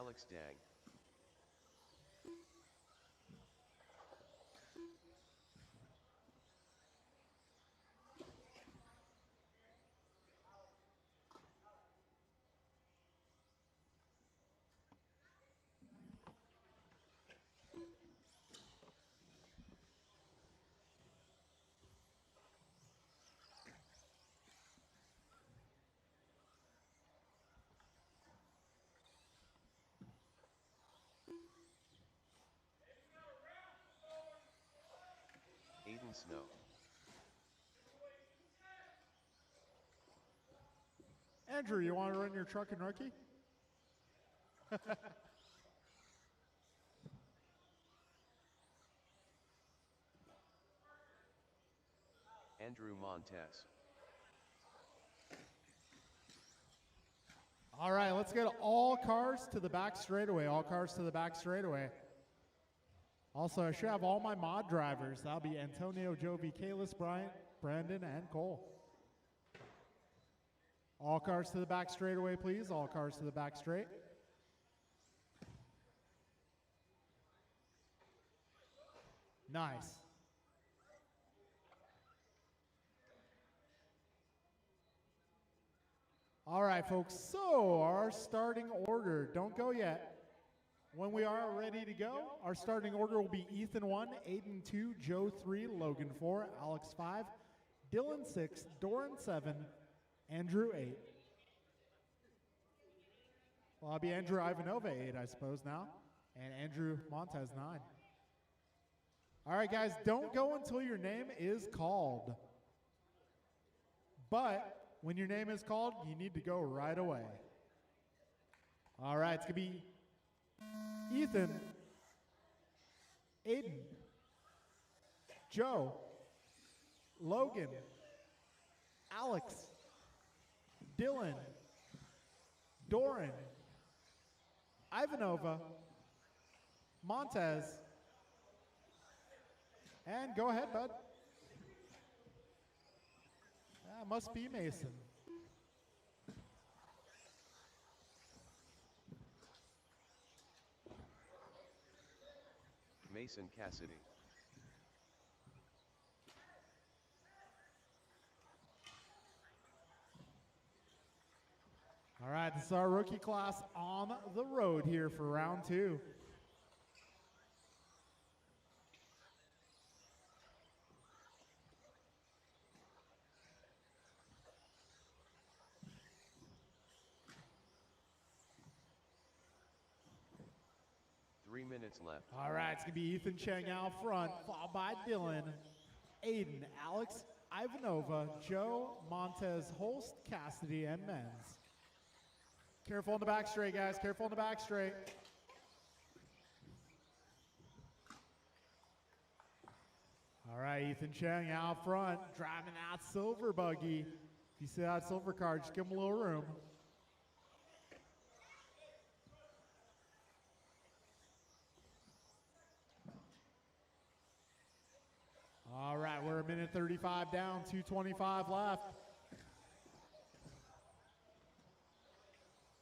Alex Dang. Aiden Snow. Andrew, you want to run your truck and rookie? Andrew Montez. All right, let's get all cars to the back straightaway. All cars to the back straightaway. Also, I should have all my mod drivers. That'll be Antonio, Jovi, Kalis, Bryant, Brandon, and Cole. All cars to the back straightaway, please. All cars to the back straight. Nice. All right, folks, so our starting order, don't go yet. When we are ready to go, our starting order will be Ethan 1, Aiden 2, Joe 3, Logan 4, Alex 5, Dylan 6, Doran 7, Andrew 8. Well, I'll be Andrew Ivanova 8, I suppose, now, and Andrew Montez 9. All right, guys, don't go until your name is called. But when your name is called, you need to go right away. All right, it's going to be Ethan, Aiden, Joe, Logan, Alex, Dylan, Doran, Ivanova, Montez, and go ahead, bud. That must be Mason. Mason Cassidy. All right, this is our rookie class on the road here for round 2. Left. All right, it's going to be Ethan Cheng out front, followed by Dylan, Aiden, Alex, Ivanova, Joe, Montez, Holst, Cassidy, and Menz. Careful in the back straight, guys. Careful in the back straight. All right, Ethan Cheng out front, driving that silver buggy. If you see that silver car, just give him a little room. All right, we're a minute 35 down, 2:25 left.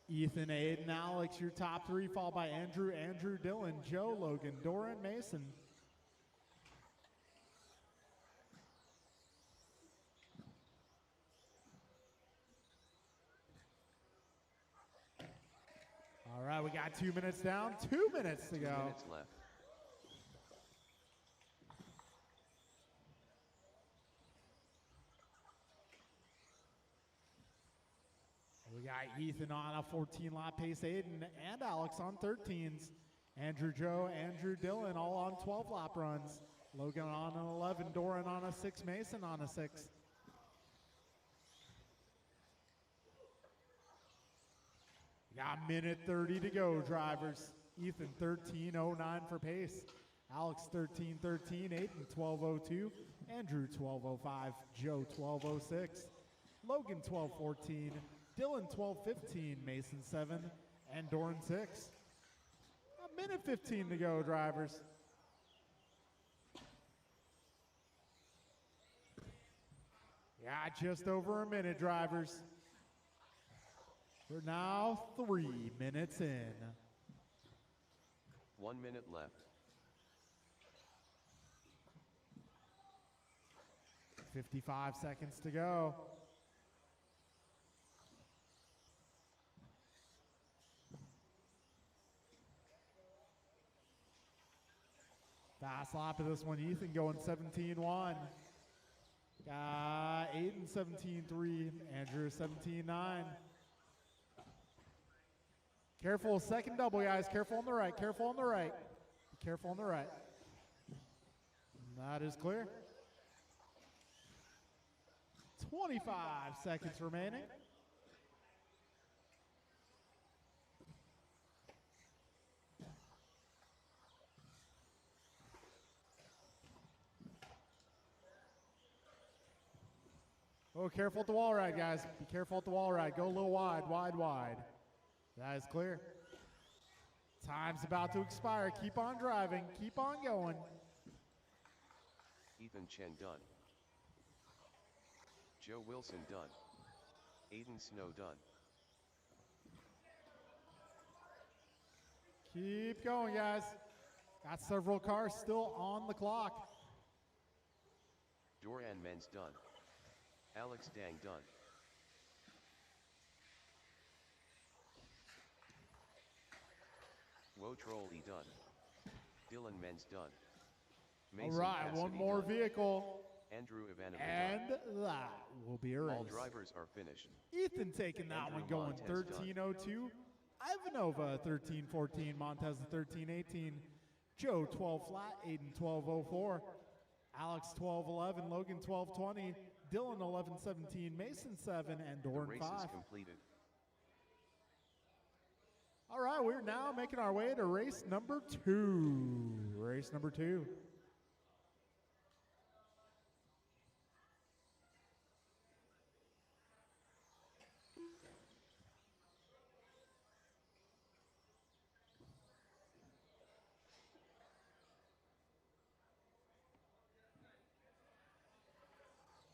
Ethan, Aiden, Alex, your top 3, followed by Andrew, Dylan, Joe, Logan, Doran, Mason. All right, we got 2 minutes down, 2 minutes to go. 2 minutes left. We got Ethan on a 14-lap pace, Aiden and Alex on 13s. Andrew, Joe, Andrew, Dylan all on 12-lap runs. Logan on an 11, Doran on a 6, Mason on a 6. We got a minute 30 to go, drivers. Ethan 13:09 for pace. Alex 13:13, Aiden 12:02, Andrew 12:05, Joe 12:06, Logan 12:14. Dylan 12:15, Mason 7, and Doran 6. A minute 15 to go, drivers. Yeah, just over a minute, drivers. We're now 3 minutes in. 1 minute left. 55 seconds to go. Fast lap of this one, Ethan going 17-1. Got Aiden 17-3, Andrew 17-9. Careful, second double, guys. Careful on the right, careful on the right. Be careful on the right. That is clear. 25 seconds remaining. Oh, careful at the wall ride, guys. Be careful at the wall ride. Go a little wide, wide, wide. That is clear. Time's about to expire. Keep on driving. Keep on going. Ethan Chen done. Joe Wilson done. Aiden Snow done. Keep going, guys. Got several cars still on the clock. Doran Men's done. Alex Dang done. Woe Trolley done. Dylan Men's done. Mason All right, Cassidy one more done. vehicle. Andrew Ivanova And done. that will be a race. All drivers are finished. Ethan taking that Andrew one, going Montez done. 13:02. Ivanova 13:14. Montez 13:18. Joe 12 flat. Aiden 12:04. Alex 12:11. Logan 12:20. Dylan 11:17. Mason 7. And The Doran race 5. is completed. All right, we're now making our way to race number 2. Race number 2.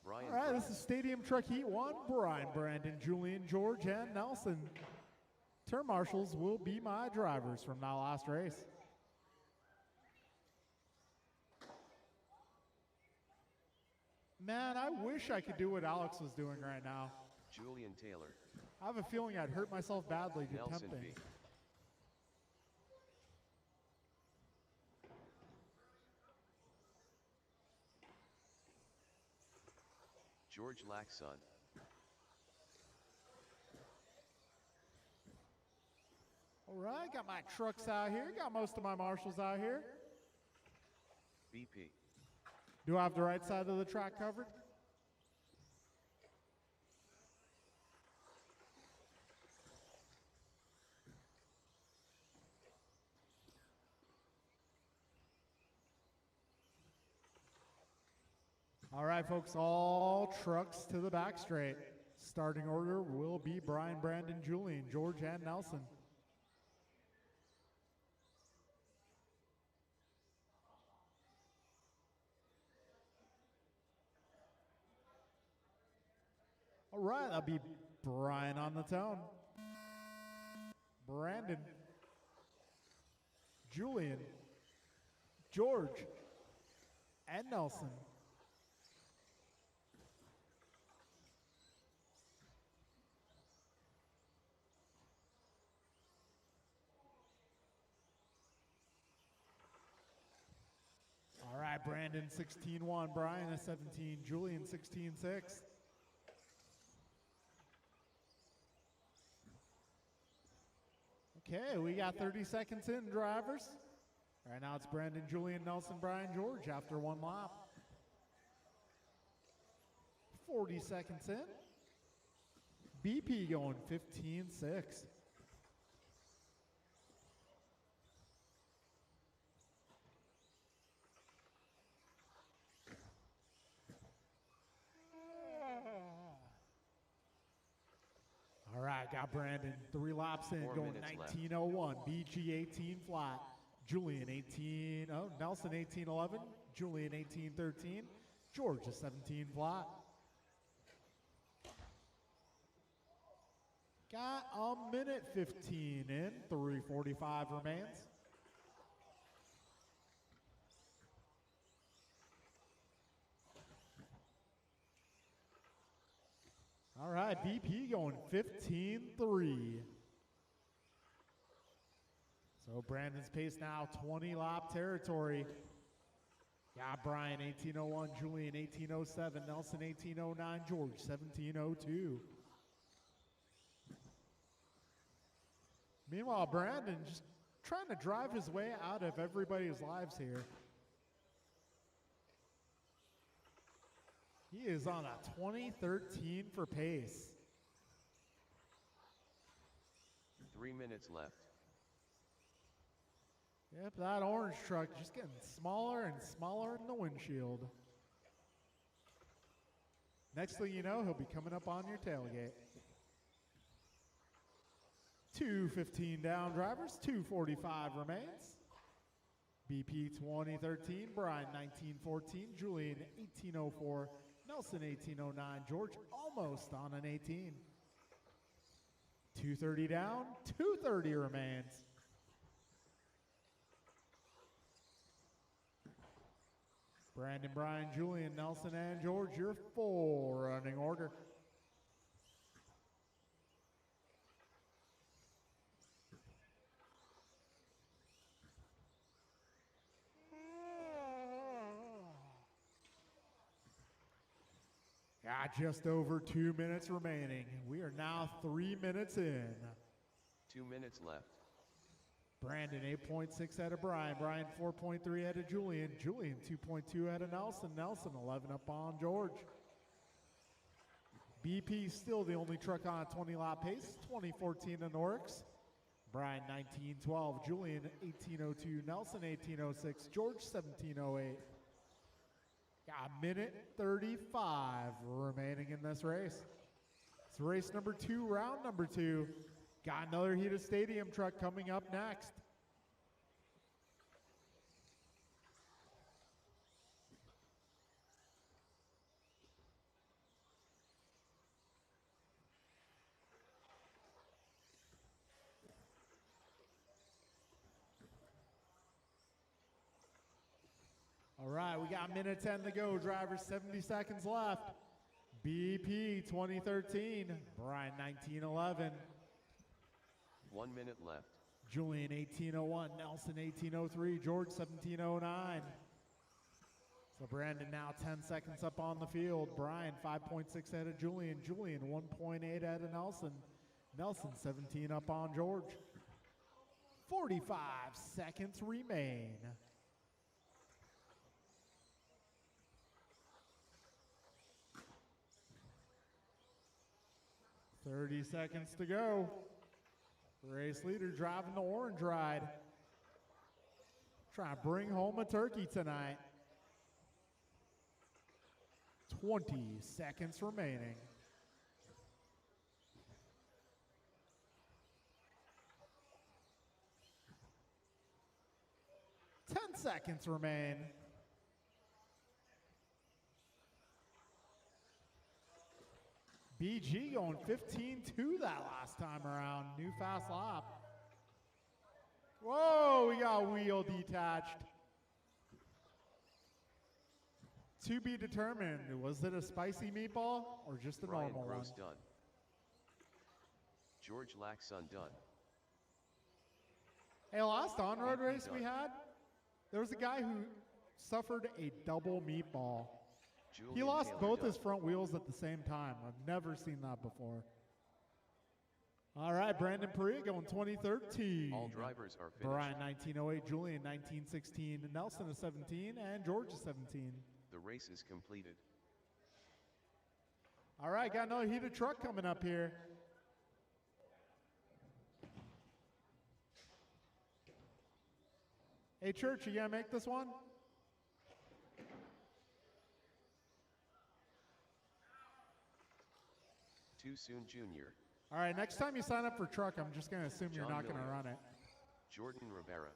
Brian All right, Brown. this is Stadium Truck Heat 1. Brian, Brandon, Julian, George, and Nelson. Turn marshals will be my drivers from that last race. Man, I wish I could do what Alex was doing right now. Julian Taylor. I have a feeling I'd hurt myself badly Nelson attempting. B. George Laxon. All right, got my trucks out here. Got most of my marshals out here. BP. Do I have the right side of the track covered? All right, folks, all trucks to the back straight. Starting order will be Brian, Brandon, Julian, George, and Nelson. All right, that'll be Brian on the tone. Brandon, Julian, George, and Nelson. All right, Brandon 16-1, Brian a 17, Julian 16-6. Okay, we got 30 seconds in, drivers. Right now it's Brandon, Julian, Nelson, Brian, George after one lap. 40 seconds in. BP going 15-6. All right, got Brandon 3 laps in, 4 going minutes 19:01. BG 18 flat. Julian 18, oh, Nelson 18:11. Julian 18:13. George a 17 flat. Got a minute 15 in, 3:45 remains. right, BP going 15-3. So Brandon's pace now 20-lap territory. Got Brian 1801, Julian 1807, Nelson 1809, George 1702. Meanwhile, Brandon just trying to drive his way out of everybody's lives here. He is on a 2013 for pace. 3 minutes left. Yep, that orange truck just getting smaller and smaller in the windshield. Next thing you know, he'll be coming up on your tailgate. 2:15 down drivers, 2:45 remains. BP 2013, Brian 1914, Julian 1804, Nelson 1809, George almost on an 18. 2:30 down, 2:30 remains. Brandon, Brian, Julian, Nelson, and George, your full running order. Got just over 2 minutes remaining. We are now 3 minutes in. 2 minutes left. Brandon 8.6 ahead of Brian. Brian 4.3 ahead of Julian. Julian 2.2 ahead of Nelson. Nelson 11 up on George. BP still the only truck on a 20-lap pace. 2014 in the works. Brian 1912. Julian 1802. Nelson 1806. George 1708. Got a minute 35 remaining in this race. It's race number 2, round number 2. Got another heated stadium truck coming up next. All right, we got minute 10 to go. Drivers, 70 seconds left. BP 2013, Brian 1911. 1 minute left. Julian 1801, Nelson 1803, George 1709. So Brandon now 10 seconds up on the field. Brian 5.6 ahead of Julian. Julian 1.8 ahead of Nelson. Nelson 17 up on George. 45 seconds remain. Thirty seconds to go. Race leader driving the orange ride. Trying to bring home a turkey tonight. 20 seconds remaining. Ten seconds remain. BG going 15-2 that last time around. New fast lap. Whoa, we got wheel detached. To be determined, was it a spicy meatball or just a Brian normal one? Gross done. George Laxon done. Hey, last on-road BP race we done. had, there was a guy who suffered a double meatball. He Julian lost Taylor both done. his front wheels at the same time. I've never seen that before. All right, Brandon Perea going 2013. All drivers are finished. Brian 1908, Julian 1916, Nelson is 17, and George is 17. The race is completed. All right, got another heated truck coming up here. Hey, Church, you gonna make this one? Too soon, Junior. All right, next time you sign up for truck, I'm just gonna assume you're John not gonna Miller. run it. Jordan Rivera.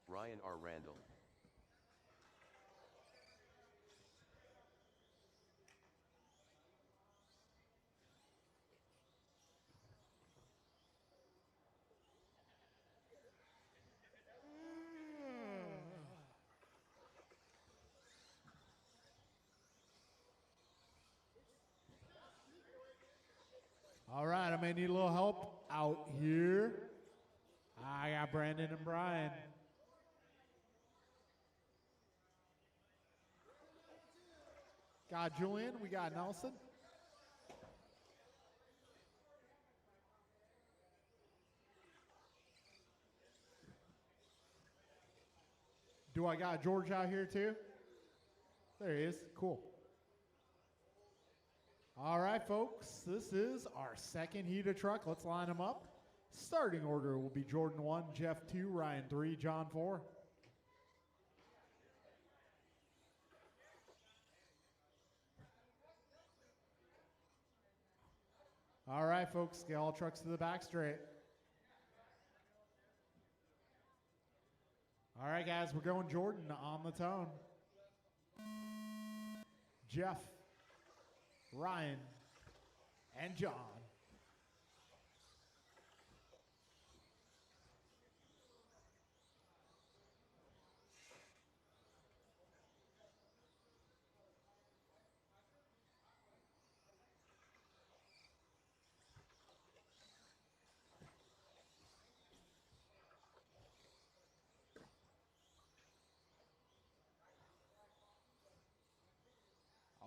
Ryan R. Randall. All right, I may need a little help out here. I got Brandon and Brian. Got Julian, we got Nelson. Do I got George out here too? There he is, cool. All right, folks, this is our second heat of truck. Let's line them up. Starting order will be Jordan 1, Jeff 2, Ryan 3, John 4. All right, folks, get all trucks to the back straight. All right, guys, we're going Jordan on the tone. Jeff, Ryan, and John.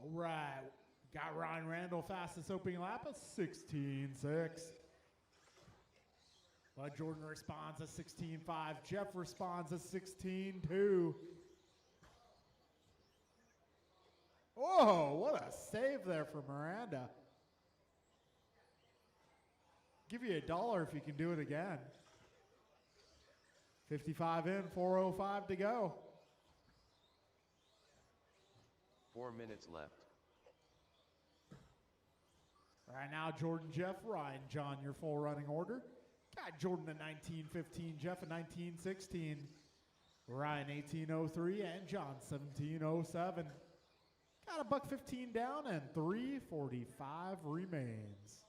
All right, got Ryan Randall fastest opening lap at 16.6. But Jordan responds at 16.5. Jeff responds at 16.2. Oh, what a save there for Miranda. Give you $1 if you can do it again. 55 in, 4:05 to go. 4 minutes left. Right now, Jordan, Jeff, Ryan, John, your full running order. Got Jordan at 19.15, Jeff at 19.16, Ryan 18.03, and John 17.07. Got a $1.15 down and 3:45 remains.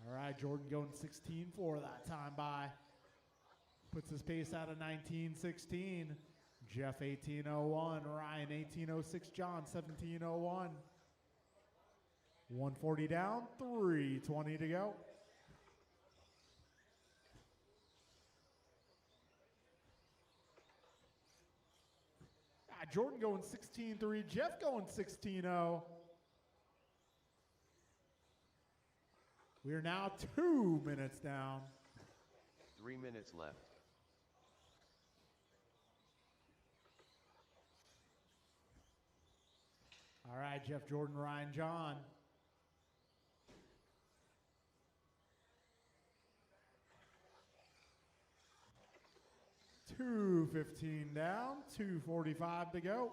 All right, Jordan going 16.4 that time by. Puts his pace out of 19.16. Jeff 18.01, Ryan 18.06, John 17.01. 140 down, 3:20 to go. Jordan going 16.3, Jeff going 16.0. We are now 2 minutes down. 3 minutes left. All right, Jeff, Jordan, Ryan, John. $2.15 down, 2:45 to go.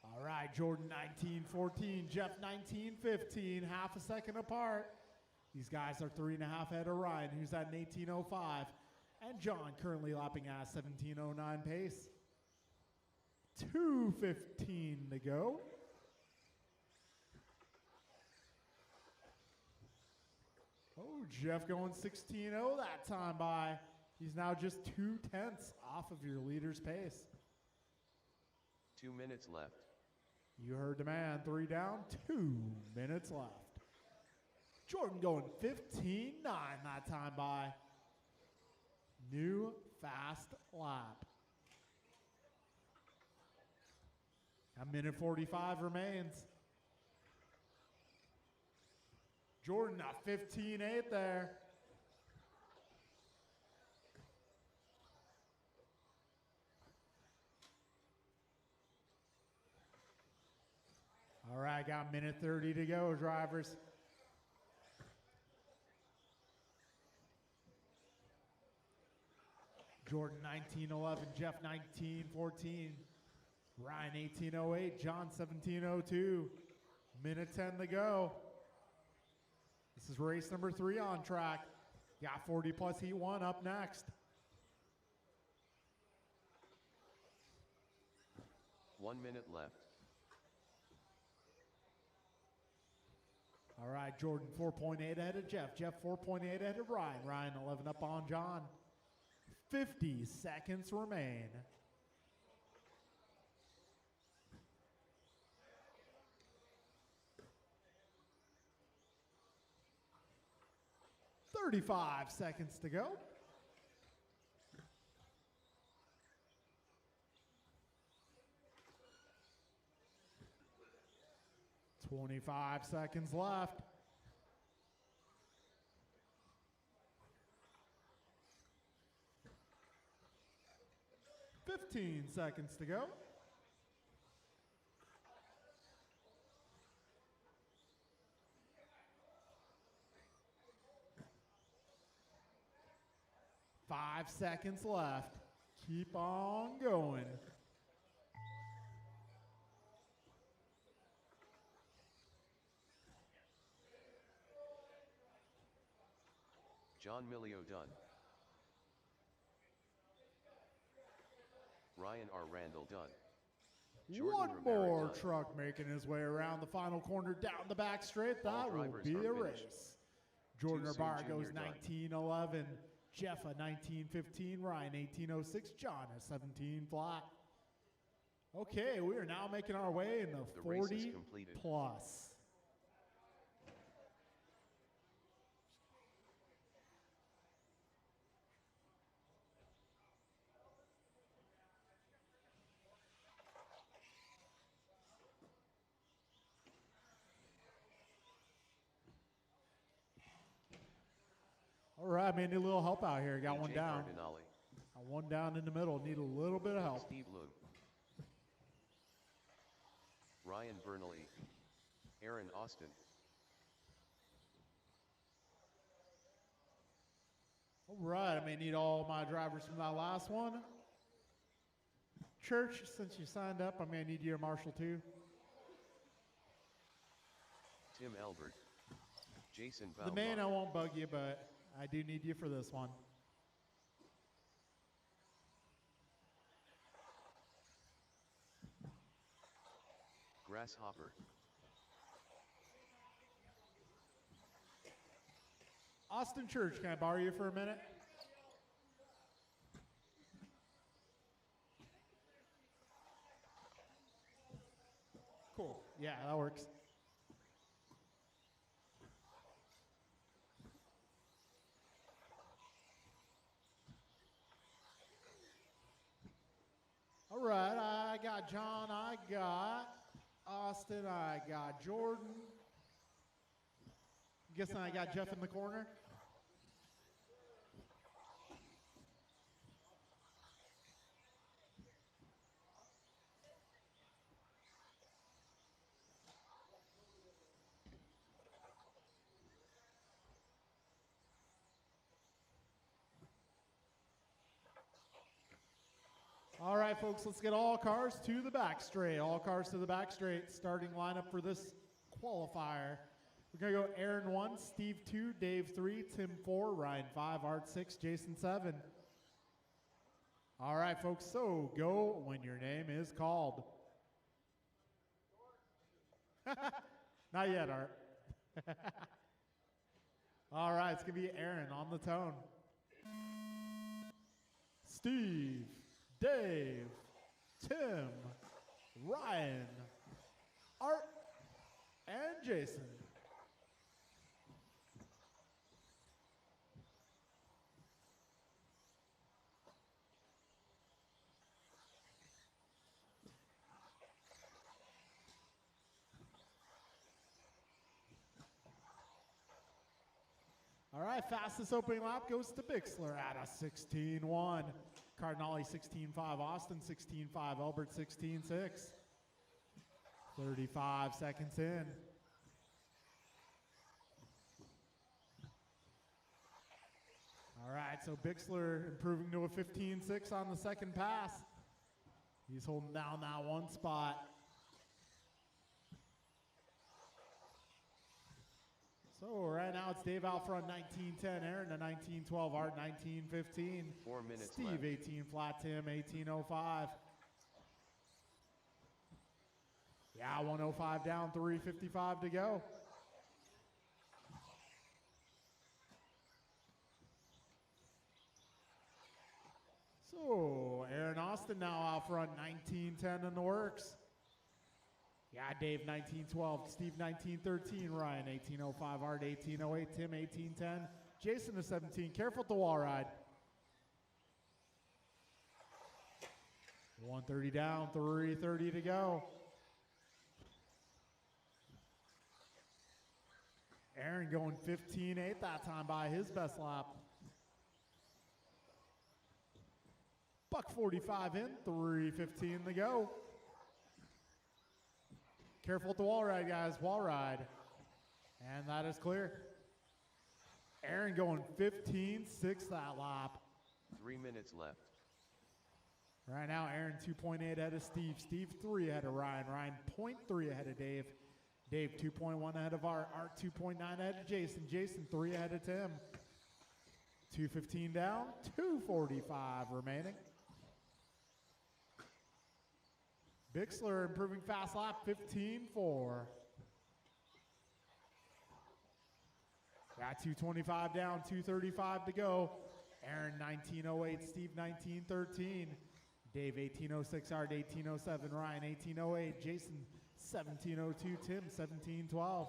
All right, Jordan 19.14, Jeff 19.15, half a second apart. These guys are 3.5 ahead of Ryan, who's at an 18.05, and John currently lapping at a 17.09 pace. 2:15 to go. Oh, Jeff going 16.0 that time by. He's now just 0.2 off of your leader's pace. 2 minutes left. You heard the man, 3 down, 2 minutes left. Jordan going 15.9 that time by. New fast lap. A minute 45 remains. Jordan at 15.8 there. All right, got a minute 30 to go, drivers. Jordan 19.11, Jeff 19.14, Ryan 18.08, John 17.02. Minute 10 to go. This is race number 3 on track. Got 40 plus heat 1 up next. 1 minute left. All right, right, Jordan 4.8 ahead of Jeff. Jeff 4.8 ahead of Ryan. Ryan 11 up on John. 50 seconds remain. "35 seconds to go. "25 seconds left. "15 seconds to go. "5 seconds left. Keep on going. John Milio done. Ryan R. Randall done. Jordan One Rivera more done. truck making his way around the final corner down the back straight. All That will drivers be are a finished. race. Jordan Too soon Rivera Junior goes done. 19:11. Jeff a 19:15. Ryan 18:06. John a 17 flat. Okay, we are now making our way in the The race is 40 completed. plus. All right, man, need a little help out here. Got one AJ down. Cardinale. Got one down in the middle. Need a little bit of help. Steve Loom. Ryan Bernally. Aaron Austin. All right, I may need all my drivers from that last one. Church, since you signed up, I may need you, Marshall, too. Tim Elbert. Jason The Baumgartner. man, I won't bug you, but I do need you for this one. Grasshopper. Austin Church, can I borrow you for a minute? Cool. Yeah, that works. All right, I got John, I got Austin, I got Jordan. Guessing I got Jeff in the corner. All right, folks, let's get all cars to the back straight. All cars to the back straight. Starting lineup for this qualifier. We're going to go Aaron 1, Steve 2, Dave 3, Tim 4, Ryan 5, Art 6, Jason 7. All right, folks, so go when your name is called. Not yet, Art. All right, it's going to be Aaron on the tone. Steve, Dave, Tim, Ryan, Art, and Jason. All right, fastest opening lap goes to Bixler at a 16.1. Cardinale 16.5, Austin 16.5, Elbert 16.6. 35 seconds in. All right, so Bixler improving to a 15.6 on the second pass. He's holding down that one spot. So right now it's Dave out front 19.10, Aaron to 19.12, Art 19.15. 4 minutes Steve left. 18 flat, Tim 18.05. Yeah, 105 down, 3:55 to go. So, Aaron Austin now out front, 19-10 in the works. Yeah, Dave 19-12, Steve 19-13, Ryan 18-05, Art 18-08, Tim 18-10, Jason to 17. Careful at the wall ride. 130 down, 3:30 to go. Aaron going 15-8 that time by his best lap. Buck 45 in, 3:15 to go. Careful at the wall ride, guys, wall ride. And that is clear. Aaron going 15-6 that lap. 3 minutes left. Right now, Aaron 2.8 ahead of Steve. Steve 3 ahead of Ryan. Ryan 0.3 ahead of Dave. Dave 2.1 ahead of Art. Art 2.9 ahead of Jason. Jason 3 ahead of Tim. 2:15 down, 2:45 remaining. Bixler improving fast lap, 15-4. Got 2:25 down, 2:35 to go. Aaron 19:08, Steve 19:13. Dave 18:06, Art 18:07, Ryan 18:08, Jason 17:02, Tim 17:12.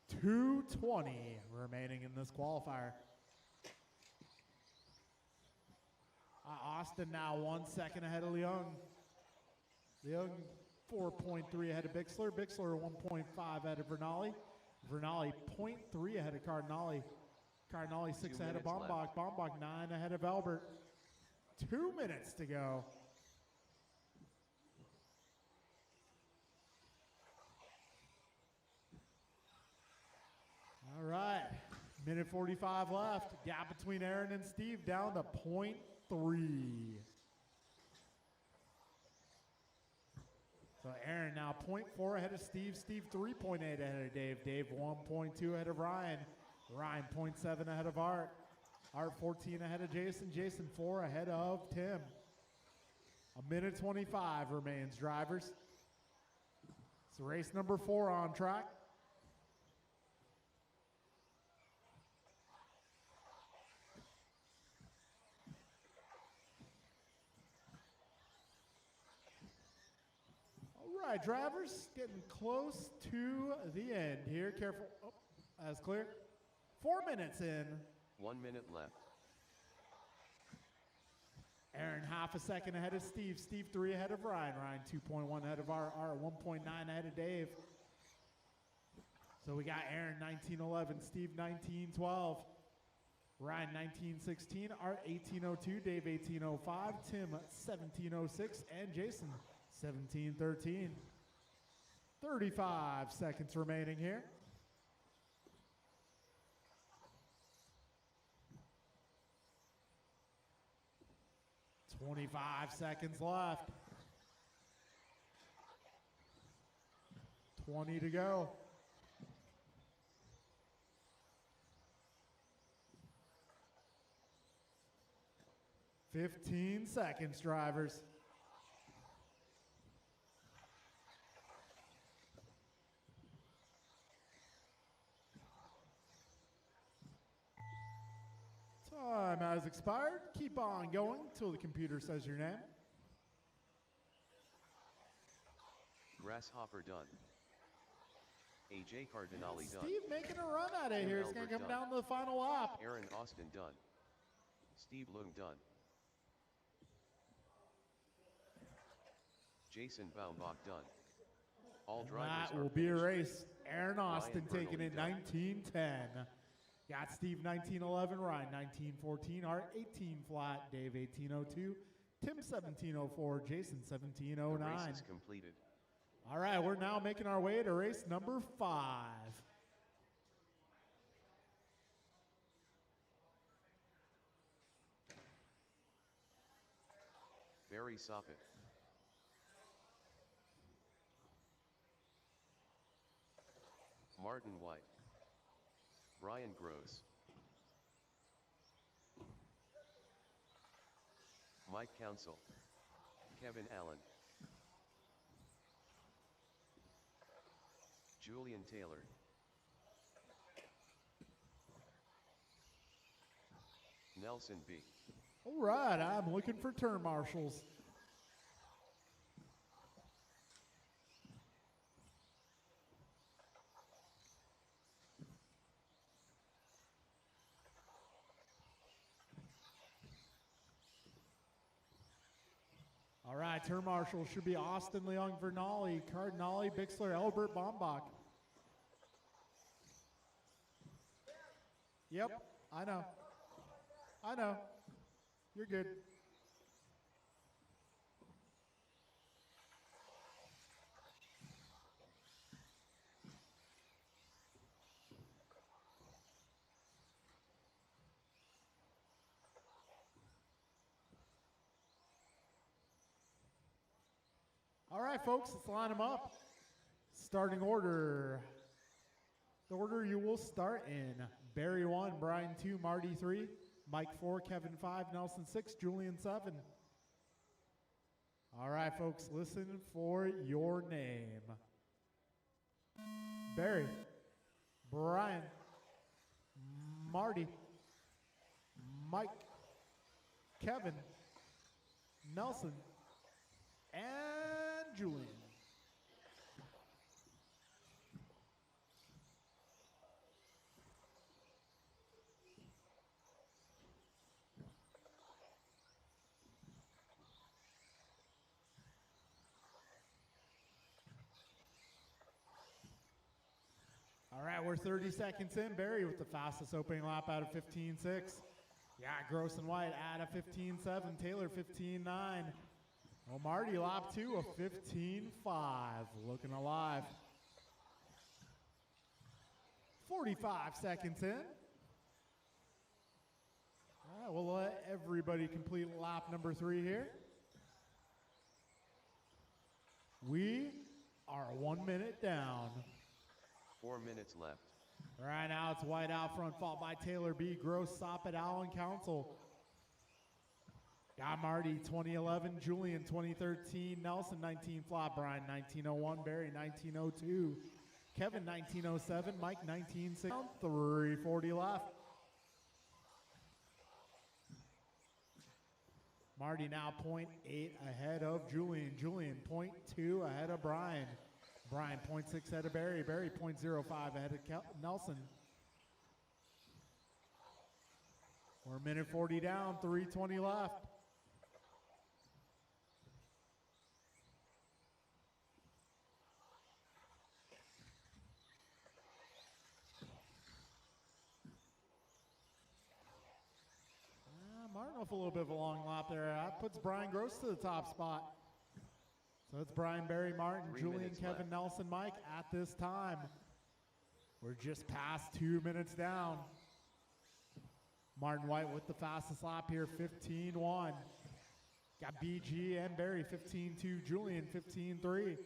2:20 remaining in this qualifier. Austin now 1 second ahead of Leung. Leung 4.3 ahead of Bixler. Bixler 1.5 ahead of Vernali. Vernali 0.3 ahead of Cardinale. Cardinale 6 ahead of Bombach. Bombach 9 ahead of Albert. 2 minutes to go. All right, minute 45 left. Gap between Aaron and Steve down to 0.3. So Aaron now 0.4 ahead of Steve. Steve 3.8 ahead of Dave. Dave 1.2 ahead of Ryan. Ryan 0.7 ahead of Art. Art 14 ahead of Jason. Jason 4 ahead of Tim. A minute 25 remains, drivers. So race number 4 on track. All right, drivers, getting close to the end here. Careful. Oh, that's clear. 4 minutes in. 1 minute left. Aaron half a second ahead of Steve. Steve 3 ahead of Ryan. Ryan 2.1 ahead of Art. 1.9 ahead of Dave. So we got Aaron 19:11, Steve 19:12, Ryan 19:16, Art 18:02, Dave 18:05, Tim 17:06, and Jason 17:13. 35 seconds remaining here. $25 seconds left. 20 to go. $15 seconds, drivers. Time has expired. Keep on going until the computer says your name. Grasshopper done. AJ Cardinale done. Steve making a run at it here. It's going to come down to the final lap. Aaron Austin done. Steve Leung done. Jason Baumbach done. All drivers that will be a race. Aaron Austin taking it 19:10. Got Steve 19:11, Ryan 19:14, Art 18 flat, Dave 18:02, Tim 17:04, Jason 17:09. The race is completed. All right, we're now making our way to race number 5. Barry Soppet. Martin White. Brian Gross. Mike Council. Kevin Allen. Julian Taylor. Nelson B. All right, I'm looking for turn marshals. All right, turn marshal should be Austin Leong Vernali, Cardinali, Bixler, Albert Bombach. Yep, I know. I know. You're good. All right, folks, let's line them up. Starting order. The order you will start in: Barry 1, Brian 2, Marty 3, Mike 4, Kevin 5, Nelson 6, Julian 7. All right, folks, listen for your name. Barry, Brian, Marty, Mike, Kevin, Nelson, and Julian. All right, we're 30 seconds in. Barry with the fastest opening lap out of 15.6. Yeah, Gross and White out of 15.7. Taylor 15.9. Well, Marty lap 2 of 15.5. Looking alive. 45 seconds in. All right, we'll let everybody complete lap number 3 here. We are 1 minute down. 4 minutes left. Right now it's White out front, followed by Taylor B, Gross, Soppet, Allen, Council. Got Marty 2011, Julian 2013, Nelson 19 flat, Brian 1901, Barry 1902, Kevin 1907, Mike 1960. 340 left. Marty now 0.8 ahead of Julian. Julian 0.2 ahead of Brian. Brian 0.6 ahead of Barry. Barry 0.05 ahead of Nelson. We're a minute 40 down, 3:20 left. Martin with a little bit of a long lap there. That puts Brian Gross to the top spot. So it's Brian, Barry, Martin, Julian, Kevin, left. Nelson, Mike at this time. We're just past 2 minutes down. Martin White with the fastest lap here, 15.1. Got BG and Barry, 15.2. Julian, 15.3.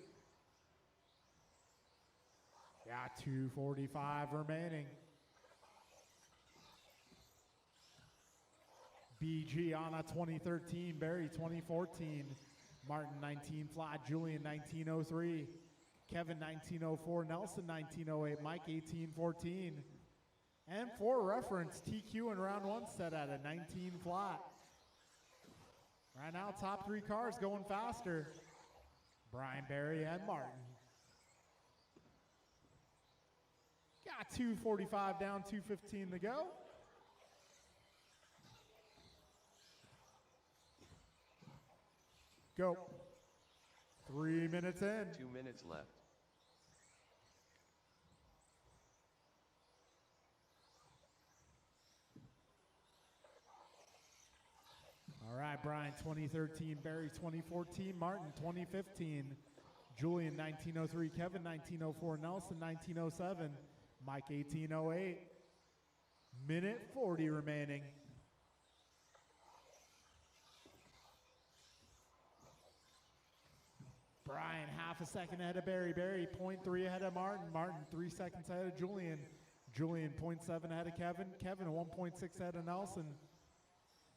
Got 2:45 remaining. BG on a 2013, Barry 2014. Martin 19 flat, Julian 1903, Kevin 1904, Nelson 1908, Mike 1814. And for reference, TQ in round 1 set at a 19 flat. Right now, top 3 cars going faster. Brian, Barry, and Martin. Got 2:45 down, 2:15 to go. Go. 3 minutes in. 2 minutes left. All right, Brian 2013, Barry 2014, Martin 2015, Julian 1903, Kevin 1904, Nelson 1907, Mike 1808. Minute 40 remaining. Brian half a second ahead of Barry. Barry 0.3 ahead of Martin. Martin 3 seconds ahead of Julian. Julian 0.7 ahead of Kevin. Kevin 1.6 ahead of Nelson.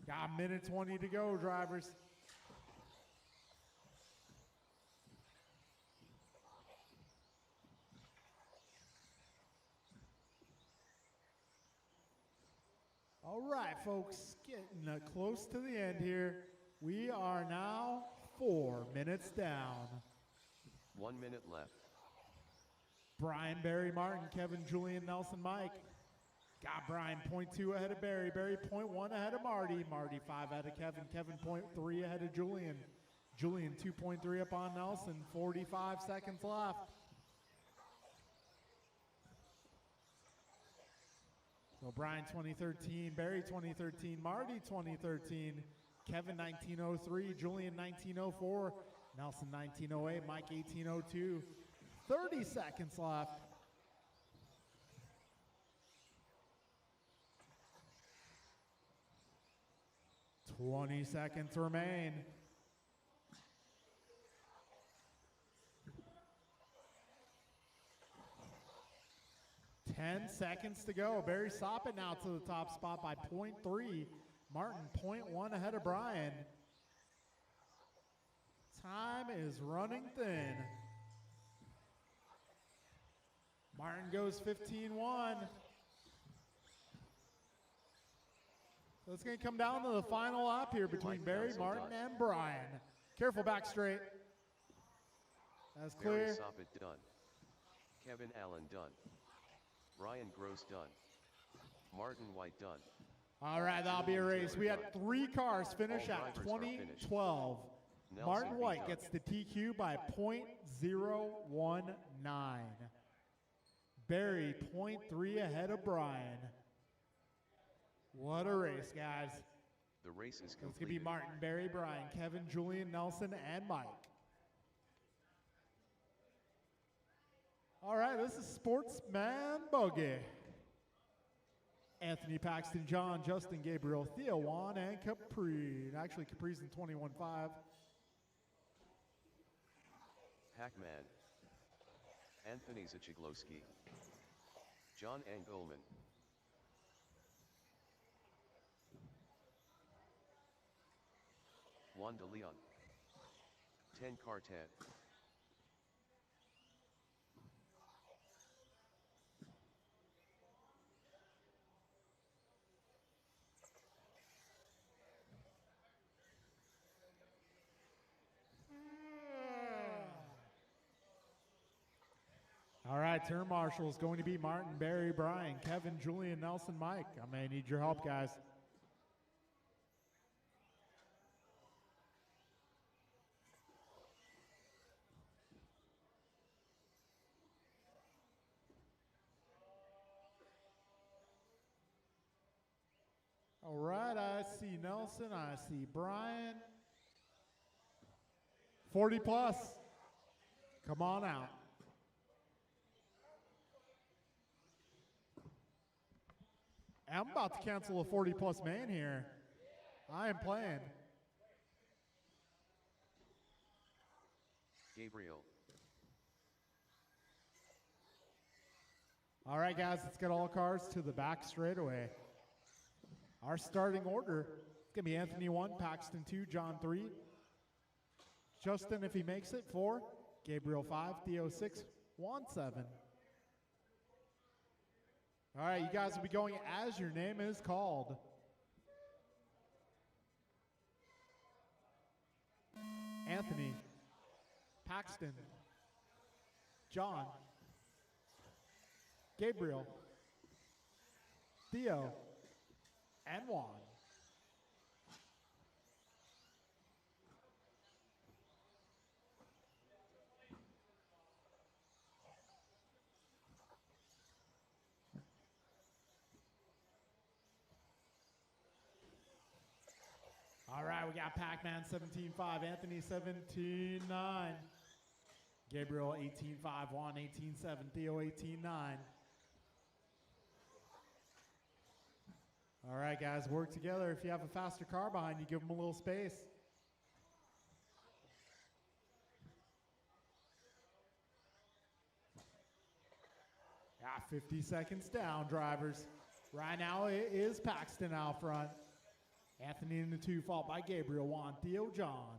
Got a minute 20 to go, drivers. All right, folks, getting close to the end here. We are now 4 minutes down. 1 minute left. Brian, Barry, Martin, Kevin, Julian, Nelson, Mike. Got Brian 0.2 ahead of Barry. Barry 0.1 ahead of Marty. Marty 5 ahead of Kevin. Kevin 0.3 ahead of Julian. Julian 2.3 up on Nelson. 45 seconds left. So Brian 2013, Barry 2013, Marty 2013, Kevin 1903, Julian 1904, Nelson 1908, Mike 1802. 30 seconds left. Twenty seconds remain. Ten seconds to go. Barry Soppet now to the top spot by 0.3. Martin 0.1 ahead of Brian. Time is running thin. Martin goes 15-1. So it's going to come down to the final lap here between Barry, Martin, and Brian. Careful back straight. That's clear. Barry Soppet done. Kevin Allen done. Brian Gross done. Martin White done. All right, that'll be a race. We had 3 cars finish at 2012. Martin White gets the TQ by .019. Barry 0.3 ahead of Brian. What a race, guys. The race is completed. It's going to be Martin, Barry, Brian, Kevin, Julian, Nelson, and Mike. All right, this is Sportsman Buggy. Anthony, Paxton, John, Justin, Gabriel, Theo, Juan, and Capri. Actually, Capri's in 21.5. Hackman. Anthony Zachiglowski. John Engelman. Juan de Leon. 10 Quartet. All right, turn marshal is going to be Martin, Barry, Brian, Kevin, Julian, Nelson, Mike. I may need your help, guys. All right, I see Nelson, I see Brian. 40 plus. Come on out. I'm about to cancel a 40 plus man here. I am playing. Gabriel. All right, guys, let's get all cars to the back straightaway. Our starting order is going to be Anthony 1, Paxton 2, John 3. Justin, if he makes it, 4. Gabriel 5, Theo 6, Juan 7. All right, you guys will be going as your name is called. Anthony, Paxton, John, Gabriel, Theo, and Juan. All right, we got Pac-Man 17.5, Anthony 17.9, Gabriel 18.5, Juan 18.7, Theo 18.9. All right, guys, work together. If you have a faster car behind you, give them a little space. Yeah, 50 seconds down, drivers. Right now, it is Paxton out front. Anthony in the 2, followed by Gabriel, Juan, Theo, John.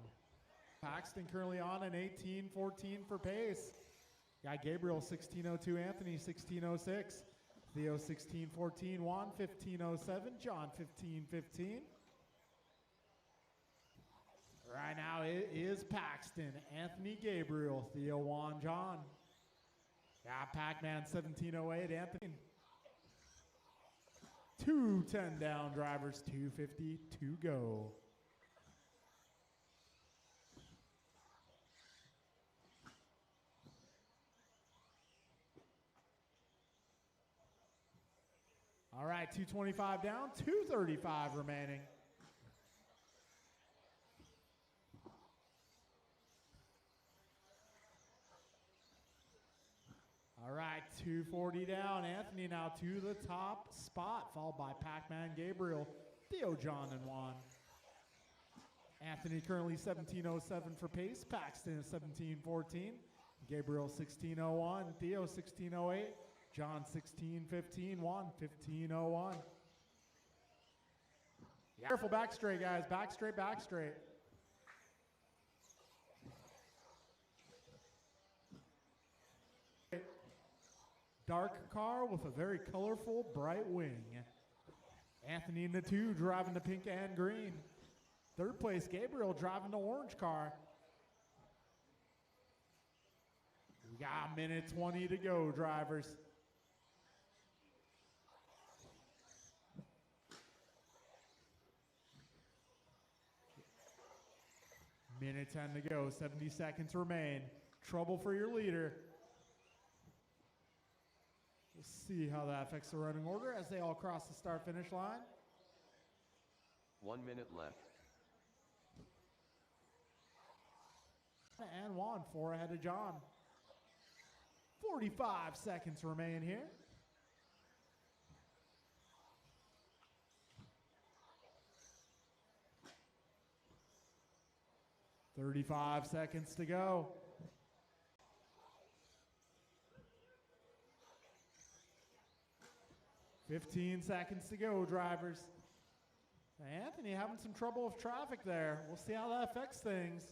Paxton currently on an 18.14 for pace. Got Gabriel 16.02, Anthony 16.06. Theo 1614, Juan 1507, John 1515. Right now it is Paxton, Anthony Gabriel, Theo Juan John. Got Pac-Man 1708, Anthony. 210 down drivers, 250 to go. All right, 225 down, 235 remaining. All right, 240 down. Anthony now to the top spot, followed by Pac-Man Gabriel, Theo John, and Juan. Anthony currently 1707 for pace, Paxton 1714, Gabriel 1601, Theo 1608, John 1615, Juan 1501. Careful back straight, guys. Back straight, back straight. Dark car with a very colorful, bright wing. Anthony in the 2 driving the pink and green. Third place, Gabriel driving the orange car. We got a minute 20 to go, drivers. Minute 10 to go, 70 seconds remain. Trouble for your leader. We'll see how that affects the running order as they all cross the start-finish line. 1 minute left. And Juan 4 ahead of John. 45 seconds remain here. $35 seconds to go. $15 seconds to go, drivers. Anthony having some trouble with traffic there. We'll see how that affects things.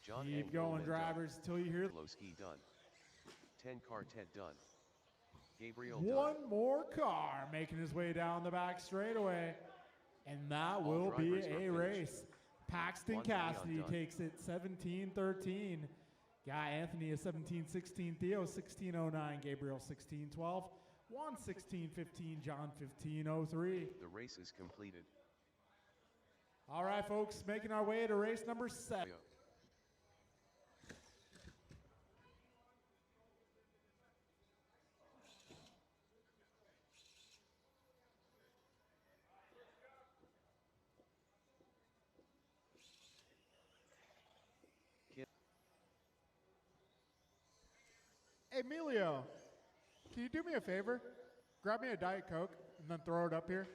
John Keep going, drivers, until you hear. Low ski done. 10 quartet done. Gabriel One done. more car making his way down the back straightaway. And that will be a race. Paxton Cassidy takes it 17-13. Guy Anthony is 17-16. Theo 16-09. Gabriel 16-12. Juan 16-15. John 15-03. The race is completed. All right, folks, making our way to race number 7. Emilio, can you do me a favor? Grab me a Diet Coke and then throw it up here.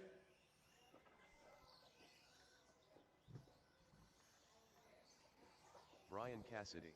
Brian Cassidy.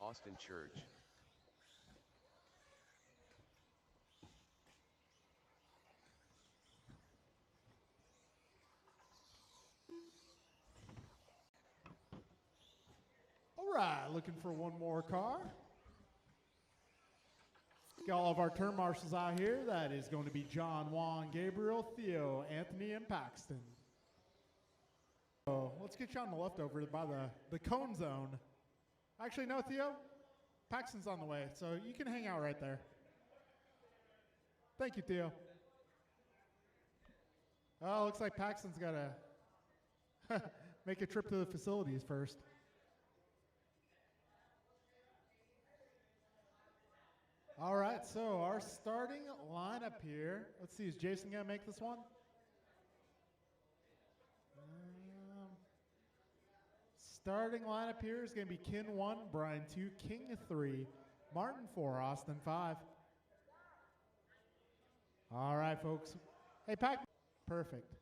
Austin Church. All right, looking for one more car. Got all of our turn marshals out here. That is going to be John, Juan, Gabriel, Theo, Anthony, and Paxton. So let's get you on the left over by the cone zone. Actually, no, Theo. Paxton's on the way, so you can hang out right there. Thank you, Theo. Oh, looks like Paxton's got to make a trip to the facilities first. All right, so our starting lineup here. Let's see, is Jason going to make this one? Starting lineup here is going to be Kin 1, Brian 2, King 3, Martin 4, Austin 5. All right, folks. Hey, Pac. Perfect.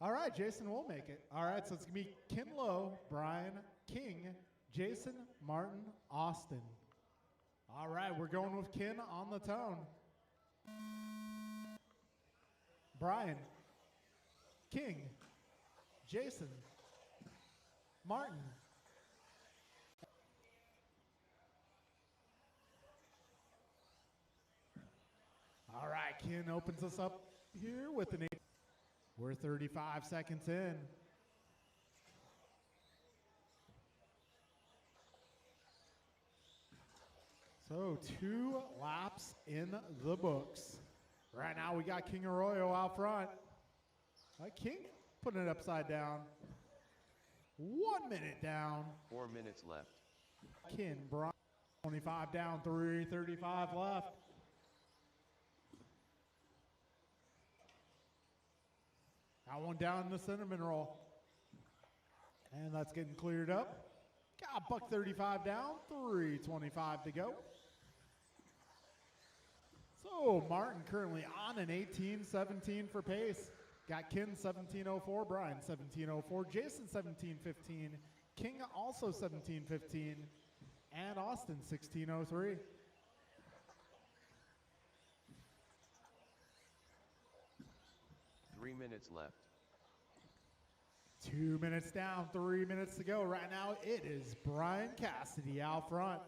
All right, Jason will make it. All right, so it's going to be Kin Low, Brian, King, Jason, Martin, Austin. All right, we're going with Kin on the tone. Brian, King, Jason, Martin. All right, Kin opens us up here with an 8. We're 35 seconds in. So 2 laps in the books. Right now we got King Arroyo out front. King putting it upside down. 1 minute down. 4 minutes left. Kin, Brian, 25 down, 3:35 left. That one down in the cinnamon roll. And that's getting cleared up. Got buck 35 down, 3:25 to go. So Martin currently on an 18-17 for pace. Got Kin 17:04, Brian 17:04, Jason 17:15, King also 17:15, and Austin 16:03. Three minutes left. 2 minutes down, 3 minutes to go. Right now it is Brian Cassidy out front.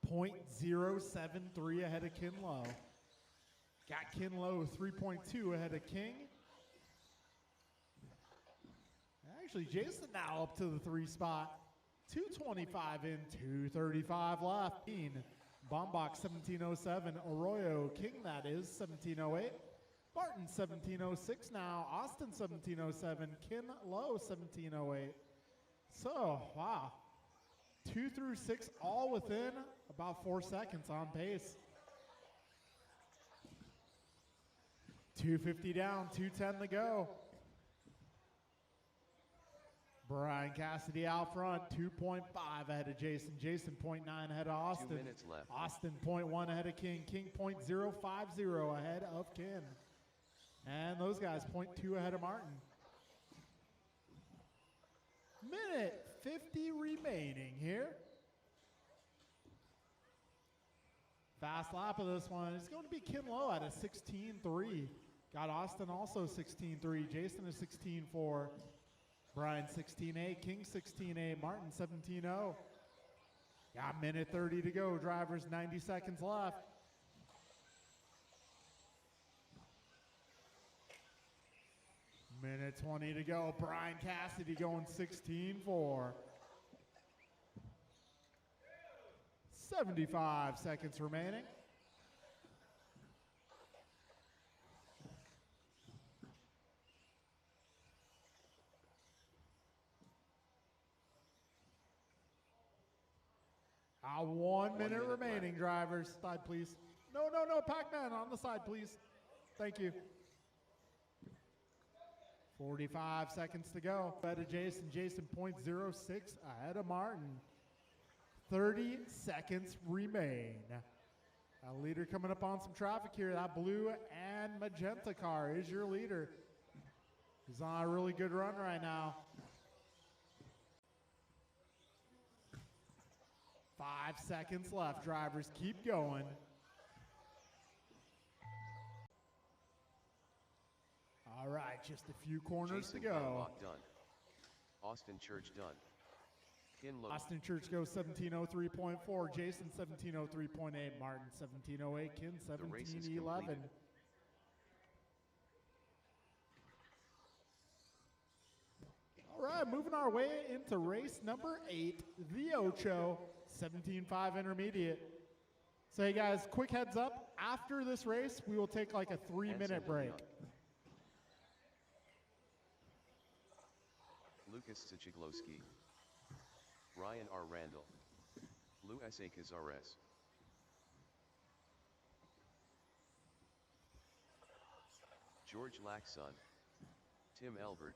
0.073 ahead of Kin Low. Got Kin Low 3.2 ahead of King. Actually, Jason now up to the 3 spot. 2:25 in, 2:35 left. Bombach 17:07. Arroyo, King that is, 17:08. Martin 17:06 now. Austin 17:07. Kin Low 17:08. So, wow. 2 through 6 all within about 4 seconds on pace. 2:50 down, 2:10 to go. Brian Cassidy out front, 2.5 ahead of Jason. Jason 0.9 ahead of Austin. 2 minutes left. Austin 0.1 ahead of King. King 0.050 ahead of Kin. And those guys 0.2 ahead of Martin. Minute 50 remaining here. Fast lap of this one. It's going to be Kin Low at a 16:3. Got Austin also 16:3. Jason is 16:4. Brian 16:8. King 16:8. Martin 17:0. Got minute 30 to go. Drivers 90 seconds left. Minute 20 to go. Brian Cassidy going 16:4. 75 seconds remaining. One minute remaining, left. Drivers. Side, please. No, Pac-Man, on the side, please. Thank you. 45 seconds to go. Ahead of Jason. Jason 0.06 ahead of Martin. 30 seconds remain. A leader coming up on some traffic here. That blue and magenta car is your leader. He's on a really good run right now. 5 seconds left. Drivers keep going. All right, just a few corners Jason to go. Done. Austin Church done. Kin Low. Austin Church goes 17:03.4. Jason 17:03.8. Martin 17:08. Kin 17:11. All right, moving our way into race number 8, the Ocho, 17.5 intermediate. So, hey guys, quick heads up. After this race, we will take like a 3-minute break. Lucas Sichiglowski. Ryan R. Randall. Lou S. A. Cazares. George Laxon. Tim Elbert.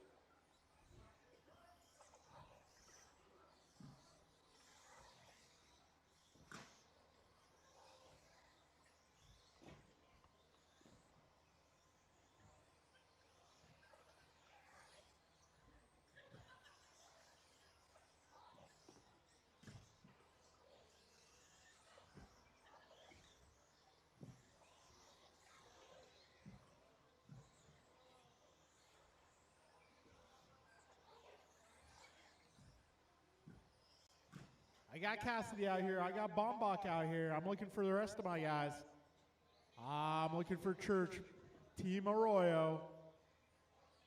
I got Cassidy out here. I got Bombach out here. I'm looking for the rest of my guys. I'm looking for Church. Team Arroyo.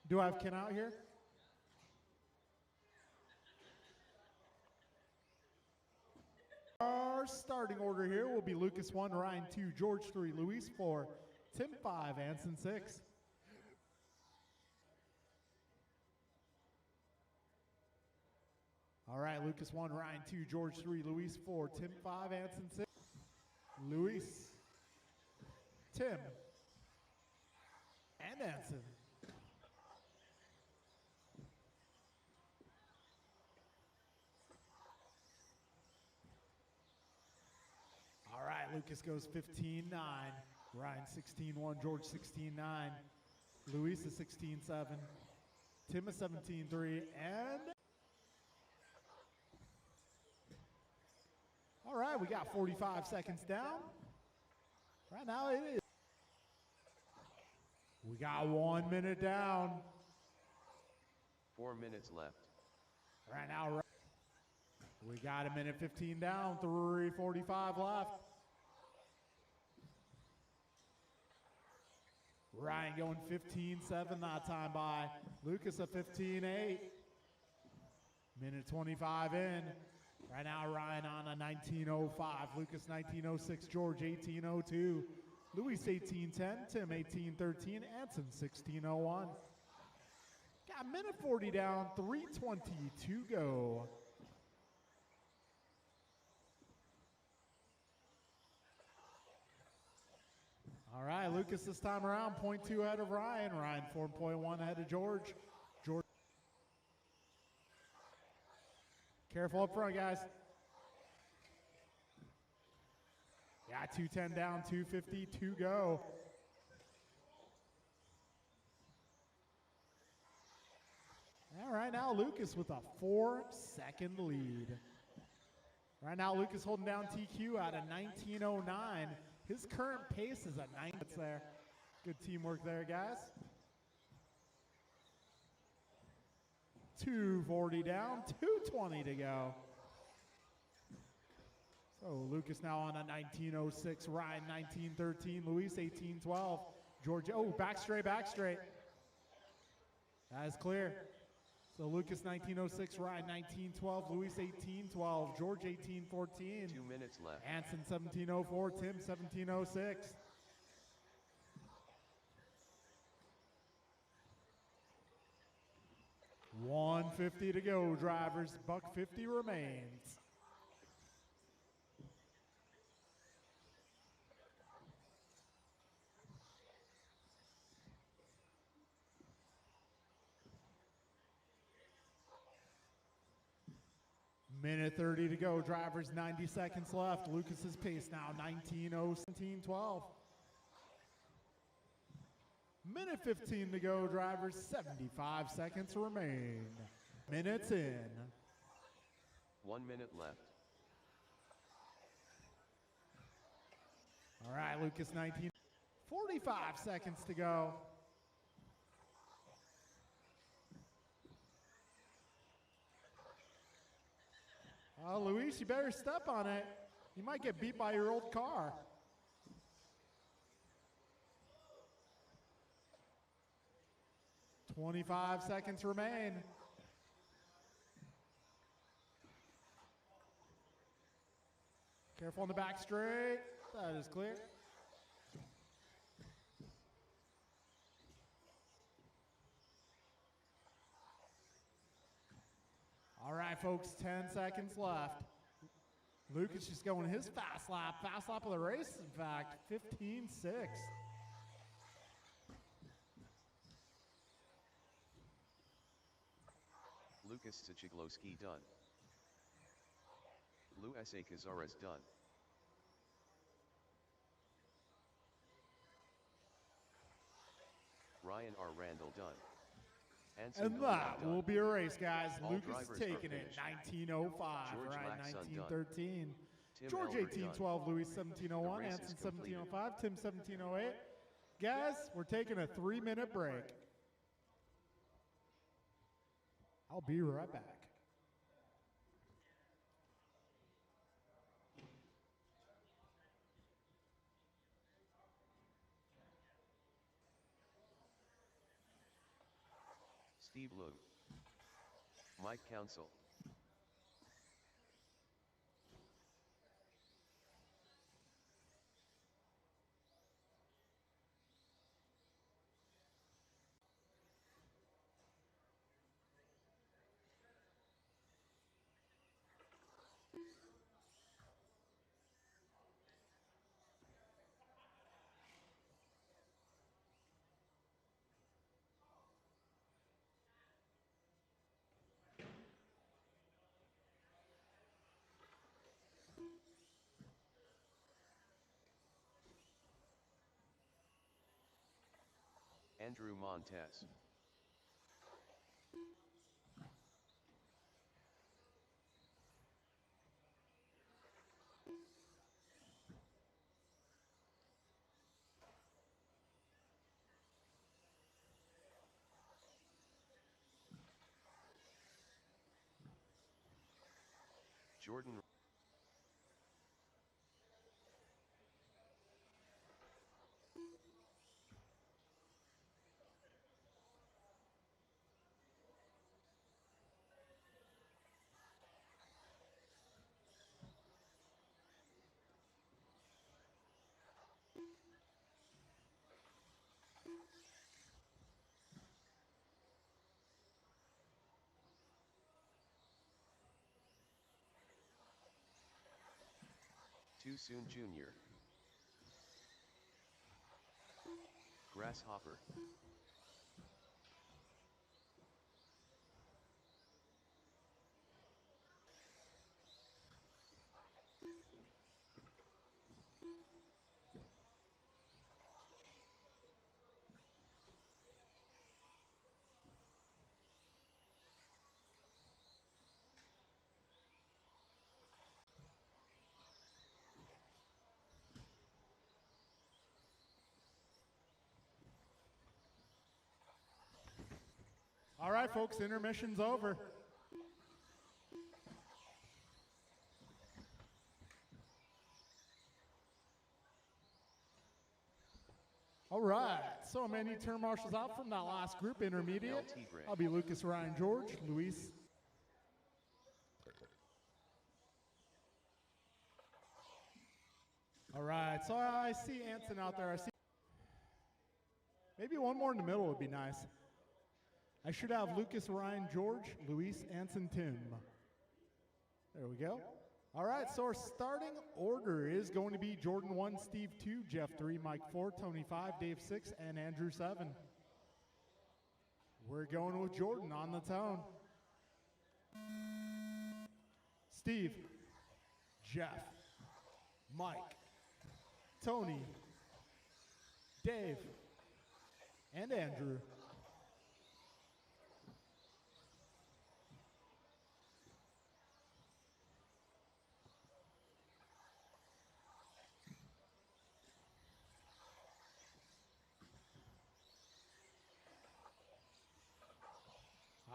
Do I have Ken out here? Our starting order here will be Lucas 1, Ryan 2, George 3, Luis 4, Tim 5, Anson 6. All right, Lucas 1, Ryan 2, George 3, Luis 4, Tim 5, Anson 6. Luis, Tim, and Anson. All right, Lucas goes 15-9, Ryan 16-1, George 16-9, Luis is 16-7, Tim is 17-3, and... All right, we got 45 seconds down. Right now it is. We got 1 minute down. 4 minutes left. Right now, we got 1:15 down, 3:45 left. Ryan going 15-7 that time by. Lucas a 15-8. Minute 25 in. Right now, Ryan on a 19:05. Lucas 19:06. George 18:02. Luis 18:10. Tim 18:13. Anson 16:01. Got minute 40 down. 3:20 to go. All right, Lucas this time around, 0.2 ahead of Ryan. Ryan 4.1 ahead of George. George. Careful up front, guys. Yeah, 2:10 down, 2:50 to go. All right, now Lucas with a 4-second lead. Right now, Lucas holding down TQ at a 19:09. His current pace is at 9. That's there. Good teamwork there, guys. 2:40 down, 2:20 to go. So Lucas now on a 19:06, Ryan 19:13, Luis 18:12, George, oh, back straight. That is clear. So Lucas 19:06, Ryan 19:12, Luis 18:12, George 18:14. 2 minutes left. Anson 17:04, Tim 17:06. $150 to go, drivers. $150 remains. Minute 30 to go, drivers. 90 seconds left. Lucas's pace now 19:12. Minute 15 to go, drivers. 75 seconds remain. Minutes in. 1 minute left. All right, Lucas 19. 45 seconds to go. Oh, Luis, you better step on it. You might get beat by your old car. $25 seconds remain. Careful on the back straight. That is clear. All right, folks, 10 seconds left. Lucas just going his fast lap of the race, in fact, 15:6. Lucas Sichigloski done. Luis A. Cazares done. Ryan R. Randall done. Anson And Miller that done. will be a race, guys. All Lucas drivers taking are it, finished. 19:05, George Ryan Laxon done. 19:13. Tim George Elbert 18:12, done. Louis 17:01, The race Anson is completed. 17:05, Tim 17:08. Guys, we're taking a 3-minute break. I'll be right back. Steve Loeb. Mike Council. Andrew Montez. Jordan. Too Soon Jr. Grasshopper. All right, folks, intermission's over. All right, so many turn marshals out from that last group, intermediate. LT Gray. I'll be Lucas, Ryan, George, Luis. All right, so I see Anson out there. I see maybe one more in the middle would be nice. I should have Lucas, Ryan, George, Luis, Anson, Tim. There we go. All right, so our starting order is going to be Jordan 1, Steve 2, Jeff 3, Mike 4, Tony 5, Dave 6, and Andrew 7. We're going with Jordan on the tone. Steve, Jeff, Mike, Tony, Dave, and Andrew.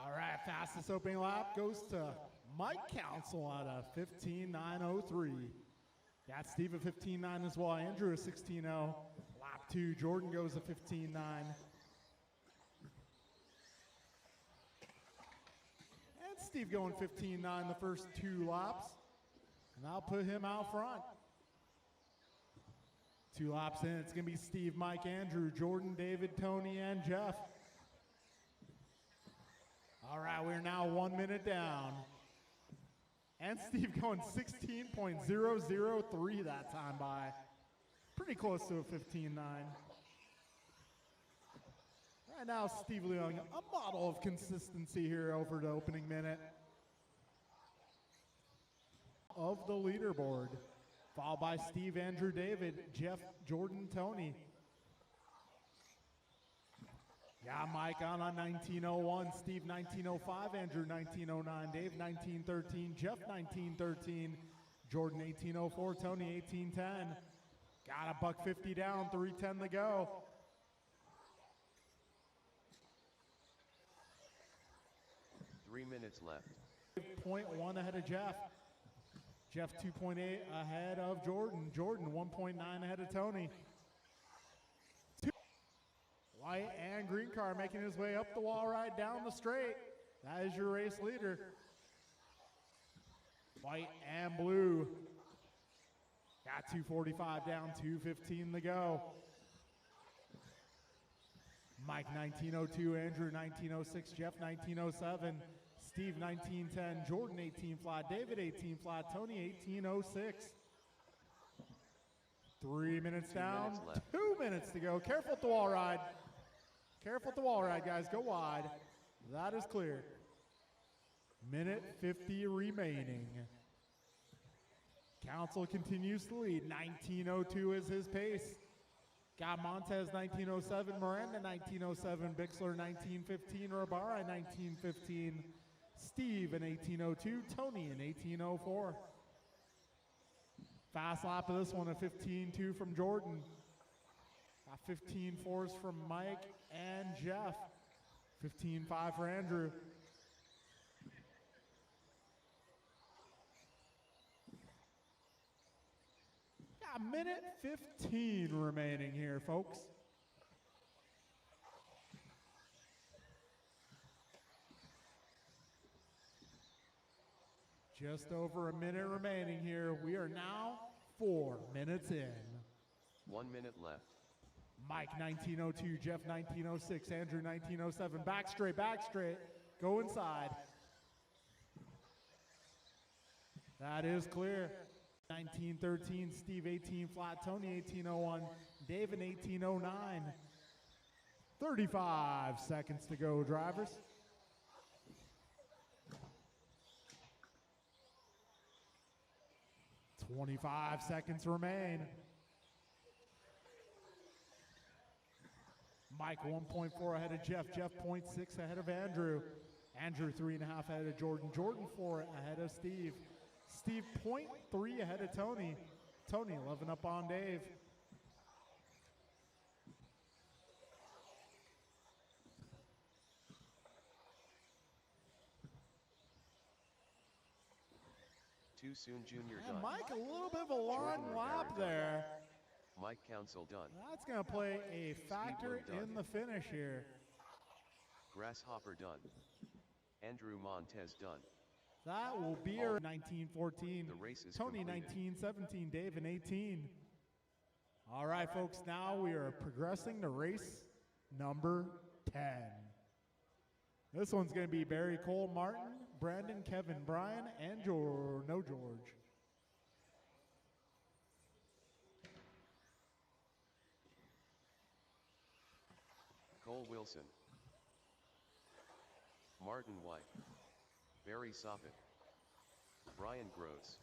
All right, fastest opening lap goes to Mike Council at a 15.903. That's Steve at 15.9 as well. Andrew at 16.0. Lap 2, Jordan goes to 15.9. And Steve going 15.9 the first 2 laps. And I'll put him out front. 2 laps in, it's going to be Steve, Mike, Andrew, Jordan, David, Tony, and Jeff. All right, we're now 1 minute down. And Steve going 16.003 that time by. Pretty close to a 15.9. All And now Steve Leung, a model of consistency here over the opening minute of the leaderboard. Followed by Steve, Andrew, David, Jeff, Jordan, Tony. Yeah, Mike on 1901, Steve 1905, Andrew 1909, Dave 1913, Jeff 1913, Jordan 1804, Tony 1810. Got a $150 down, 3:10 to go. Three minutes left. 0.1 ahead of Jeff. Jeff 2.8 ahead of Jordan. Jordan 1.9 ahead of Tony. White and green car making his way up the wall ride down the straight. That is your race leader. White and blue. Got 2:45 down, 2:15 to go. Mike 1902, Andrew 1906, Jeff 1907, Steve 1910, Jordan 18 flat, David 18 flat, Tony 1806. 3 minutes down, 2 minutes to go. Careful at the wall ride. Careful at the wall ride, guys. Go wide. That is clear. Minute 50 remaining. Council continues to lead. 1902 is his pace. Got Montez 1907, Miranda 1907, Bixler 1915, Rabara 1915, Steve in 1802, Tony in 1804. Fast lap of this one, a 15.2 from Jordan. Got 15.4s from Mike and Jeff. 15.5 for Andrew. Got a minute 15 remaining here, folks. Just over a minute remaining here. We are now 4 minutes in. 1 minute left. Mike 1902, Jeff 1906, Andrew 1907. Back straight, back straight. Go inside. That is clear. 1913, Steve 18 flat, Tony 1801, David 1809. 35 seconds to go, drivers. $25 seconds remain. Mike 1.4 ahead of Jeff. Jeff 0.6 ahead of Andrew. Andrew 3.5 ahead of Jordan. Jordan 4 ahead of Steve. Steve 0.3 ahead of Tony. Tony 11 up on Dave. Too soon, Junior And done. Mike, a little bit of a long Jordan lap Rivera there. Mike Council done. That's going to play a factor Speedway done. in the finish here. Grasshopper done. Andrew Montez done. That will be our 1914. The race is Tony completed. 1917, Dave in 18. All right, folks, now we are progressing to race number 10. This one's going to be Barry, Cole, Martin, Brandon, Kevin, Brian, and George. Cole Wilson. Martin White. Barry Soppett. Brian Gross.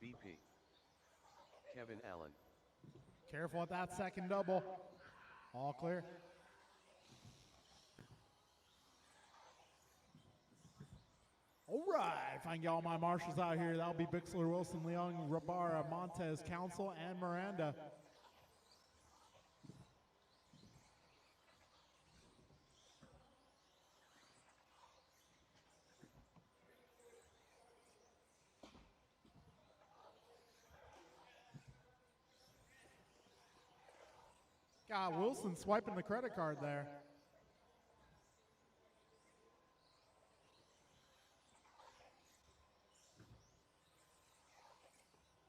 BP. Kevin Allen. Careful with that second double. All clear. All right, if I can get all my marshals out here, that'll be Bixler, Wilson, Leung, Rabara, Montez, Council, and Miranda. God, Wilson swiping the credit card there.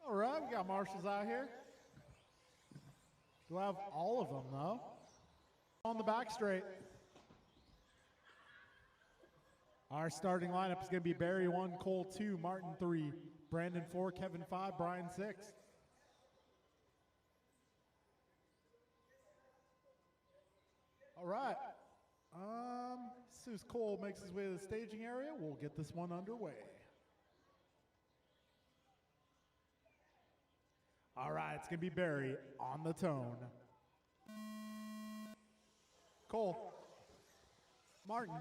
All right, we got marshals out here. Do I have all of them, though? On the back straight. Our starting lineup is going to be Barry 1, Cole 2, Martin 3, Brandon 4, Kevin 5, Brian 6. All right, soon as Cole makes his way to the staging area, we'll get this one underway. All right, it's going to be Barry on the tone. Cole. Martin.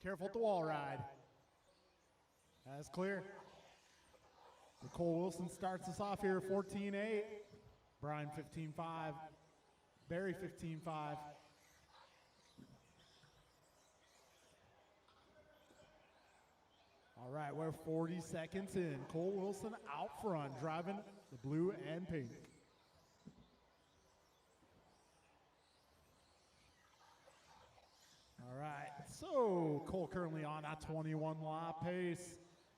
Careful at the wall ride. That's clear. Cole Wilson starts us off here 14-8. Brian 15-5. Barry 15-5. All right, we're 40 seconds in. Cole Wilson out front, driving the blue and pink. All right, so Cole currently on a 21 lap pace.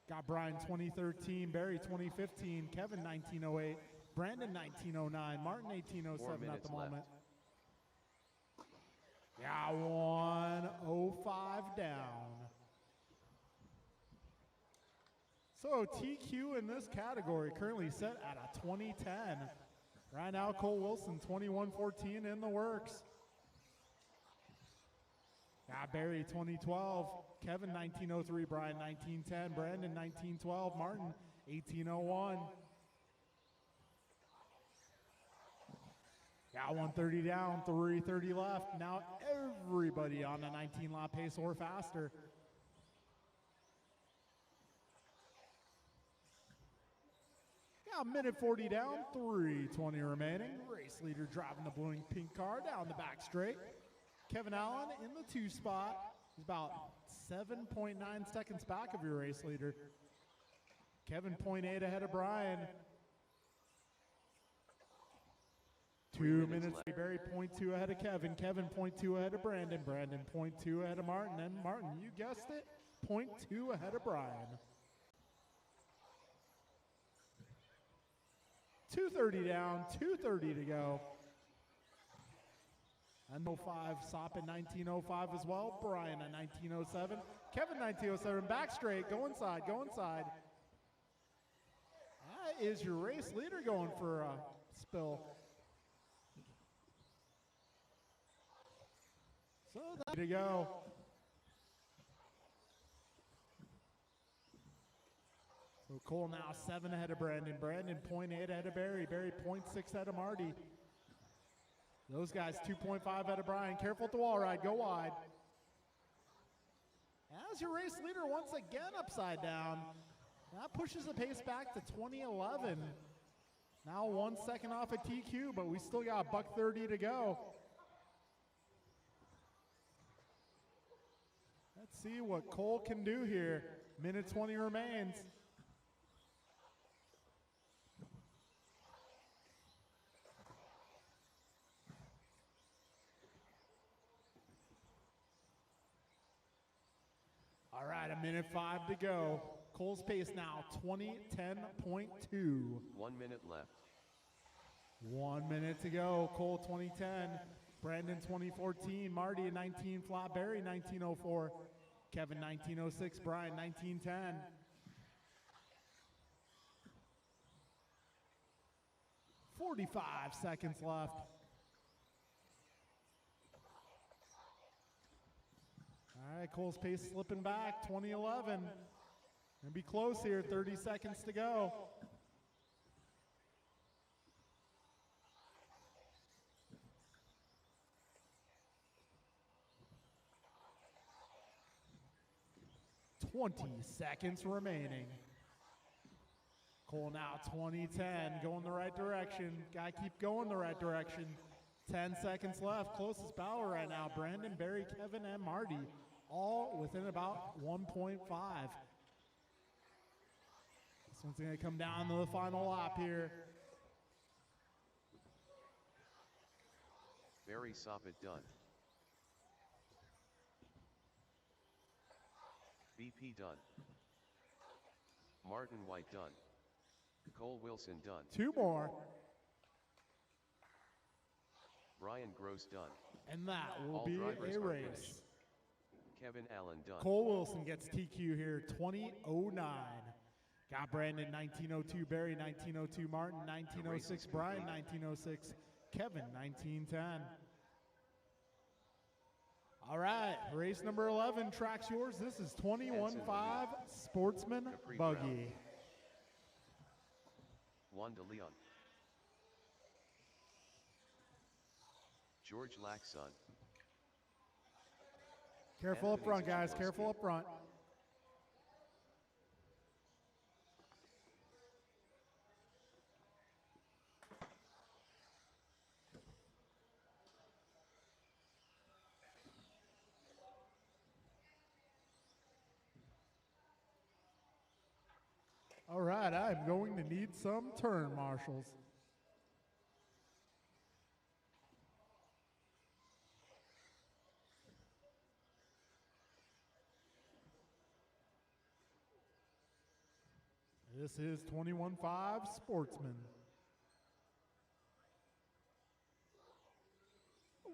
Got Brian 2013, Barry 2015, Kevin 1908, Brandon 1909, Martin 1807 at the moment. Yeah, 105 down. So TQ in this category currently set at a 2010. Right now, Cole Wilson 2114 in the works. Got Barry 2012, Kevin 1903, Brian 1910, Brandon 1912, Martin 1801. Got 130 down, 330 left. Now everybody on a 19 lap pace or faster. Got a minute 40 down, 320 remaining. Race leader driving the blue and pink car down the back straight. Kevin Allen in the 2 spot. He's about 7.9 seconds back of your race leader. Kevin 0.8 ahead of Brian. 2 minutes. Barry 0.2 ahead of Kevin. Kevin 0.2 ahead of Brandon. Brandon 0.2 ahead of Martin. And Martin, you guessed it, 0.2 ahead of Brian. 230 down, 230 to go. And 05, Sop in 1905 as well. Brian at 1907. Kevin 1907, back straight, go inside, go inside. That is your race leader going for a spill. So that's to go. So Cole now 7 ahead of Brandon. Brandon 0.8 ahead of Barry. Barry 0.6 ahead of Marty. Those guys 2.5 ahead of Brian. Careful at the wall ride. Go wide. As your race leader once again upside down. That pushes the pace back to 2011. Now 1 second off at TQ, but we still got a $1:30 to go. Let's see what Cole can do here. Minute 20 remains. All right, a minute 5 to go. Cole's pace now 20:10.2. 1 minute left. 1 minute to go. Cole 2010. Brandon 2014. Marty at 19 flat. Barry 1904. Kevin 1906. Brian 1910. 45 seconds left. All right, Cole's pace slipping back, 2011. Gonna be close here, 30 seconds to go. $20 seconds remaining. Cole now 2010, going the right direction. Gotta keep going the right direction. 10 seconds left. Closest battle right now, Brandon, Barry, Kevin, and Marty. All within about 1.5. This one's going to come down to the final lap here. Barry Soppet done. BP done. Martin White done. Cole Wilson done. 2 more. Brian Gross done. And that will All be drivers a are race. finished. Kevin Allen done. Cole Wilson gets TQ here, 20:09. Got Brandon 1902, Barry 1902, Martin 1906, Brian 1906, Kevin 1910. All right, race number 11, track's yours. This is 21-5 Sportsman Capri Buggy. Brown. Juan de Leon. George Laxon. Careful up front, guys. Careful up front. All right, I'm going to need some turn marshals. This is 21-5 Sportsman.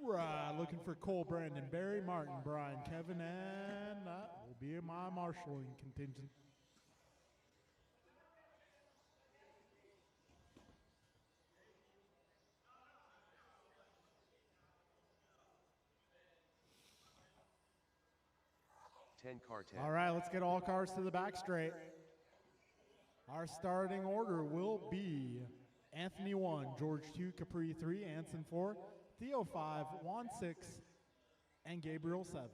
Right, looking for Cole, Brandon, Barry, Martin, Brian, Kevin, and that will be my marshaling contingent. Car 10. All right, let's get all cars to the back straight. Our starting order will be Anthony 1, George 2, Capri 3, Anson 4, Theo 5, Juan 6, and Gabriel 7.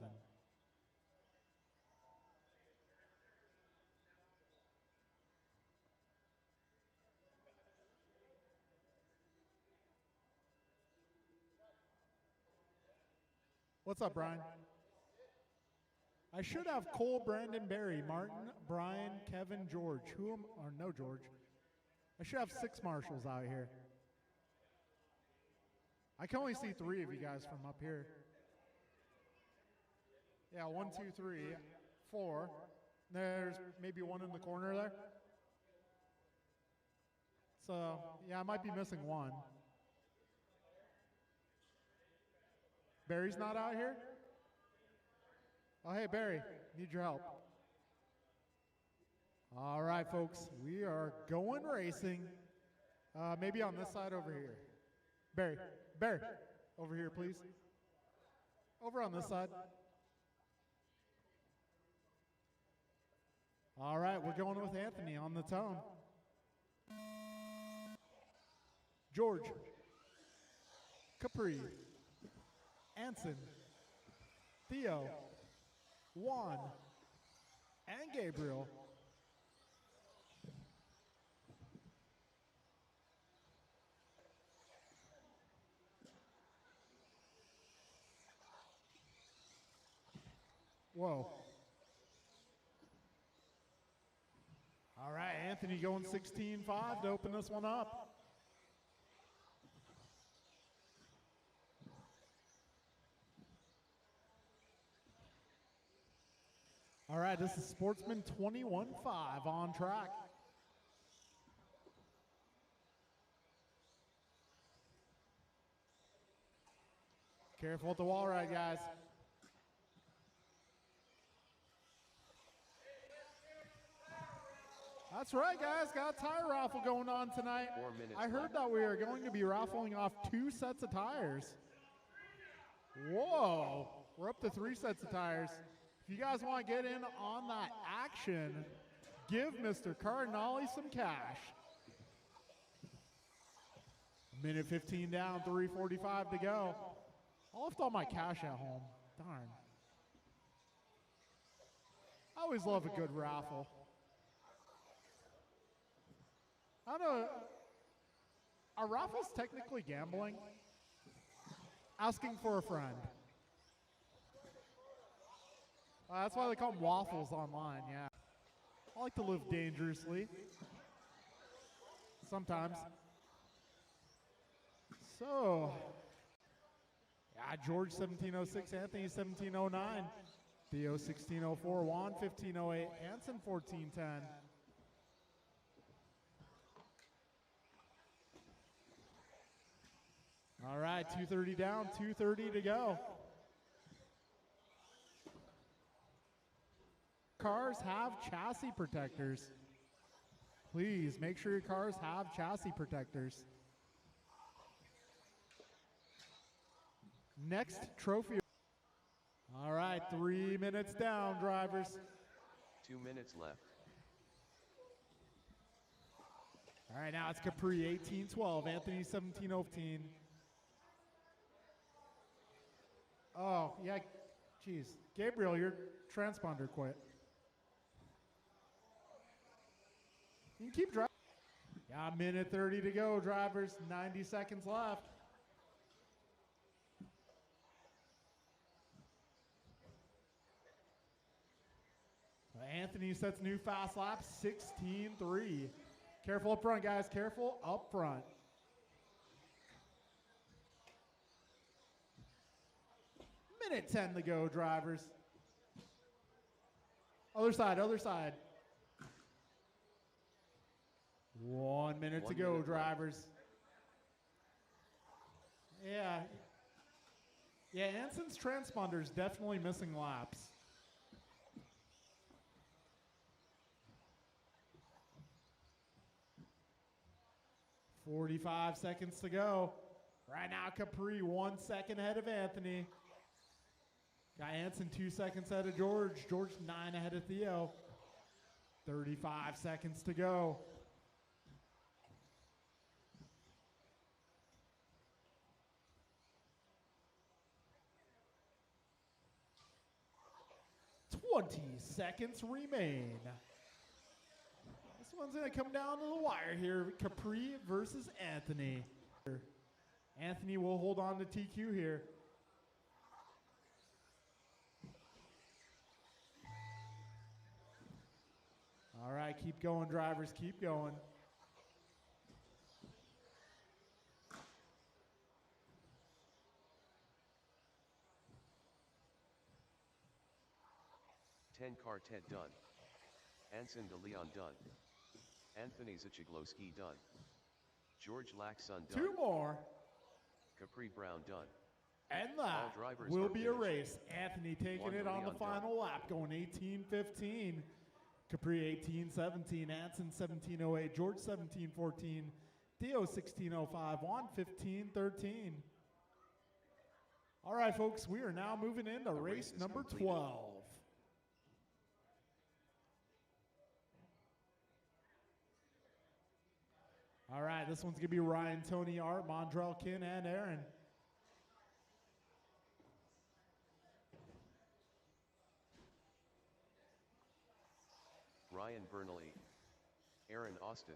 What's up, Brian? I should have Cole, Brandon, Barry, Martin, Brian, Kevin, George. No George. I should have 6 marshals out here. I can only see 3 of you guys from up here. Yeah, 1, 2, 3, 4. There's maybe 1 in the corner there. So, yeah, I might be missing 1. Barry's not out here? Oh, hey, Barry, need your help. All right, folks, we are going racing. Maybe on this side over here. Barry, over here, please. Over on this side. All right, we're going with Anthony on the tone. George, Capri, Anson, Theo, Juan, and Gabriel. Whoa. All right, Anthony going 16-5 to open this one up. All right, this is Sportsman 21-5 on track. Careful with the wall ride, guys. That's right, guys. Got a tire raffle going on tonight. 4 minutes I heard that we are going to be raffling off 2 sets of tires. Whoa. We're up to 3 sets of tires. If you guys want to get in on that action, give Mr. Cardinale some cash. Minute 15 down, 3:45 to go. I left all my cash at home. Darn. I always love a good raffle. I don't know. Are raffles technically gambling? Asking for a friend. That's why they call them waffles online, yeah. I like to live dangerously. Sometimes. So, yeah, George 1706, Anthony 1709, Theo 1604, Juan 1508, Anson 1410. All right, 2:30 down, 2:30 to go. Cars have chassis protectors. Please make sure your cars have chassis protectors. Next trophy. All right, 3 minutes down, drivers. 2 minutes left. All right, now it's Capri 18-12, Anthony 17-15. Oh, yeah, geez. Gabriel, your transponder quit. You can keep driving. Yeah, a minute 30 to go, drivers. 90 seconds left. Anthony sets new fast lap, 16-3. Careful up front, guys. Careful up front. Minute 10 to go, drivers. Other side, other side. 1 minute to go, drivers. Yeah. Yeah, Anson's transponder's definitely missing laps. .45 seconds to go. Right now, Capri 1 second ahead of Anthony. Got Anson 2 seconds ahead of George. George 9 ahead of Theo. 35 seconds to go. Seconds remain. This one's going to come down to the wire here. Capri versus Anthony. Anthony will hold on to TQ here. All right, keep going, drivers. Keep going. Quartet done. Anson de Leon done. Anthony Zachiglowski done. George Laxon done. 2 more. Capri Brown done. And that will be a race. Anthony taking it on the final lap, going 18-15. Capri 18-17. Anson 17-08. George 17-14. Theo 16-05. Juan 15-13. All right, folks, we are now moving into race number 12. All right, this one's going to be Ryan, Tony, Art, Mondrell, Kin, and Aaron. Ryan Bernally. Aaron Austin.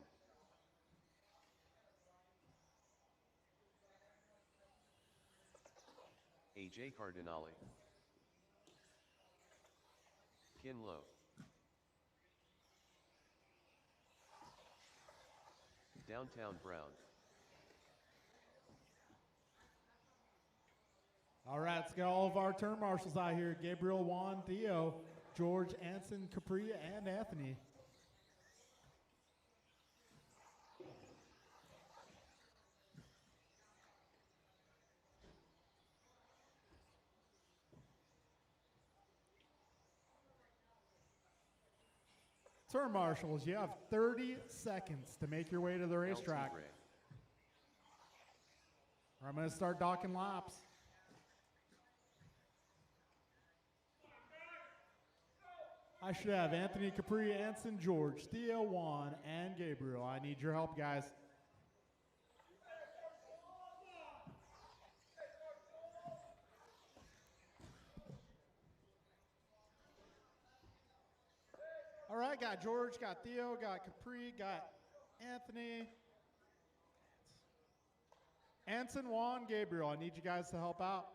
AJ Cardinale. Kin Lowe. Downtown Brown. All right, let's get all of our turn marshals out here. Gabriel, Juan, Theo, George, Anson, Capri, and Anthony. Turn marshals, you have 30 seconds to make your way to the racetrack. I'm going to start docking laps. I should have Anthony, Capri, Anson, George, Theo, Juan, and Gabriel. I need your help, guys. All right, got George, got Theo, got Capri, got Anthony. Anson, Juan, Gabriel. I need you guys to help out.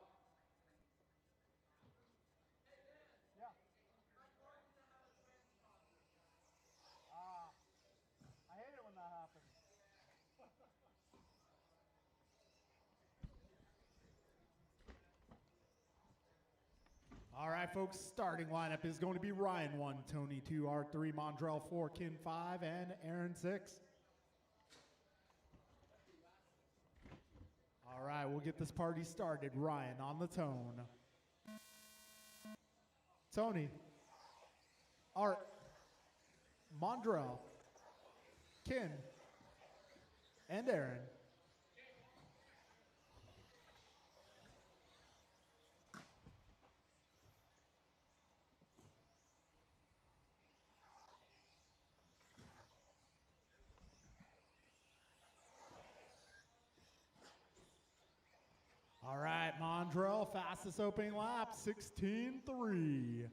I hate it when that happens. All right, folks, starting lineup is going to be Ryan 1, Tony 2, Art 3, Mondrell 4, Kin 5, and Aaron 6. All right, we'll get this party started. Ryan on the tone. Tony. Art. Mondrell. Kin, and Aaron. All right, Mondrell, fastest opening lap, 16.3.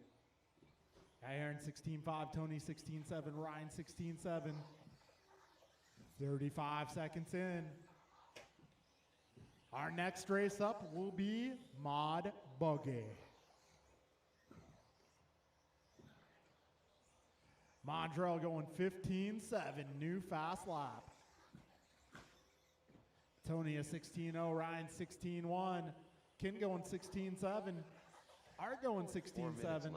Aaron 16.5, Tony 16.7, Ryan 16.7. 35 seconds in. Our next race up will be Mod Buggy. Mondrell going 15.7, new fast lap. Tony a 16.0, Ryan 16.1, Kin going 16.7, Art going 16.7.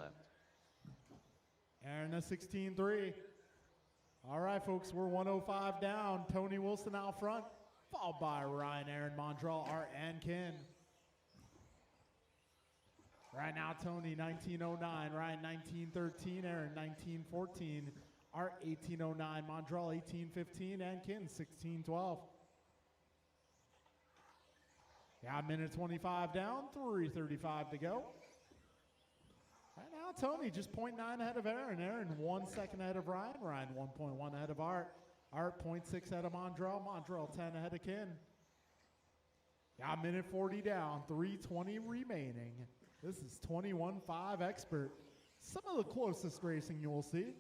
Aaron a 16.3. All right, folks, we're 105 down. Tony Wilson out front, followed by Ryan, Aaron, Mondrell, Art, and Kin. Right now, Tony 19.09, Ryan 19.13, Aaron 19.14, Art 18.09, Mondrell 18.15, and Kin 16.12. Yeah, minute 25 down, 3:35 to go. Right now, Tony just 0.9 ahead of Aaron. Aaron 1 second ahead of Ryan. Ryan 1.1 ahead of Art. Art 0.6 ahead of Mondrell. Mondrell 10 ahead of Kin. Yeah, minute 40 down, 3:20 remaining. This is 21.5 expert. Some of the closest racing you will see.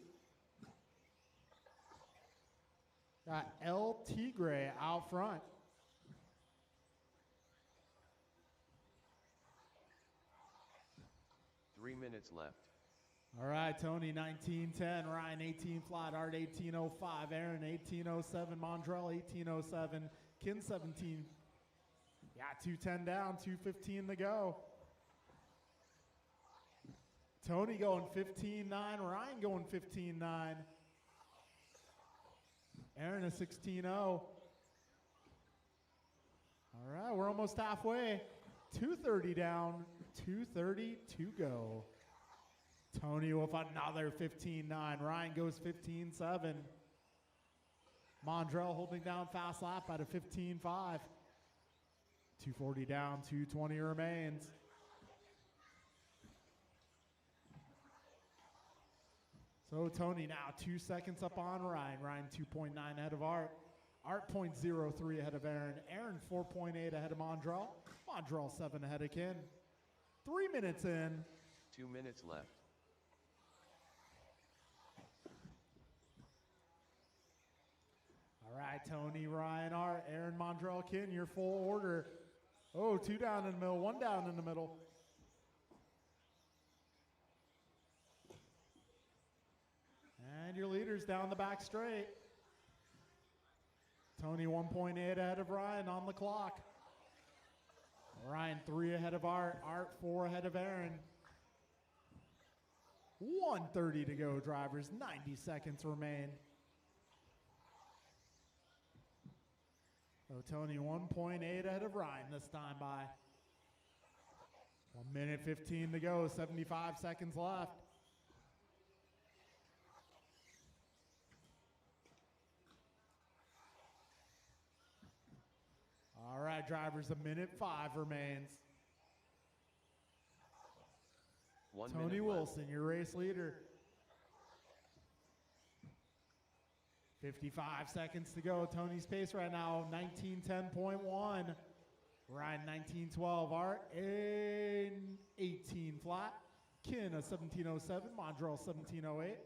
Got El Tigre out front. 3 minutes left. All right, Tony 19.10, Ryan 18 flat, Art 18.05, Aaron 18.07, Mondrell 18.07, Kin 17. Yeah, 2:10 down, 2:15 to go. Tony going 15.9, Ryan going 15.9. Aaron a 16.0. All right, we're almost halfway. 2:30 down, 2:30 to go. Tony with another 15.9. Ryan goes 15.7. Mondrell holding down fast lap at a 15.5. 2:40 down, 2:20 remains. So Tony now 2 seconds up on Ryan. Ryan 2.9 ahead of Art. Art 0.03 ahead of Aaron. Aaron 4.8 ahead of Mondrell. Mondrell 7 ahead of Kin. 3 minutes in. 2 minutes left. All right, Tony, Ryan, Art, Aaron, Mondrell, Kin, your full order. Oh, 2 down in the middle, 1 down in the middle. And your leaders down the back straight. Tony 1.8 ahead of Ryan on the clock. Ryan 3 ahead of Art. Art 4 ahead of Aaron. 1:30 to go, drivers. 90 seconds remain. So Tony 1.8 ahead of Ryan this time by. 1 minute 15 to go. 75 seconds left. All right, drivers, 1 minute 5 remains. Tony Wilson, your race leader. 55 seconds to go. Tony's pace right now, 19:10.1. Ryan 19:12. Art 18 flat. Kin a 17:07. Mondrell 17:08.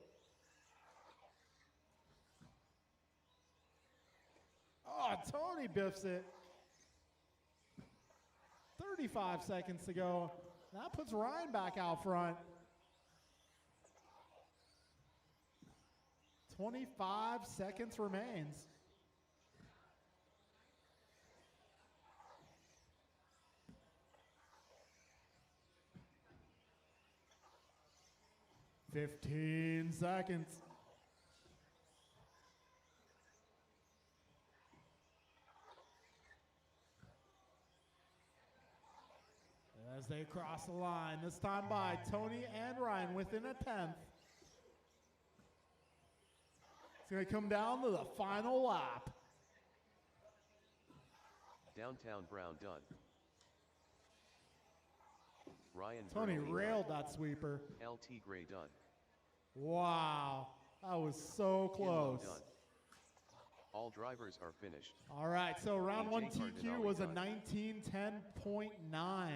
Oh, Tony biffs it. 35 seconds to go. That puts Ryan back out front. 25 seconds remains. "15 seconds. As they cross the line, this time by Tony and Ryan within a 10th. It's going to come down to the final lap. Downtown Brown done. Ryan Tony Burnley railed done. that sweeper. LT Gray done. Wow, that was so Kinlow close. done. All drivers are finished. All right, so round one AJ TQ was a Cardinale 1910.9.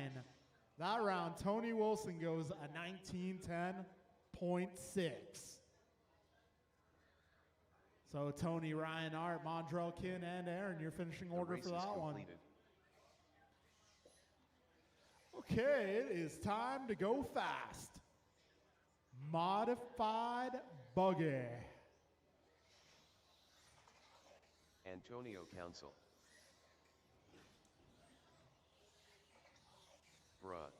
That round, Tony Wilson goes a 1910.6. So Tony, Ryan, Art, Mondrell, Kin, and Aaron, your finishing The order race for is that one. completed. Okay, it is time to go fast. Modified buggy. Antonio Council. Bruh.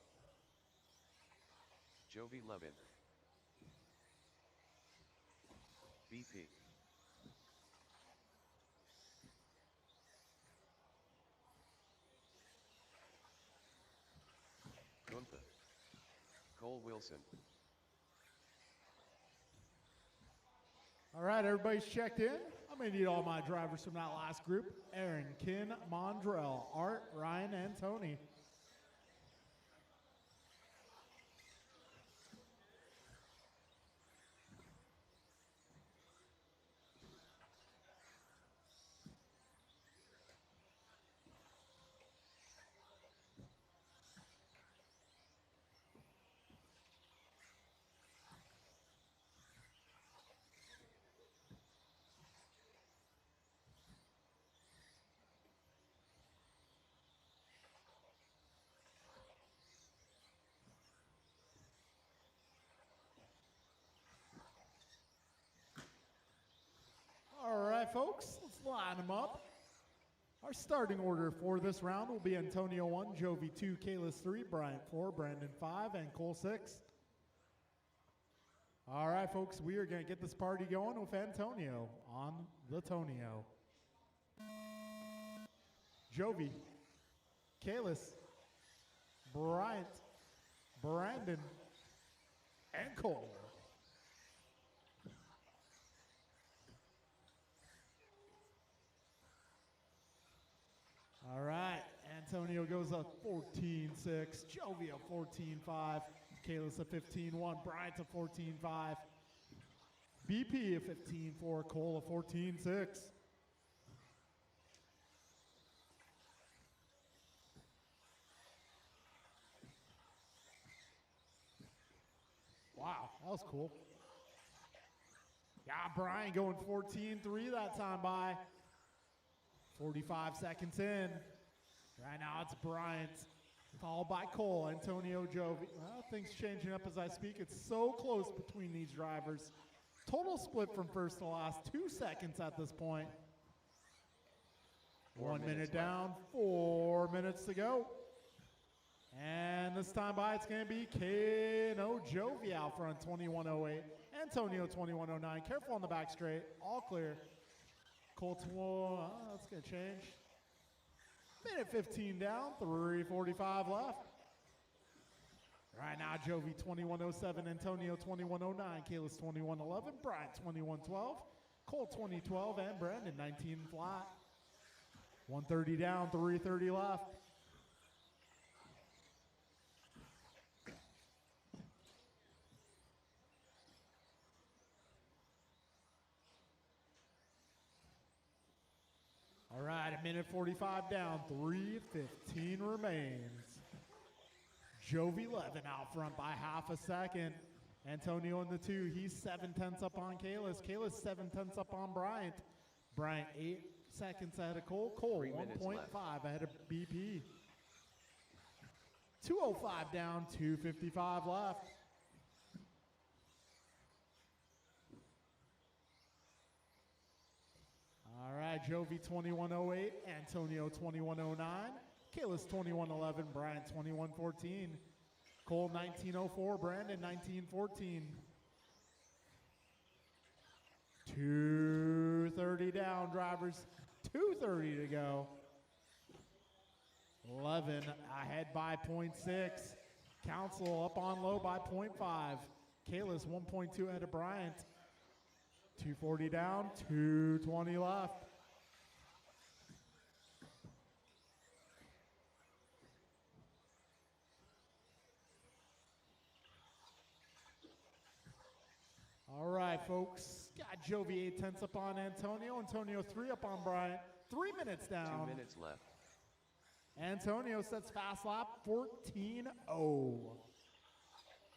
Jovi Levin. BP. Gunther. Cole Wilson. All right, everybody's checked in. I'm going to need all my drivers from that last group. Aaron, Kin, Mondrell, Art, Ryan, and Tony. All right, folks, let's line them up. Our starting order for this round will be Antonio 1, Jovi 2, Kalis 3, Bryant 4, Brandon 5, and Cole 6. All right, folks, we are going to get this party going with Antonio on the Tonio. Jovi, Kalis, Bryant, Brandon, and Cole. All right, Antonio goes up 14-6, Jovi a 14-5, Kalis a 15-1, Bryant a 14-5, BP a 15-4, Cole a 14-6. Wow, that was cool. Got Brian going 14-3 that time by. 45 seconds in. Right now it's Bryant, followed by Cole, Antonio, Jovi. Well, things changing up as I speak. It's so close between these drivers. Total split from first to last, 2 seconds at this point. 1 minute down, 4 minutes to go. And this time by, it's going to be Kano Jovi out front, 21.08. Antonio, 21.09. Careful on the back straight. All clear. Cole, that's going to change. Minute 15 down, 3:45 left. Right now, Jovi, 21.07. Antonio, 21.09. Kalis, 21.11. Bryant, 21.12. Cole, 20.12. And Brandon, 19 flat. 130 down, 3:30 left. All right, a minute 45 down, 3:15 remains. Jovi Levin out front by half a second. Antonio in the 2, he's 7/10 up on Kalis. Kalis 7/10 up on Bryant. Bryant 8 seconds ahead of Cole. Cole 1.5 ahead of BP. 2:05 down, 2:55 left. All right, Jovi 21.08, Antonio 21.09, Kalis 21.11, Bryant 21.14, Cole 19.04, Brandon 19.14. 2:30 down, drivers, 2:30 to go. 11 ahead by 0.6. Council up on low by 0.5. Kalis 1.2 ahead of Bryant. 240 down, 220 left. All right, folks. Got Jovi 8/10 up on Antonio. Antonio 3 up on Bryant. 3 minutes down. 2 minutes left. Antonio sets fast lap 14.0.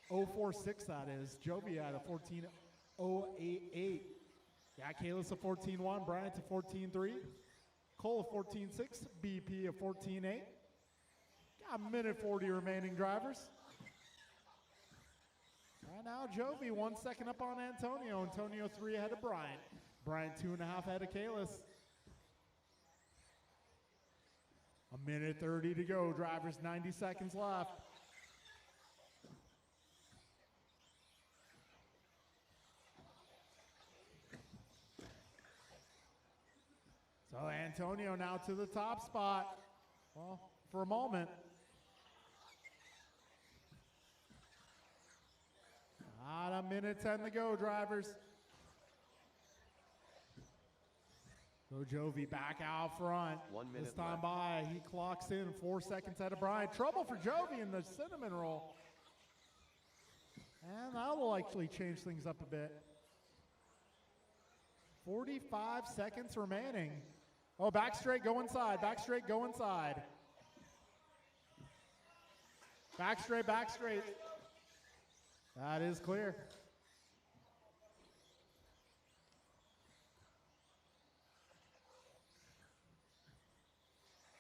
046, that is. Jovi at a 14.088. Got Kalis a 14.1. Bryant to 14.3. Cole a 14.6. BP a 14.8. Got a minute 40 remaining, drivers. Right now, Jovi 1 second up on Antonio. Antonio 3 ahead of Bryant. Bryant 2.5 ahead of Kalis. A minute 30 to go, drivers. 90 seconds left. So Antonio now to the top spot. Well, for a moment. Not a minute 10 to go, drivers. So Jovi back out front. 1 minute this time left. by, he clocks in 4 seconds ahead of Bryant. Trouble for Jovi in the cinnamon roll. And that will actually change things up a bit. 45 seconds remaining. Oh, back straight, go inside. Back straight, go inside. Back straight, back straight. That is clear.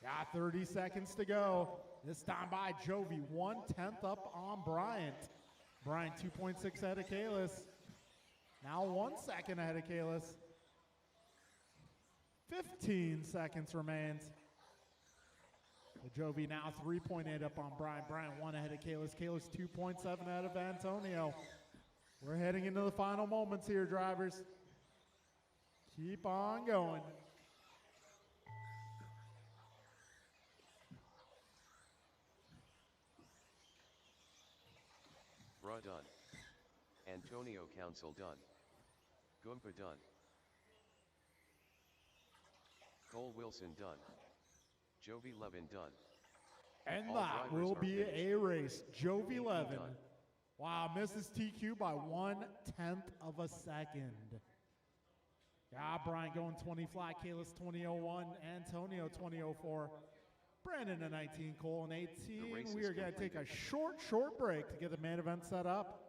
Got 30 seconds to go. This time by Jovi, 1/10 up on Bryant. Bryant 2.6 ahead of Kalis. Now 1 second ahead of Kalis. 15 seconds remains. Jovi now 3.8 up on Bryant. Bryant 1 ahead of Kalis. Kalis 2.7 ahead of Antonio. We're heading into the final moments here, drivers. Keep on going. Bra done. Antonio Council done. Goompa done. Cole Wilson done. Jovi Levin done. And All that drivers will are be finished. a race. Jovi AP Levin. done. Wow, misses TQ by 1/10 of a second. Yeah, Bryant going 20 flat. Kalis 20.01. Antonio 20.04. Brandon a 19. Cole an The 18. race We is are going to take a completed. short break to get the main event set up.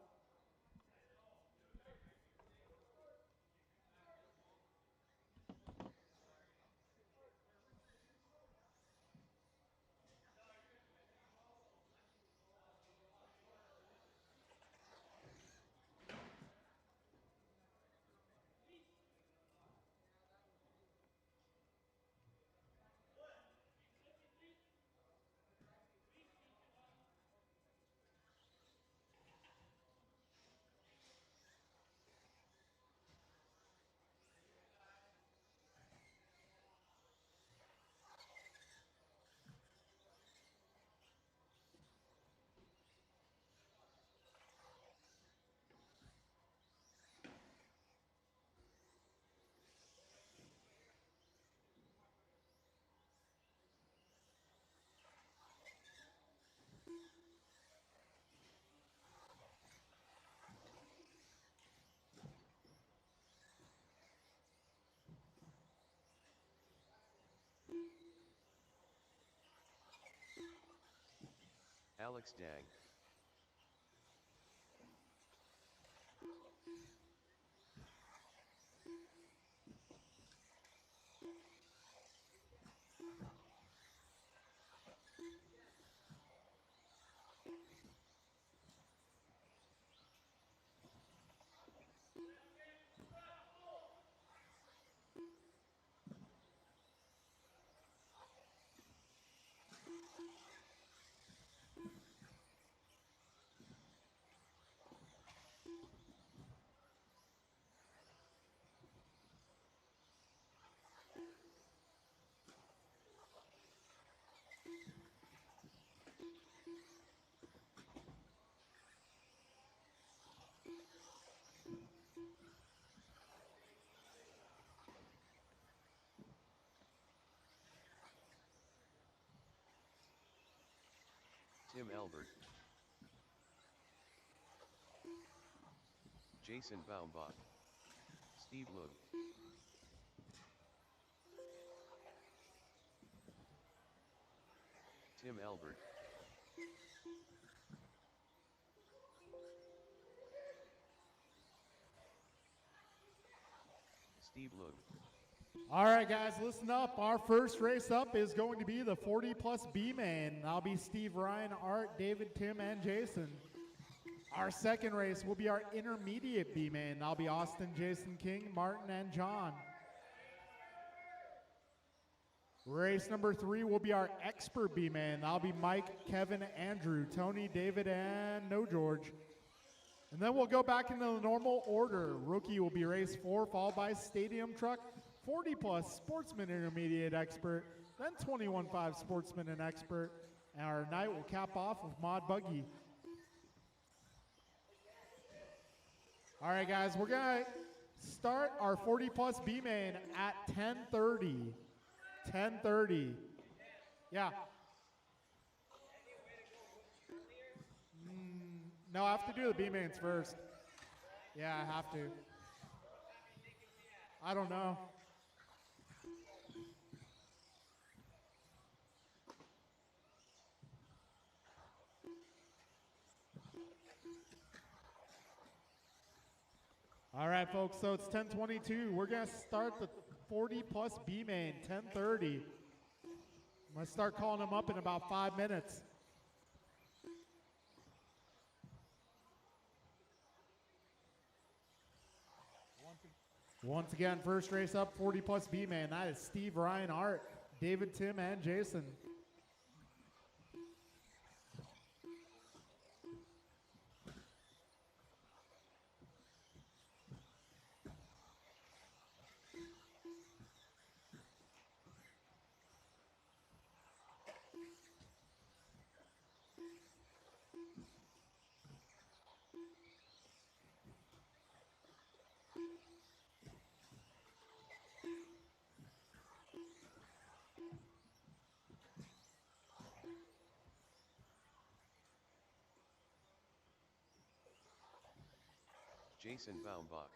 Alex Dang. Tim Albert, Jason Baumbach, Steve Lug, Tim Albert, Steve Lug. All right, guys, listen up. Our first race up is going to be the 40-plus B-Main. That'll be Steve, Ryan, Art, David, Tim, and Jason. Our second race will be our intermediate B-Main. That'll be Austin, Jason, King, Martin, and John. Race number 3 will be our expert B-Main. That'll be Mike, Kevin, Andrew, Tony, David, and No George. And then we'll go back into the normal order. Rookie will be race 4, followed by Stadium Truck, 40-plus Sportsman Intermediate Expert, then 21.5 Sportsman and Expert. And our night will cap off with Mod Buggy. All right, guys, we're going to start our 40-plus B-Main at 10:30. 10:30. Yeah. No, I have to do the B-Mains first. Yeah, I have to. I don't know. All right, folks, so it's 10:22. We're going to start the 40-plus B-Main, 10:30. I'm going to start calling them up in about 5 minutes. Once again, first race up, 40-plus B-Main. That is Steve, Ryan, Art, David, Tim, and Jason. Jason Baumbach,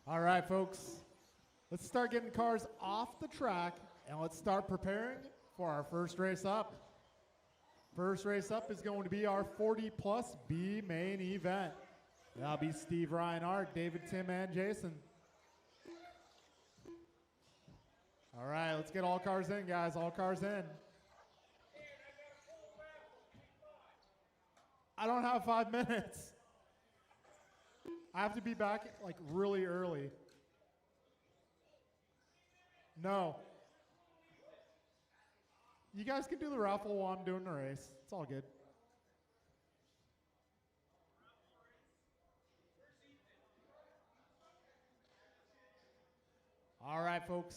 All right, folks, let's start getting cars off the track, and let's start preparing for our first race up. First race up is going to be our 40-plus B main event. That'll be Steve, Ryan, Art, David, Tim, and Jason. All right, let's get all cars in, guys, all cars in. I don't have 5 minutes. I have to be back like really early. No. You guys can do the raffle while I'm doing the race. It's all good. All right, folks.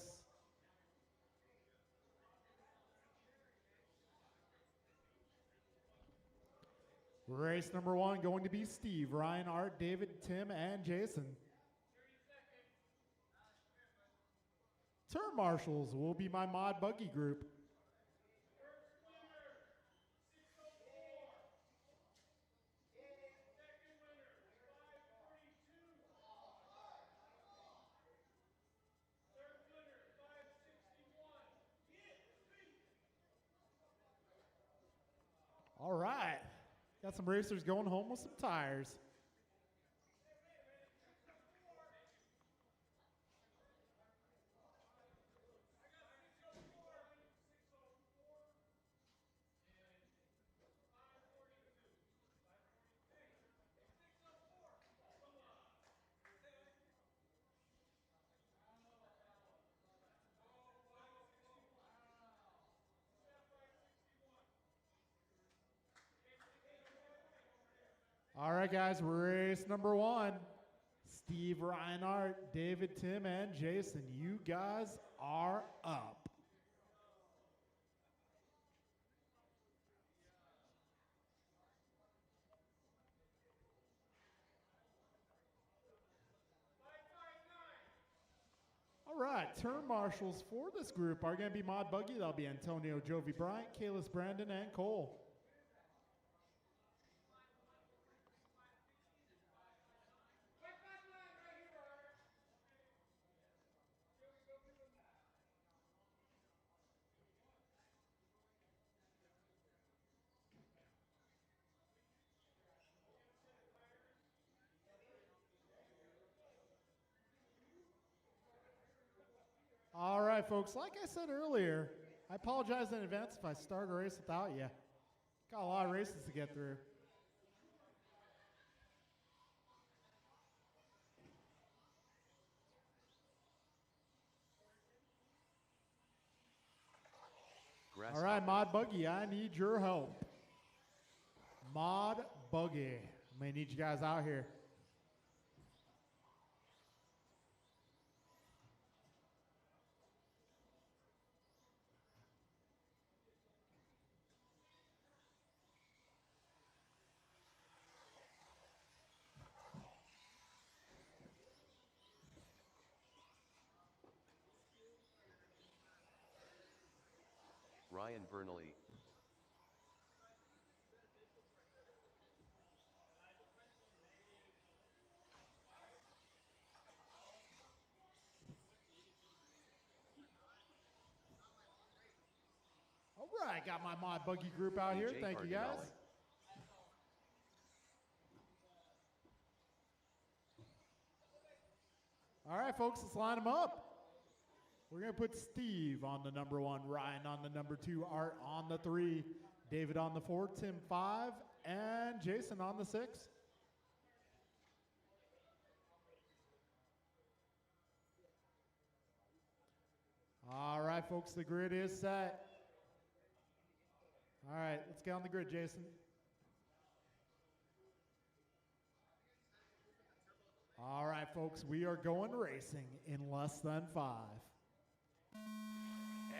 Race number 1 going to be Steve, Ryan, Art, David, Tim, and Jason. Turn marshals will be my mod buggy group. All right. Got some racers going home with some tires. All right, guys, race number 1. Steve, Ryan, Art, David, Tim, and Jason. You guys are up. All right, turn marshals for this group are going to be Mod Buggy. That'll be Antonio, Jovi, Bryant, Kalis, Brandon, and Cole. All right, folks, like I said earlier, I apologize in advance if I start a race without you. Got a lot of races to get through. All right, Mod Buggy, I need your help. Mod Buggy. I may need you guys out here. Ryan Bernally. All right, got my Mod Buggy group out here. Thank you, guys. All right, folks, let's line them up. We're going to put Steve on the number 1, Ryan on the number 2, Art on the 3, David on the 4, Tim 5, and Jason on the 6. All right, folks, the grid is set. All right, let's get on the grid, Jason. All right, folks, we are going racing in less than 5.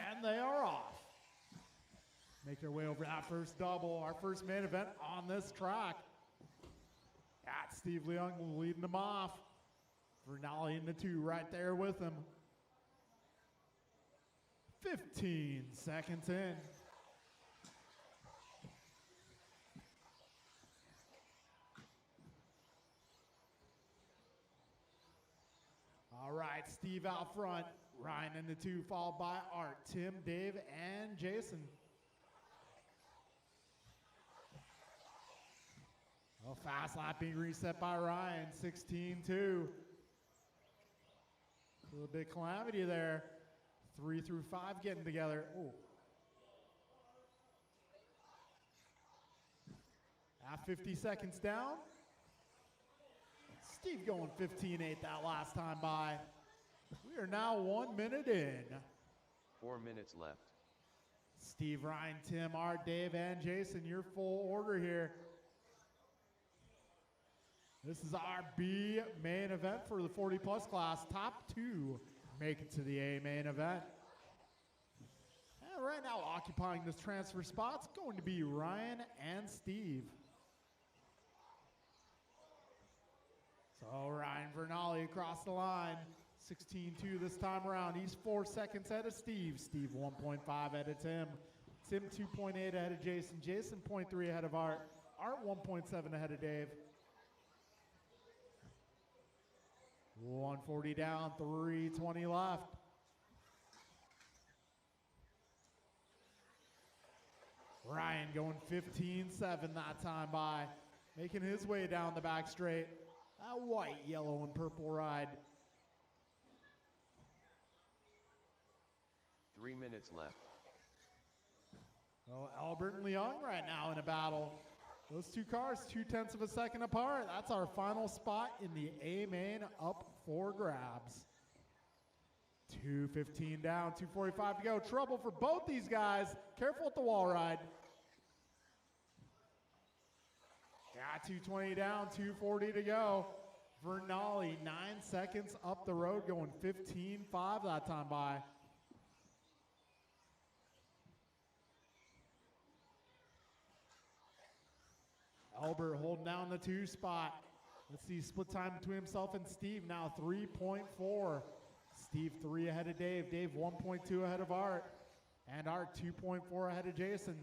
And they are off. Make their way over that first double, our first main event on this track. Got Steve Leung leading them off. Vernali in the 2 right there with him. 15 seconds in. All right, Steve out front. Ryan in the 2, followed by Art, Tim, Dave, and Jason. A fast lap being reset by Ryan, 16-2. A little bit of calamity there. 3 through 5 getting together. Ooh. At 50 seconds down. Steve going 15-8 that last time by. We are now 1 minute in. 4 minutes left. Steve, Ryan, Tim, Art, Dave, and Jason, your full order here. This is our B main event for the 40-plus class. Top 2 make it to the A main event. And right now occupying this transfer spot is going to be Ryan and Steve. So Ryan Vernali across the line. 16-2 this time around. He's 4 seconds ahead of Steve. Steve 1.5 ahead of Tim. Tim 2.8 ahead of Jason. Jason 0.3 ahead of Art. Art 1.7 ahead of Dave. 140 down, 320 left. Ryan going 15-7 that time by. Making his way down the back straight. That white, yellow, and purple ride. 3 minutes left. Well, Albert and Leung right now in a battle. Those two cars 0.2 of a second apart. That's our final spot in the A main, up for grabs. 2:15 down, 2:45 to go. Trouble for both these guys. Careful with the wall ride. Got 2:20 down, 2:40 to go. Vernali 9 seconds up the road, going 15.5 that time by. Albert holding down the 2 spot. Let's see, split time between himself and Steve now 3.4. Steve 3 ahead of Dave. Dave 1.2 ahead of Art. And Art 2.4 ahead of Jason.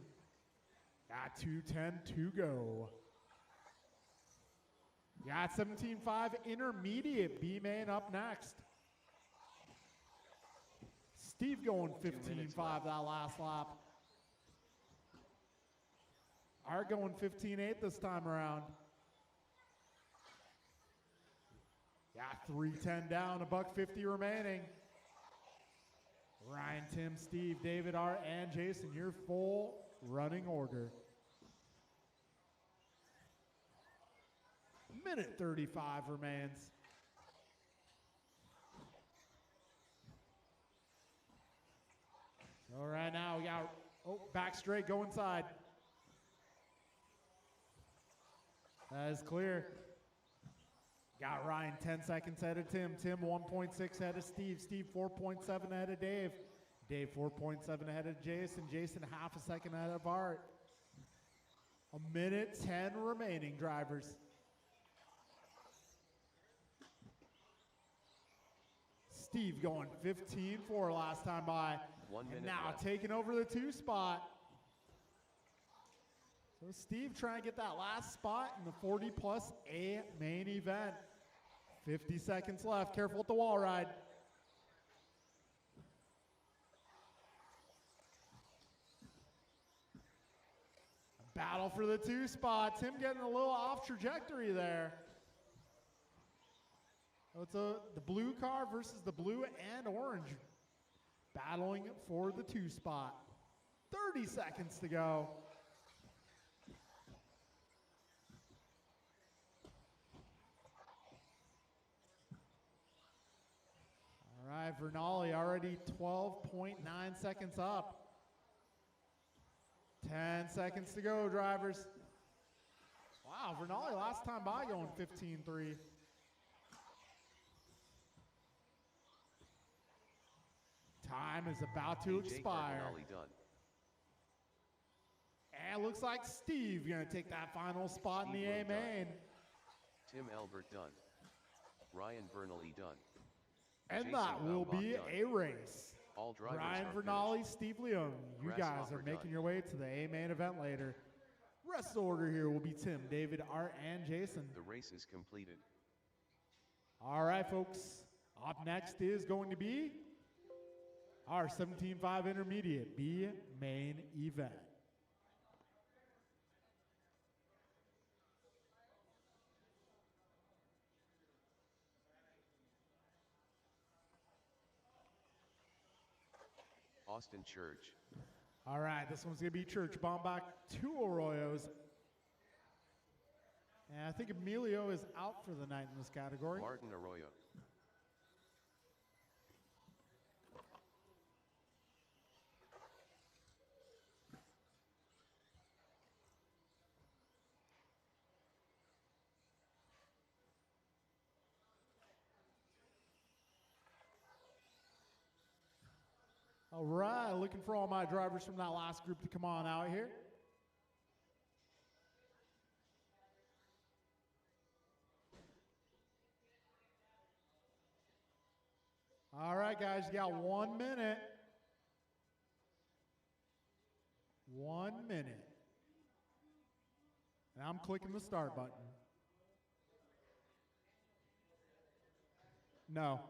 Got 2:10 to go. Got 17.5 intermediate B main up next. Steve going 15.5 that last lap. Art going 15.8 this time around. Got 3:10 down, $1.50 remaining. Ryan, Tim, Steve, David, Art, and Jason, your full running order. Minute 35 remains. So right now we got, back straight, go inside. That is clear. Got Ryan 10 seconds ahead of Tim. Tim 1.6 ahead of Steve. Steve 4.7 ahead of Dave. Dave 4.7 ahead of Jason. Jason half a second ahead of Art. 1:10 remaining, drivers. Steve going 15.4 last time by. 1 minute and now left. taking over the 2 spot. So Steve trying to get that last spot in the 40-plus A main event. 50 seconds left. Careful with the wall ride. A battle for the 2 spot. Tim getting a little off trajectory there. So it's the blue car versus the blue and orange. Battling for the 2 spot. 30 seconds to go. All right, Vernali already 12.9 seconds up. 10 seconds to go, drivers. Wow, Vernali last time by going 15.3. Time is about to expire. Done. And it looks like Steve gonna take that final spot Steve in the A Lowe done. main. Tim Albert done. Ryan Vernali done. And Jason that will Valbach be done. a race. All drivers Ryan are Vernali, finished. Steve Leung, you guys are Grasshopper making done. your way to the A main event later. Rest of the order here will be Tim, David, Art, and Jason. The race is completed. All right, folks. Up next is going to be our 17.5 intermediate B main event. Austin Church. All right, this one's going to be Church. Bombach, 2 Arroyos. And think Emilio is out for the night in this category. Martin Arroyo. All right, looking for all my drivers from that last group to come on out here. All right, guys, you got 1 minute. 1 minute. And I'm clicking the start button. No.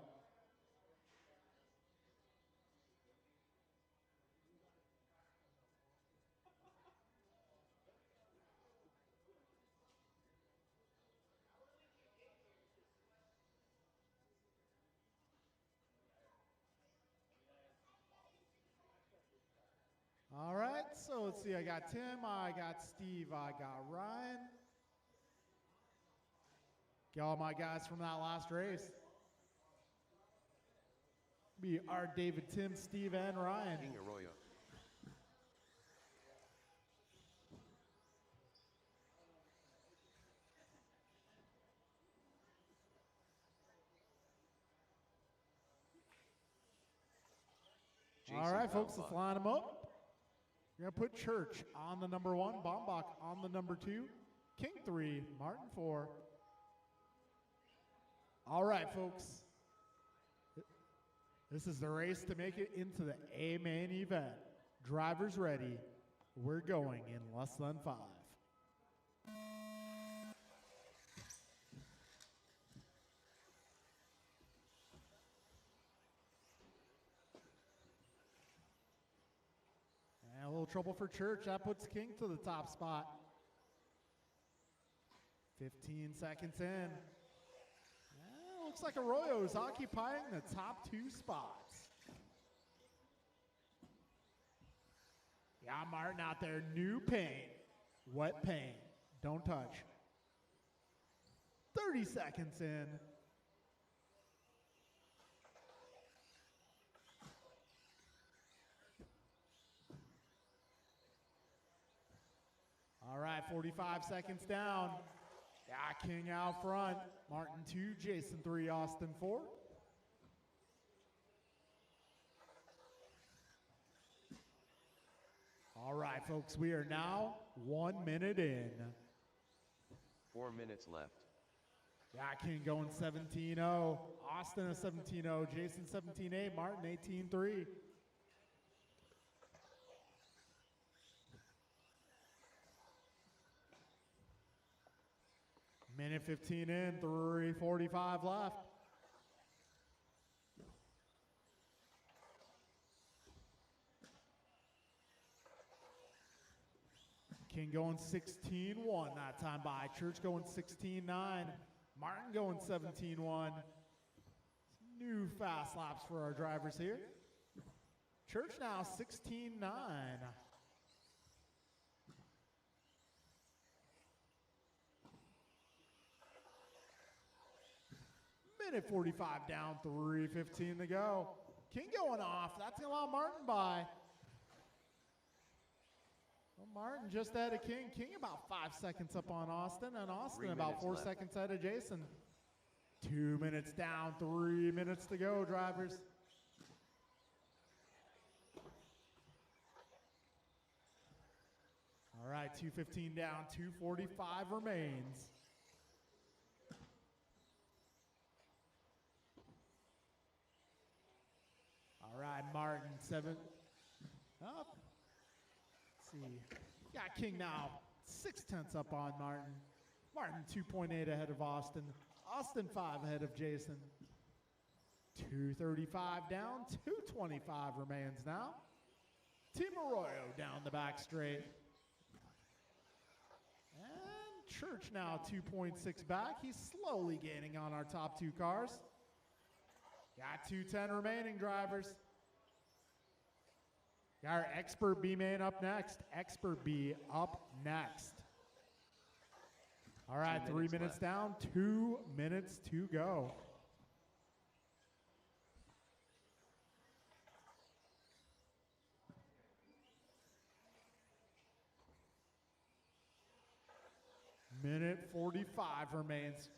All right, so let's see. I got Tim, I got Steve, I got Ryan. Get all my guys from that last race. Be our David, Tim, Steve, and Ryan. King Arroyo. All right, folks, let's line them up. You're going to put Church on the number 1, Bombach on the number 2, King 3, Martin 4. All right, folks. This is the race to make it into the A main event. Drivers ready. We're going in less than 5. And a little trouble for Church. That puts King to the top spot. 15 seconds in. Looks like Arroyo is occupying the top 2 spots. Yeah, Martin out there, new paint, wet paint, don't touch. 30 seconds in. All right, 45 seconds down. Yeah, King out front. Martin 2, Jason 3, Austin 4. All right, folks, we are now 1 minute in. 4 minutes left. Yeah, King going 17-0. Austin a 17-0. Jason 17-8. Martin 18-3. Minute 15 in, 3:45 left. King going 16-1 that time by. Church going 16-9. Martin going 17-1. New fast laps for our drivers here. Church now 16-9. Minute 45 down, 3:15 to go. King going off. That's going to allow Martin by. Well, Martin just ahead of King. King about 5 seconds up on Austin, and Austin about 4 seconds ahead of Jason. 2 minutes down, 3 minutes to go, drivers. All right, 2:15 down, 2:45 remains. All right, Martin, 7. Up. Let's see. Got King now 0.6 up on Martin. Martin 2.8 ahead of Austin. Austin 5 ahead of Jason. 2:35 down, 2:25 remains now. Team Arroyo down the back straight. And Church now 2.6 back. He's slowly gaining on our top 2 cars. Got 2:10 remaining, drivers. Got our Expert B main up next. Expert B up next. All right, 3 minutes down, 2 minutes to go. Minute 45 remains.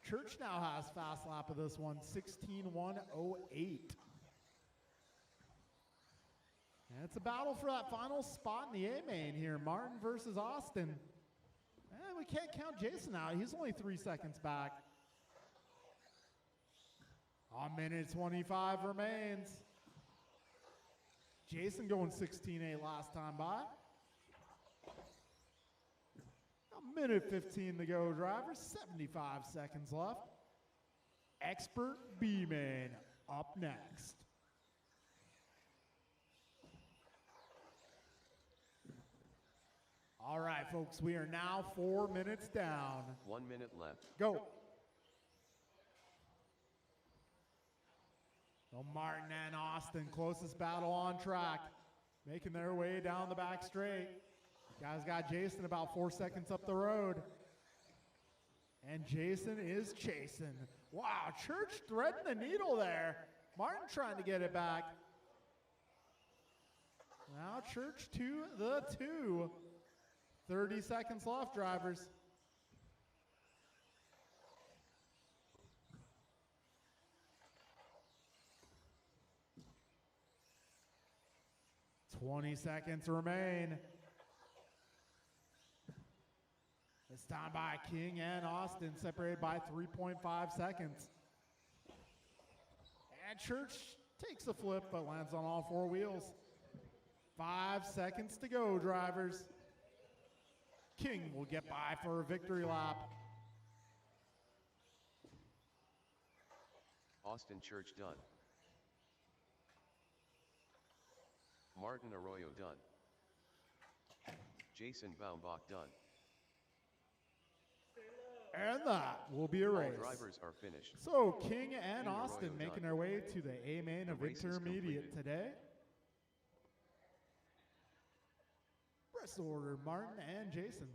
Church now has fast lap of this one, 16:1:08. And it's a battle for that final spot in the A main here. Martin versus Austin. And we can't count Jason out. He's only 3 seconds back. A minute 25 remains. Jason going 16:8 last time by. A minute 15 to go, drivers. 75 seconds left. Expert B main up next. All right, folks, we are now 4 minutes down. 1 minute left. Go. So Martin and Austin, closest battle on track, making their way down the back straight. Guys got Jason about 4 seconds up the road. And Jason is chasing. Wow, Church threading the needle there. Martin trying to get it back. Now Church to the 2. 30 seconds left, drivers. $20 seconds remain. This time by King and Austin, separated by 3.5 seconds. And Church takes a flip, but lands on all 4 wheels. 5 seconds to go, drivers. King will get by for a victory lap. Austin Church done. Martin Arroyo done. Jason Baumbach done. And that will be a race. All drivers are finished. So King and King Austin Arroyo making done. their way to the A main of The race is intermediate completed. today. Rest order, Martin and Jason.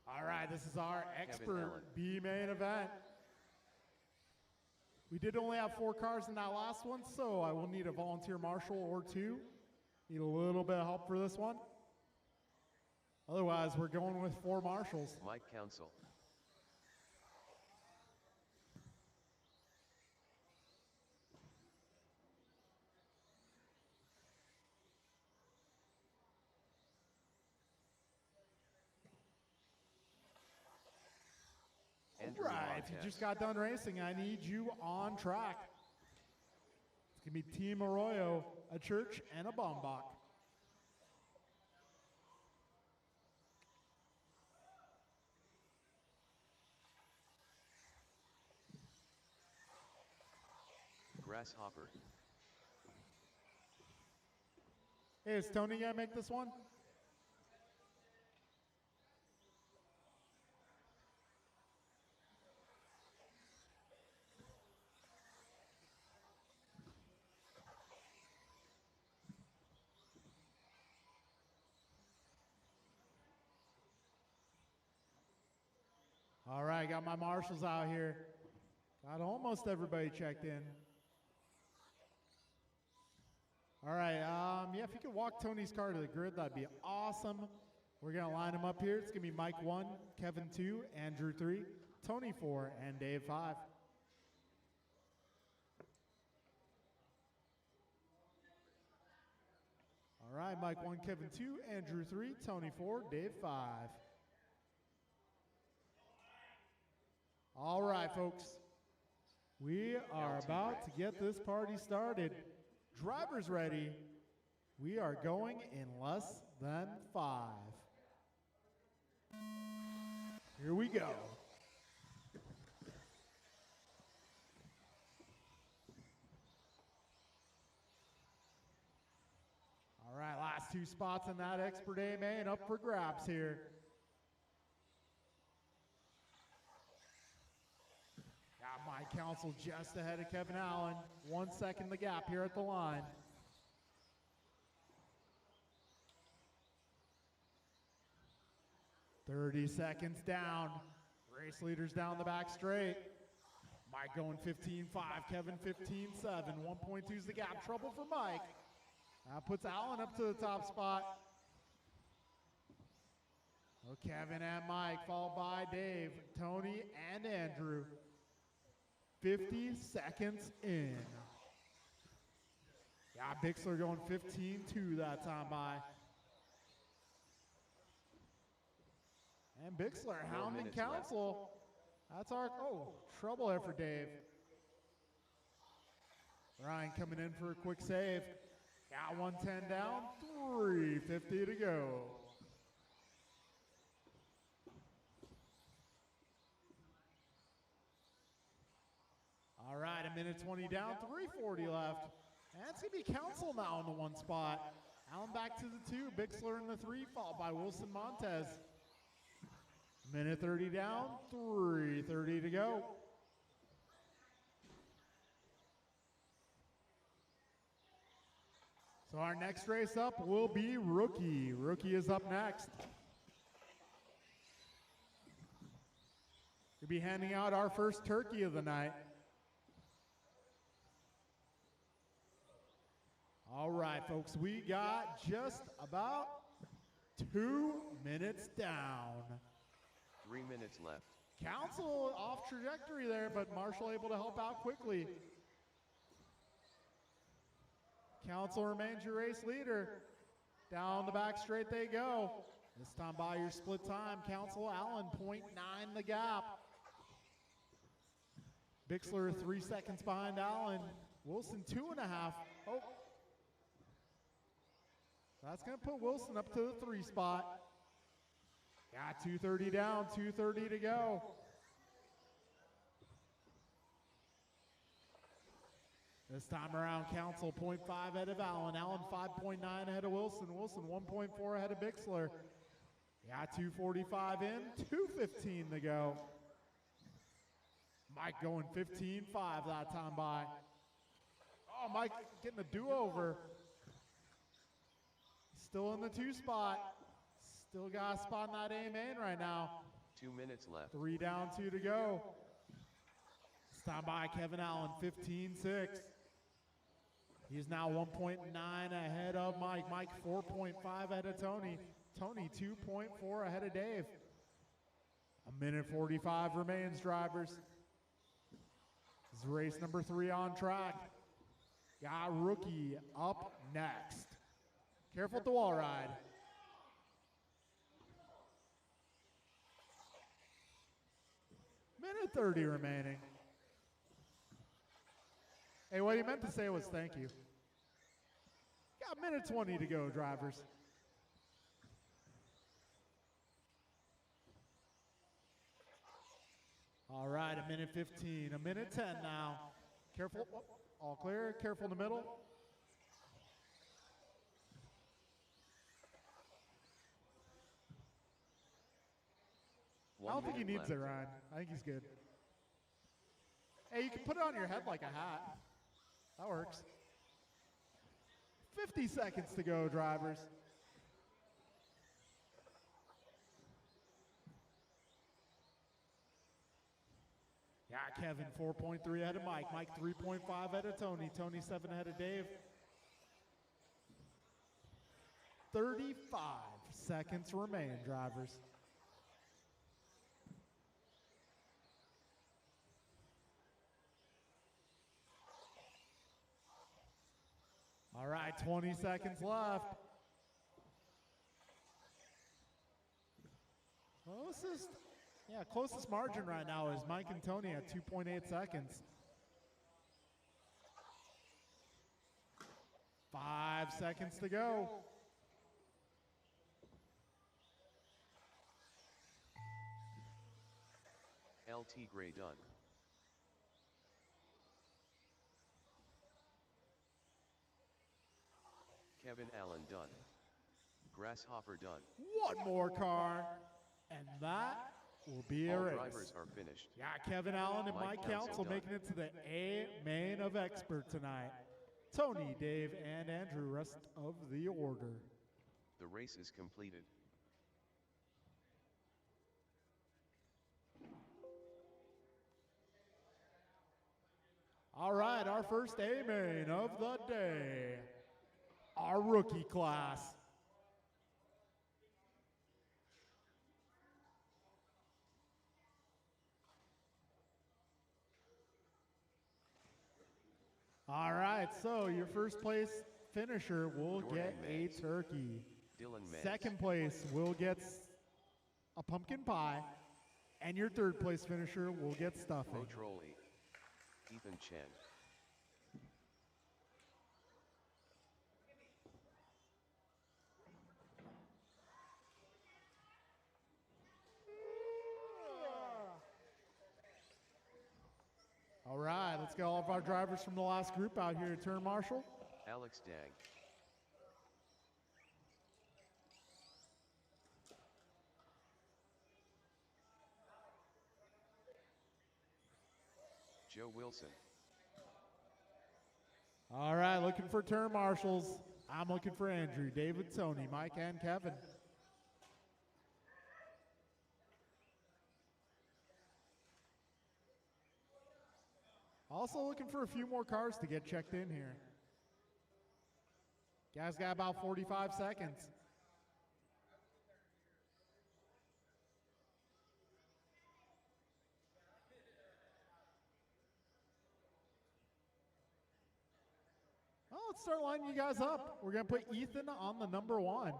All right, this is our expert Allen. B main event. We did only have 4 cars in that last one, so I will need a volunteer marshal or 2. Need a little bit of help for this one. Otherwise, we're going with 4 marshals. Mike Council. Andrew Right, if you Montes. just got done racing, I need you on track. It's going to be Team Arroyo, a Church, and a Baumbach. Grasshopper. Hey, is Tony going to make this one? All right, got my marshals out here. Got almost everybody checked in. All right, yeah, if you could walk Tony's car to the grid, that'd be awesome. We're gonna line them up here. It's gonna be Mike 1, Kevin 2, Andrew 3, Tony 4, and Dave 5. All right, Mike 1, Kevin 2, Andrew 3, Tony 4, Dave 5. All right, folks. We are about to get this party started. Drivers ready. We are going in less than 5. Here we go. All Last 2 spots in that expert A main up for grabs here. Got Mike Council just ahead of Kevin Allen. 1 second the gap here at the line. "30 seconds down. Race leaders down the back straight. Mike going 15.5, Kevin 15.7. 1.2 is the gap. Trouble for Mike. That puts Allen up to the top spot. Oh, Kevin and Mike, followed by Dave, Tony, and Andrew. 50 seconds in. Yeah, Bixler going 15.2 that time by. And Bixler hounding Council. That's our, trouble there for Dave. Ryan coming in for a quick save. Got 110 down, 3:50 to go. All right, 1:20 down, 3:40 left. And it's going to be Council now in the 1 spot. Allen back to the 2, Bixler in the 3, followed by Wilson Montez. 1:30 down, 3:30 to go. So our next race up will be Rookie. Rookie is up next. We'll be handing out our first turkey of the night. All right, folks, we got just about 2 minutes down. 3 minutes left. Council off trajectory there, but Marshall able to help out quickly. Council remains your race leader. Down the back straight they go. This time by your split time, Council Allen 0.9 the gap. Bixler 3 seconds behind Allen. Wilson 2.5. Oh. That's going to put Wilson up to the 3 spot. Got 2:30 down, 2:30 to go. This time around, Council 0.5 ahead of Allen. Allen 5.9 ahead of Wilson. Wilson 1.4 ahead of Bixler. Got 2:45 in, 2:15 to go. Mike going 15.5 that time by. Oh, Mike getting a do-over. Still in the 2 spot. Still got a spot in that A main right now. 2 minutes left. 3 down, 2 to go. This time by Kevin Allen, 15.6. He's now 1.9 ahead of Mike. Mike 4.5 ahead of Tony. Tony 2.4 ahead of Dave. 1:45 remains, drivers. This is race number 3 on track. Got Rookie up next. Careful at the wall ride. Minute 30 remaining. Hey, what he meant to say was thank you. Got 1:20 to go, drivers. All right, 1:15, 1:10 now. Careful, all clear, careful in the middle. I don't think he needs it, Ryan. I think he's good. Hey, you can put it on your head like a hat. That works. 50 seconds to go, drivers. Yeah, Kevin 4.3 ahead of Mike. Mike 3.5 ahead of Tony. Tony 7 ahead of Dave. 35 seconds remain, drivers. All right, 20 seconds left. Closest margin right now is Mike and Tony at 2.8 seconds. 5 seconds to go. LT Gray done. Kevin Allen done. Grasshopper done. One more car, and that will be a All race. drivers are finished. Got Kevin Allen and Mike Council making it to the A main of expert tonight. Tony, Dave, and Andrew, rest of the order. The race is completed. All right, our first A main of the day, our rookie class. All right, so your first place finisher will get a turkey. Second place will get a pumpkin pie, and your third place finisher will get stuffing. Motroli, Ethan Chen. All right, let's get all of our drivers from the last group out here to turn marshal. Alex Dang. Joe Wilson. All right, looking for turn marshals. I'm looking for Andrew, David, Tony, Mike, and Kevin. Also looking for a few more cars to get checked in here. Guys got about 45 seconds. Well, let's start lining you guys up. We're going to put Ethan on the number 1,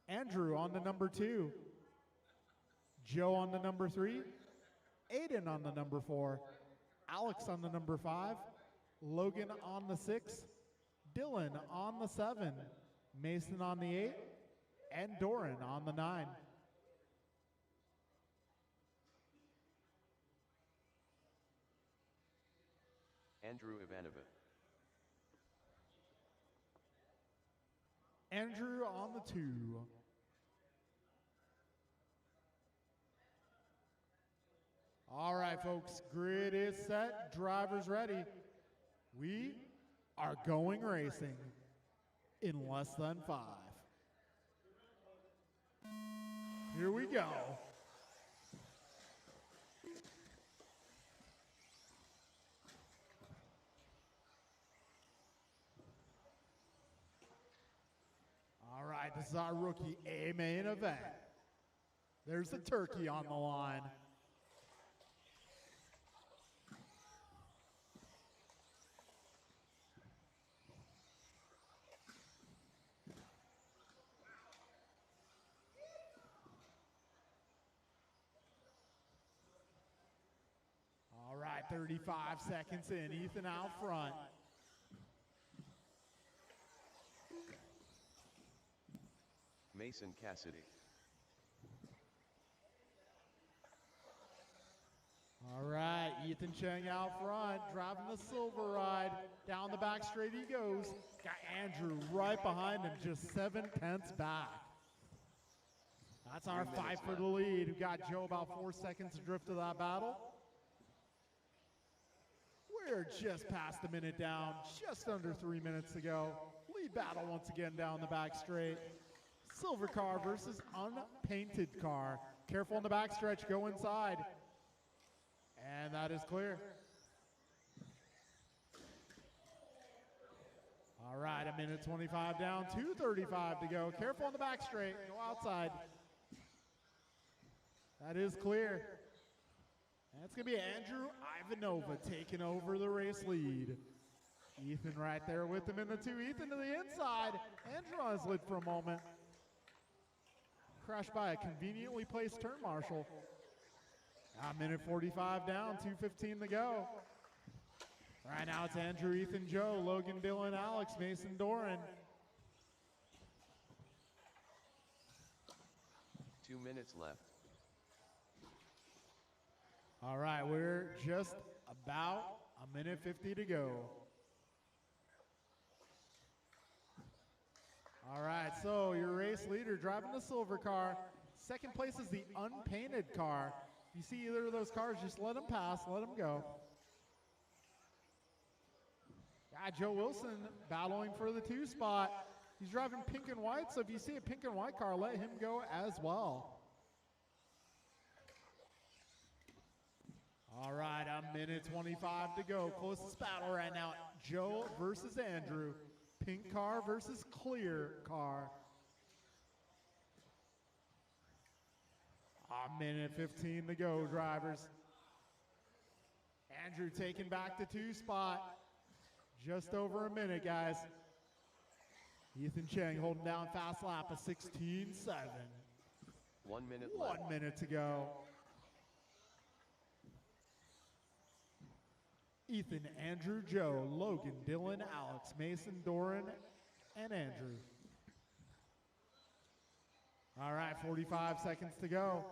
Andrew on the number 2, Joe on the number 3, Aiden on the number 4, Alex on the number 5, Logan on the 6, Dylan on the 7, Mason on the 8, and Doran on the 9. Andrew Ivanovic. Andrew on the 2. All right, folks, grid is set, drivers ready. We are going racing in less than 5. Here we go. All right, this is our rookie A main event. There's the turkey on the line. All right, 35 seconds in, Ethan out front. Mason Cassidy. All right, Ethan Cheng out front, driving the silver ride. Down the back straight he goes. Got Andrew right behind him, just 7/10 back. That's our fight for the lead. We've got Joe about 4 seconds to drift to that battle. We're just past a minute down, just under 3 minutes to go. Lead battle once again down the back straight. Silver car versus unpainted car. Careful on the backstretch, go inside. And that is clear. All right, a minute 25 down, 2:35 to go. Careful on the back straight, go outside. That is clear. And it's gonna be Andrew Ivanova taking over the race lead. Ethan right there with him in the 2. Ethan to the inside. Andrew on his lid for a moment. Crashed by a conveniently placed turn marshal. A minute 45 down, 2:15 to go. Right now it's Andrew, Ethan, Joe, Logan, Dylan, Alex, Mason, Doran. 2 minutes left. All right, we're just about a minute 50 to go. All right, right, so your race leader driving the silver car. Second place is the unpainted car. If you see either of those cars, just let them pass, let them go. Joe Wilson battling for the 2 spot. He's driving pink and white, so if you see a pink and white car, let him go as well. All right, a minute 25 to go. Closest battle right now, Joe versus Andrew. Pink car versus clear car. A minute 15 to go, drivers. Andrew taking back the 2 spot. Just over a minute, guys. Ethan Cheng holding down fast lap, a 16.7. 1 minute left. 1 minute to go. Ethan, Andrew, Joe, Logan, Dylan, Alex, Mason, Doran, and Andrew. All right, 45 seconds to go.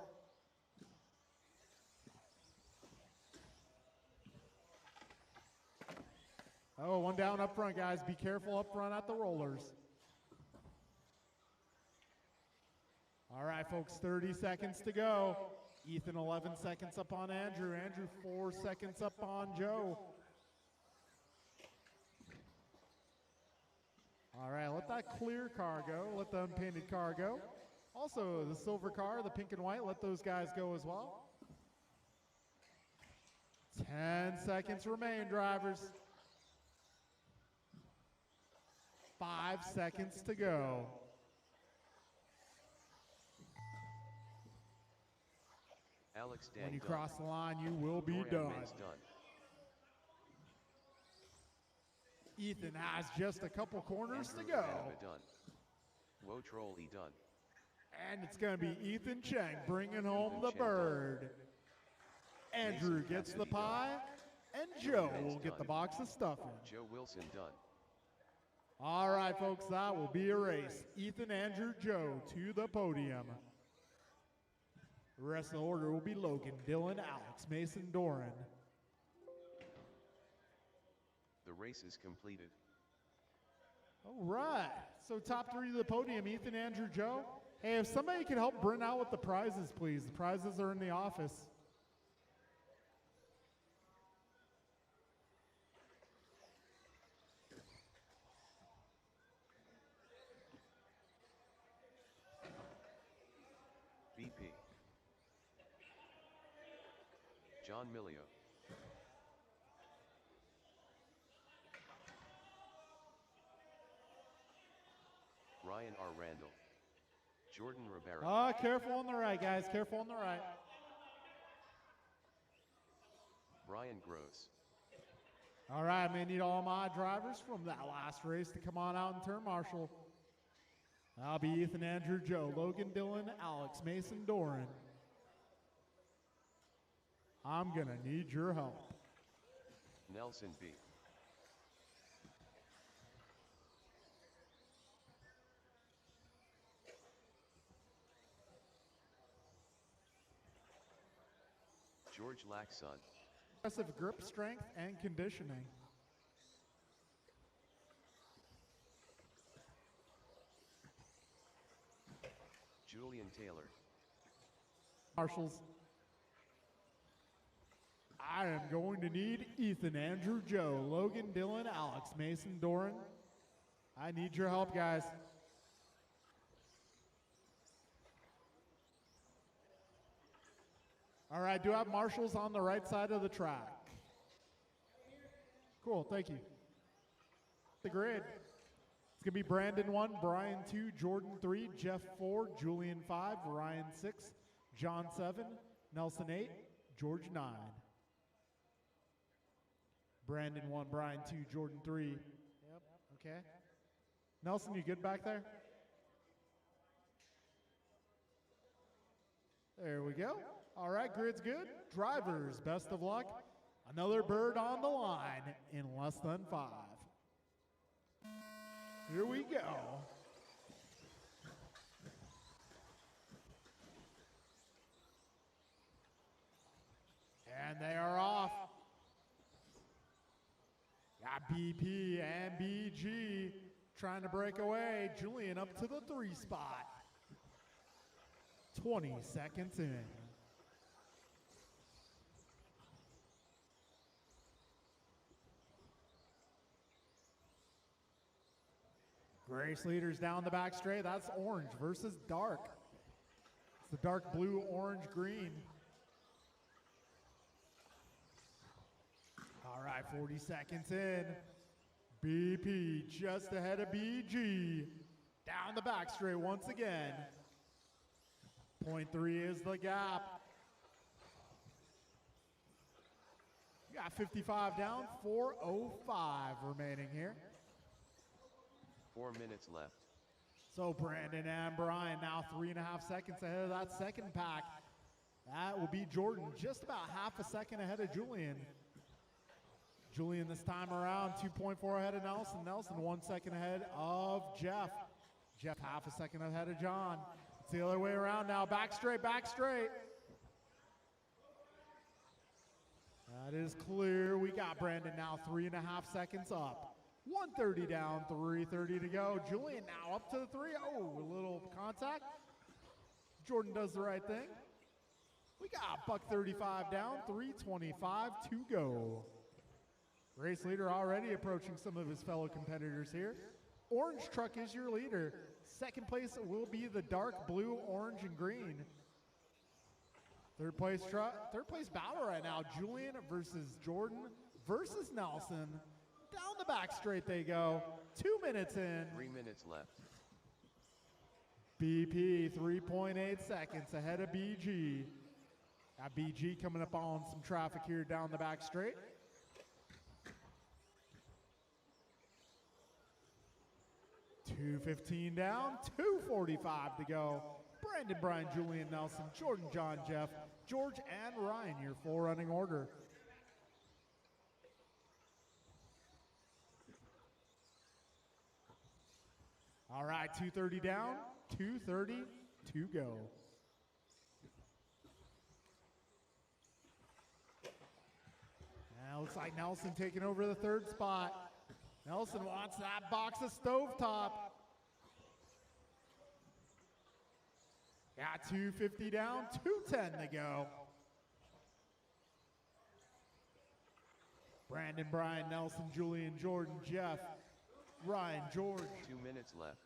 Oh, one down up front, guys. Be careful up front at the rollers. All right, folks, 30 seconds to go. Ethan, 11 seconds up on Andrew. Andrew, 4 seconds up on Joe. All right, let that clear car go. Let the unpainted car go. Also, the silver car, the pink and white, let those guys go as well. 10 seconds remain, drivers. 5 seconds to go. Alex Dan When you done. cross the line, you will be Dorian done. Mays done. Ethan has just a couple corners to Andrew go. Adaba done. Woe Trolley done. And it's going to be Ethan Cheng bringing home Ethan the Cheng bird. Andrew Mason gets the Cassidy pie, and Joe Joe Benz will get done. the box of stuffing. Joe Wilson done. All right, folks, that will be a race. Ethan, Andrew, Joe to the podium. The rest of the order will be Logan, Dylan, Alex, Mason, Doran. The race is completed. All right, so top 3 to the podium, Ethan, Andrew, Joe. Hey, if somebody could help Brent out with the prizes, please. The prizes are in the office. BP. John Milio. Ryan R. Randall. Jordan Rivera. Careful on the right, guys. Careful on the right. Brian Gross. All right, I may need all my drivers from that last race to come on out and turn marshal. I'll be Ethan, Andrew, Joe, Logan, Dylan, Alex, Mason, Doran. I'm going to need your help. Nelson B. George Laxon. Aggressive grip strength and conditioning. Julian Taylor. Marshals. I am going to need Ethan, Andrew, Joe, Logan, Dylan, Alex, Mason, Doran. I need your help, guys. All right, do have marshals on the right side of the track. Cool, thank you. The grid. It's going to be Brandon 1, Brian 2, Jordan 3, Jeff 4, Julian 5, Ryan 6, John 7, Nelson 8, George 9. Brandon 1, Brian 2, Jordan 3. Yep, okay. Nelson, you good back there? There we go. All right, grid's good. Drivers, best of luck. Another bird on the line in less than 5. Here we go. And they are off. Got BP and BG. trying to break away. Julian up to the 3 spot. 20 seconds in. Race leaders down the back straight. That's orange versus dark. It's the dark blue, orange, green. All right, 40 seconds in. BP just ahead of BG. Down the back straight once again. 0.3 is the gap. You got 55 down, 4:05 remaining here. 4 minutes left. So Brandon and Brian now 3.5 seconds ahead of that second pack. That will be Jordan just about half a second ahead of Julian. Julian this time around 2.4 ahead of Nelson. Nelson 1 second ahead of Jeff. Jeff half a second ahead of John. It's the other way around now. Back straight, back straight. That is clear. We got Brandon now 3.5 seconds up. 1:30 down, 3:30 to go. Julian now up to the 3. Oh, a little contact. Jordan does the right thing. We got buck 35 down, 3:25 to go. Race leader already approaching some of his fellow competitors here. Orange truck is your leader. Second place will be the dark blue, orange, and green. Third place battle right now. Julian versus Jordan versus Nelson. Down the back straight they go. 2 minutes in. 3 minutes left. BP 3.8 seconds ahead of BG. Got BG coming up on some traffic here down the back straight. $2.15 down, $2.45 to go. Brandon, Brian, Julian, Nelson, Jordan, John, Jeff, George, and Ryan, your 4 running order. All right, 2:30 down, 2:30 to go. Now looks like Nelson taking over the 3rd spot. Nelson wants that box of stovetop. Got 2:50 down, 2:10 to go. Brandon, Brian, Nelson, Julian, Jordan, Jeff, Ryan, George. 2 minutes left.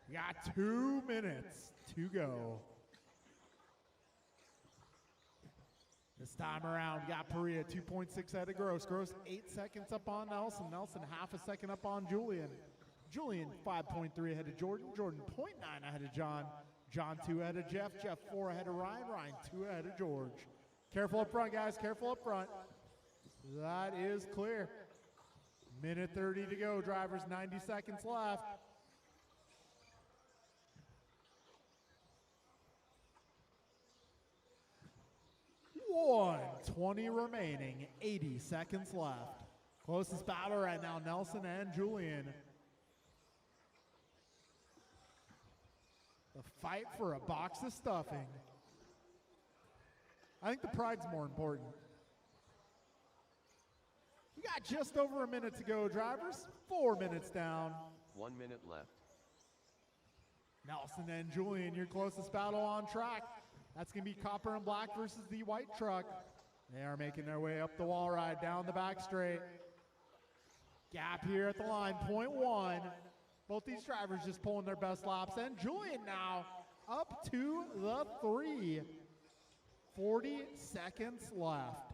We got 2 minutes to go. This time around, we got Perea 2.6 ahead of Gross. Gross 8 seconds up on Nelson. Nelson half a second up on Julian. Julian 5.3 ahead of Jordan. Jordan 0.9 ahead of John. John 2 ahead of Jeff. Jeff 4 ahead of Ryan. Ryan 2 ahead of George. Careful up front, guys. Careful up front. That is clear. Minute 30 to go, drivers. 90 seconds left. $1:20 remaining, 80 seconds left. Closest battle right now, Nelson and Julian. The fight for a box of stuffing. I think the pride's more important. We got just over a minute to go, drivers. 4 minutes down. 1 minute left. Nelson and Julian, your closest battle on track. That's going to be copper and black versus the white truck. They are making their way up the wall ride, down the back straight. Gap here at the line, 0.1. Both these drivers just pulling their best laps. And Julian now up to the 3. 40 seconds left.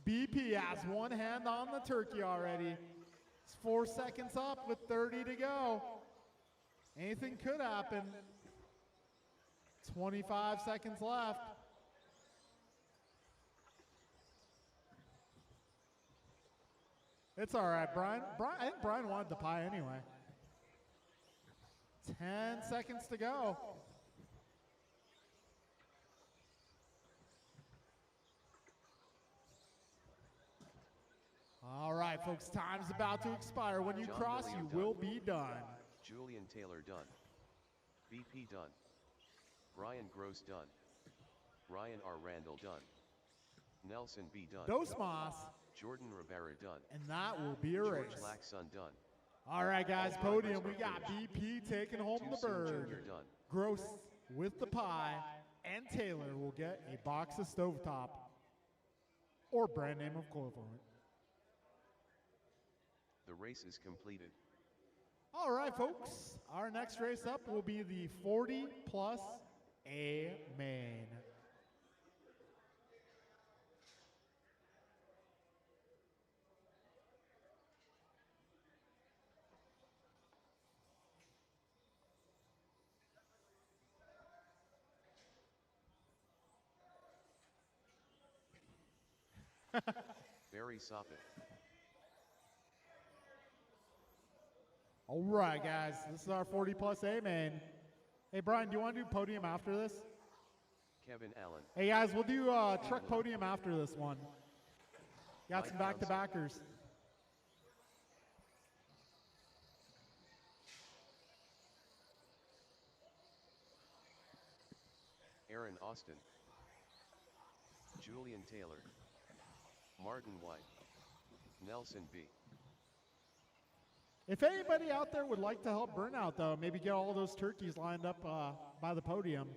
BP has one hand on the turkey already. It's 4 seconds up with 30 to go. Anything could happen. 25 seconds left. It's all right, Brian. I think Brian wanted the pie anyway. 10 seconds to go. All right, folks, time's about to expire. When you John cross, William you done. will be done. Julian Taylor done. BP done. Brian Gross done. Ryan R. Randall done. Nelson B done. Dos Mas. Jordan Rivera done. And that will be a George race. Laxon done. All right, guys, podium. We got BP taking home the Too soon bird. Junior done. Gross with the pie. And Taylor will get a box of stovetop or brand name equivalent. The race is completed. All right, folks. Our next race up will be the 40 plus A main. Barry Soppin. All right, guys. This is our 40 plus A main. Hey, Brian, do you want to do podium after this? Kevin Allen. Hey, guys, we'll do truck podium after this one. Got some back-to-backers. Aaron Austin. Julian Taylor. Martin White. Nelson B. If anybody out there would like to help Burnout, though, maybe get all those turkeys lined up by the podium.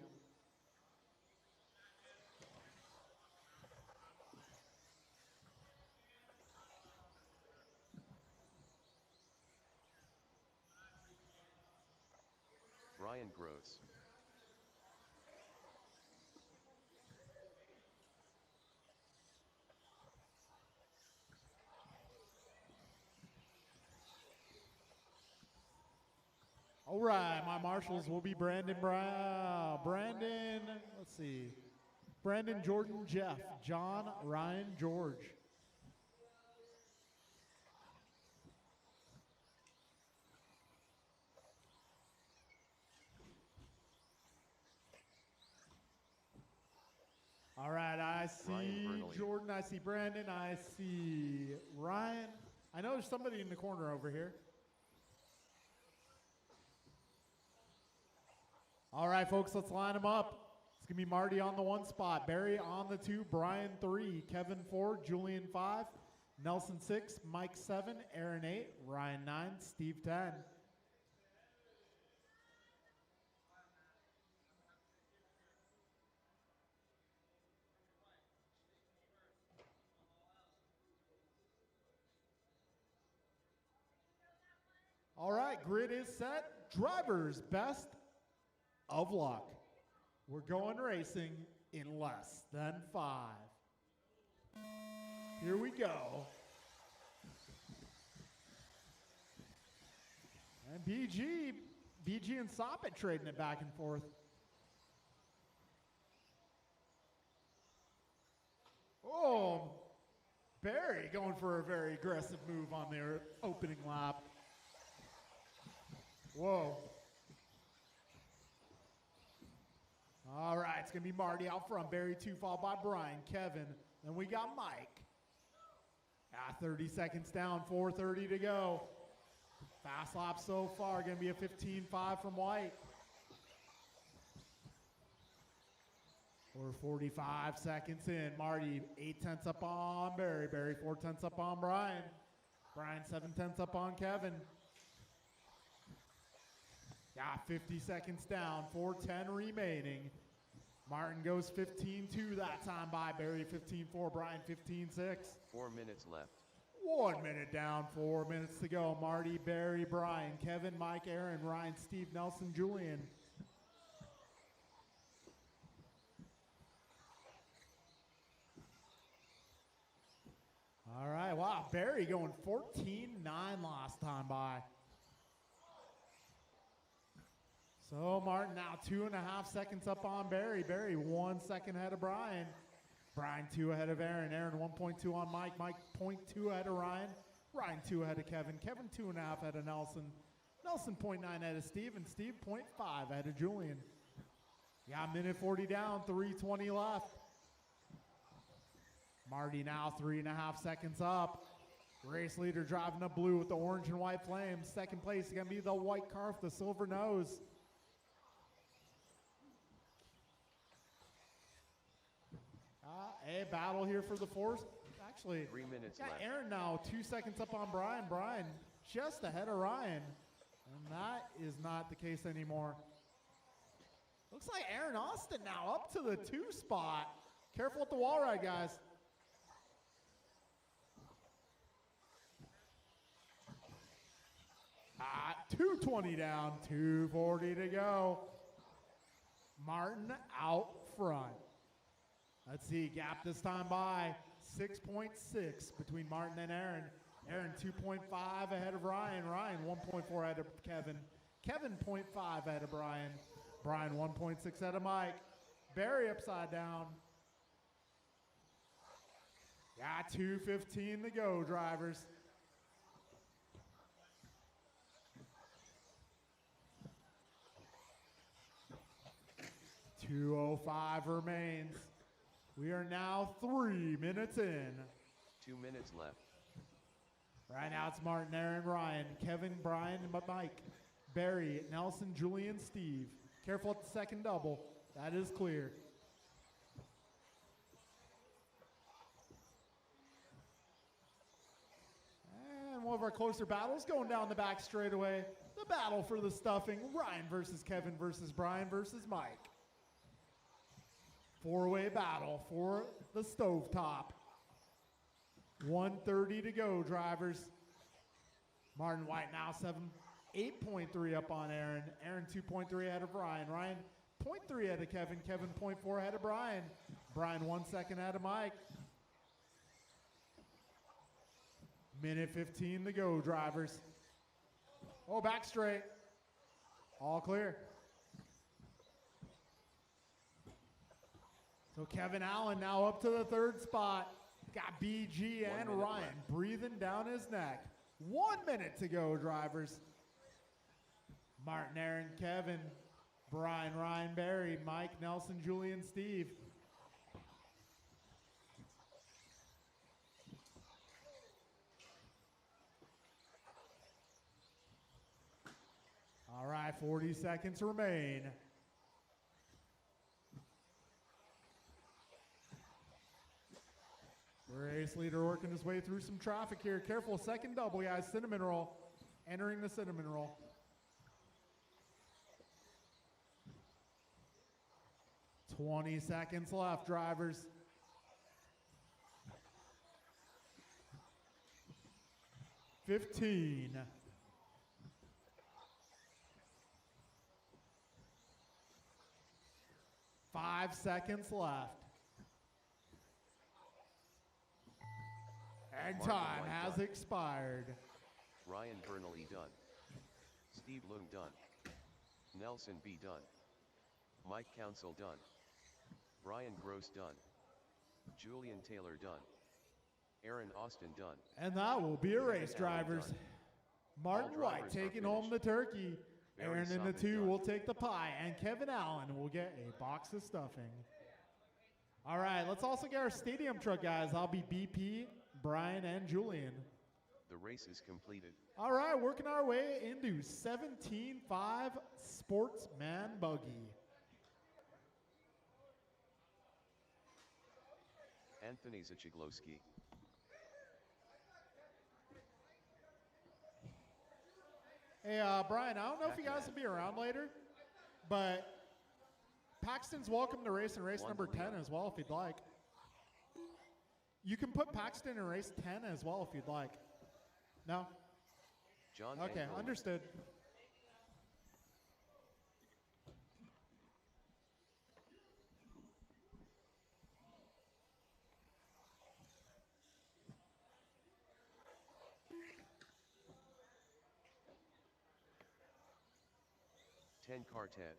Ryan Gross. All right, my marshals will be Brandon, let's see, Brandon, Jordan, Jeff, John, Ryan, George. All right, I see Jordan, I see Brandon, I see Ryan. I know there's somebody in the corner over here. All right, folks, let's line them up. It's going to be Marty on the 1 spot, Barry on the 2, Brian 3, Kevin 4, Julian 5, Nelson 6, Mike 7, Aaron 8, Ryan 9, Steve 10. All right, grid is set. Drivers, best of luck. We're going racing in less than 5. Here we go. And BG and Soppit trading it back and forth. Oh, Barry going for a very aggressive move on their opening lap. Whoa. All right, it's going to be Marty out front. Barry 2, followed by Brian, Kevin. Then we got Mike. 30 seconds down, 4:30 to go. Fast lap so far, going to be a 15.5 from White. We're 45 seconds in. Marty 8/10 up on Barry. Barry 4/10 up on Brian. Brian 7/10 up on Kevin. 50 seconds down, 4:10 remaining. Martin goes 15.2 that time by Barry, 15.4, Brian 15.6. 4 minutes left. 1 minute down, 4 minutes to go. Marty, Barry, Brian, Kevin, Mike, Aaron, Ryan, Steve, Nelson, Julian. All right, wow, Barry going 14.9 last time by. So Martin now 2.5 seconds up on Barry. Barry 1 second ahead of Brian. Brian 2 ahead of Aaron. Aaron 1.2 on Mike. Mike 0.2 ahead of Ryan. Ryan 2 ahead of Kevin. Kevin 2.5 ahead of Nelson. Nelson 0.9 ahead of Steve. And Steve 0.5 ahead of Julian. Yeah, minute 40 down, 3:20 left. Marty now 3.5 seconds up. Race leader driving the blue with the orange and white flames. Second place is going to be the white car with the silver nose. A battle here for the fourth. Actually, 3 minutes got left. Aaron now 2 seconds up on Brian. Brian just ahead of Ryan. And that is not the case anymore. Looks like Aaron Austin now up to the 2 spot. Careful with the wall ride, guys. Ah, 220 down, 240 to go. Martin out front. Let's see, gap this time by 6.6 between Martin and Aaron. Aaron 2.5 ahead of Ryan. Ryan 1.4 ahead of Kevin. Kevin 0.5 ahead of Brian. Brian 1.6 ahead of Mike. Barry upside down. Got 2:15 to go, drivers. .205 remains. We are now 3 minutes in. 2 minutes left. Right now it's Martin, Aaron, Ryan, Kevin, Brian, and Mike. Barry, Nelson, Julian, Steve. Careful at the second double. That is clear. And one of our closer battles going down the back straightaway. The battle for the stuffing. Ryan versus Kevin versus Brian versus Mike. 4-way battle for the stovetop. 1:30 to go, drivers. Martin White now 8.3 up on Aaron. Aaron 2.3 ahead of Ryan. Ryan 0.3 ahead of Kevin. Kevin 0.4 ahead of Brian. Brian 1 second ahead of Mike. Minute 15 to go, drivers. Oh, back straight. All clear. So Kevin Allen now up to the 3rd spot. Got BG and Ryan left. breathing down his neck. 1 minute to go, drivers. Martin, Aaron, Kevin, Brian, Ryan, Barry, Mike, Nelson, Julian, Steve. All right, 40 seconds remain. Race leader working his way through some traffic here. Careful, second double, guys. Cinnamon roll. Entering the cinnamon roll. $20 seconds left, drivers. $15. Five seconds left. And Martin time White has done. expired. Ryan Bernally done. Steve Lung done. Nelson B done. Mike Council done. Brian Gross done. Julian Taylor done. Aaron Austin done. And that will be a race, Kevin Allen drivers. done. Martin All White drivers are taking home the finished. turkey. Barry Aaron in the Summit 2 done. will take the pie. And Kevin Allen will get a box of stuffing. All right, let's also get our stadium truck, guys. I'll be BP, Brian, and Julian. The race is completed. All right, working our way into 17.5 Sportsman Buggy. Anthony Zachiglowski. Hey, Brian, I don't know if you guys will be around later, but Paxton's welcome to race in race One number to 10 Leon. as well if you'd like. You can put Paxton in race 10 as well if you'd like. No? John Okay, Angle. understood. Ten Quartet.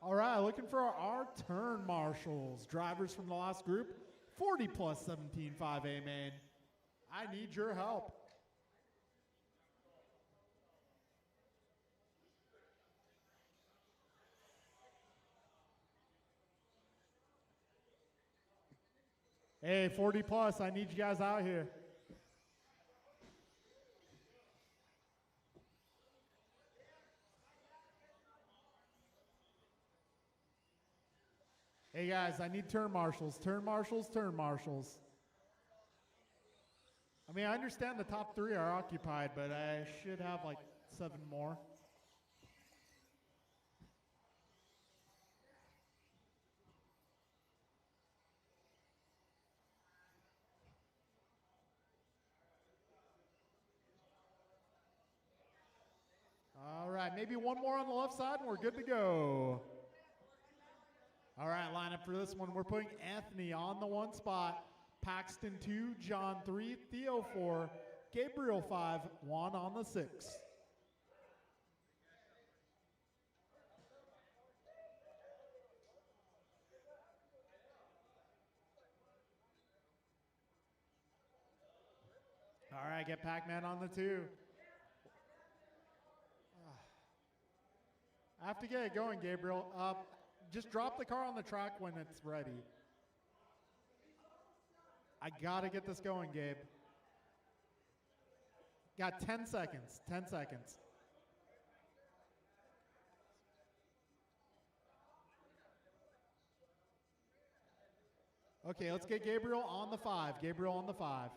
All right, looking for our turn marshals. Drivers from the last group, 40 plus 17.5 A main. I need your help. Hey, 40 plus, I need you guys out here. Hey guys, I need turn marshals, turn marshals, turn marshals. I mean, I understand the top 3 are occupied, but I should have like 7 more. All right, maybe one more on the left side and we're good to go. All right, lineup for this one. We're putting Anthony on the 1 spot, Paxton 2, John 3, Theo 4, Gabriel 5, Juan on the 6. All right, get Pac-Man on the 2. I have to get it going, Gabriel. Just drop the car on the track when it's ready. I gotta get this going, Gabe. Got 10 seconds, 10 seconds. Okay, let's get Gabriel on the 5. Gabriel on the 5.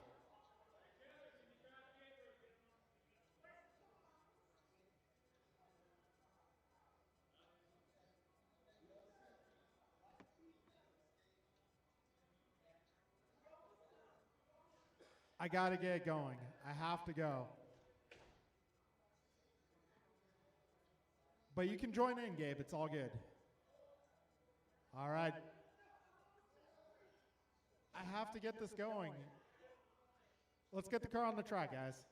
I gotta get it going. I have to go. But you can join in, Gabe. It's all good. All right. I have to get this going. Let's get the car on the track, guys.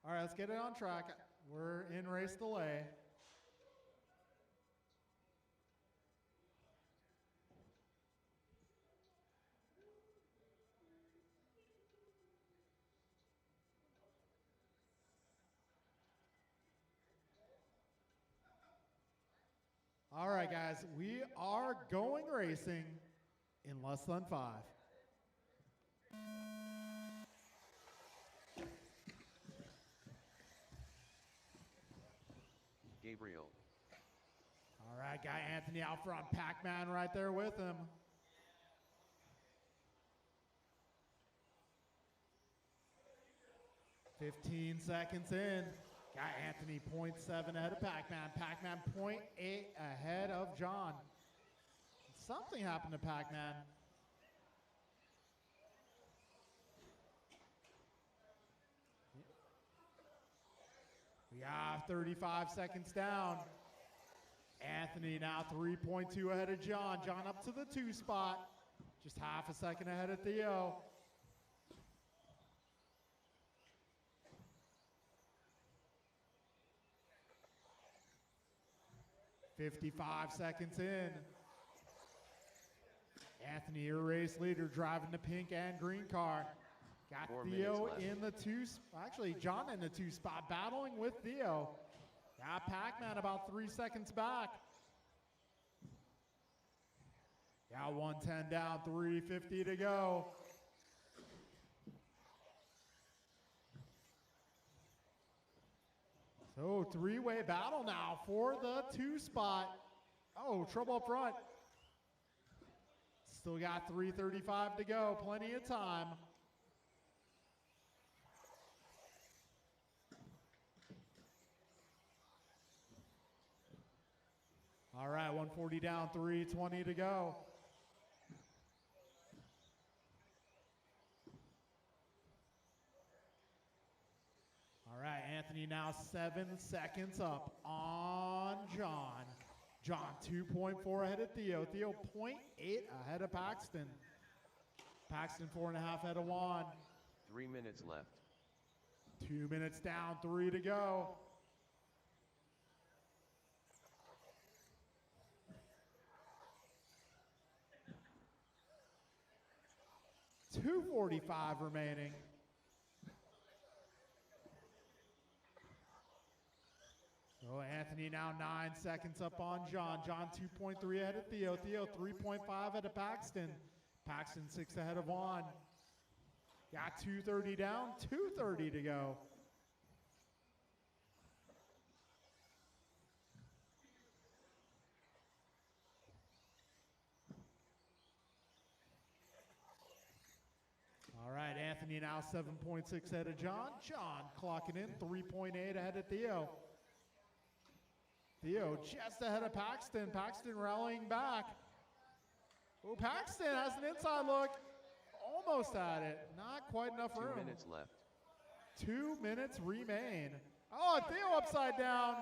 All right, let's get it on track. We're in race delay. All right, guys, we are going racing in less than 5. Gabriel. All right, got Anthony out front, Pac-Man right there with him. "15 seconds in. Got Anthony 0.7 ahead of Pac-Man. Pac-Man 0.8 ahead of John. Something happened to Pac-Man. We got 35 seconds down. Anthony now 3.2 ahead of John. John up to the 2 spot. Just half a second ahead of Theo. "55 seconds in. Anthony, your race leader, driving the pink and green car. Got Theo in the 2, actually John in the 2 spot, battling with Theo. Got Pac-Man about 3 seconds back. Got 110 down, 350 to go. So 3-way battle now for the 2 spot. Oh, trouble up front. Still got 3:35 to go, plenty of time. All right, 140 down, 320 to go. All right, Anthony now 7 seconds up on John. John 2.4 ahead of Theo. Theo 0.8 ahead of Paxton. Paxton 4.5 ahead of Juan. 3 minutes left. 2 minutes down, 3 to go. $2:45 remaining. So Anthony now 9 seconds up on John. John 2.3 ahead of Theo. Theo 3.5 ahead of Paxton. Paxton 6 ahead of Juan. Got 2:30 down, 2:30 to go. Anthony now 7.6 ahead of John. John clocking in 3.8 ahead of Theo. Theo just ahead of Paxton. Paxton rallying back. Oh, Paxton has an inside look. Almost at it. Not quite enough room. 2 minutes left. 2 minutes remain. Oh, Theo upside down.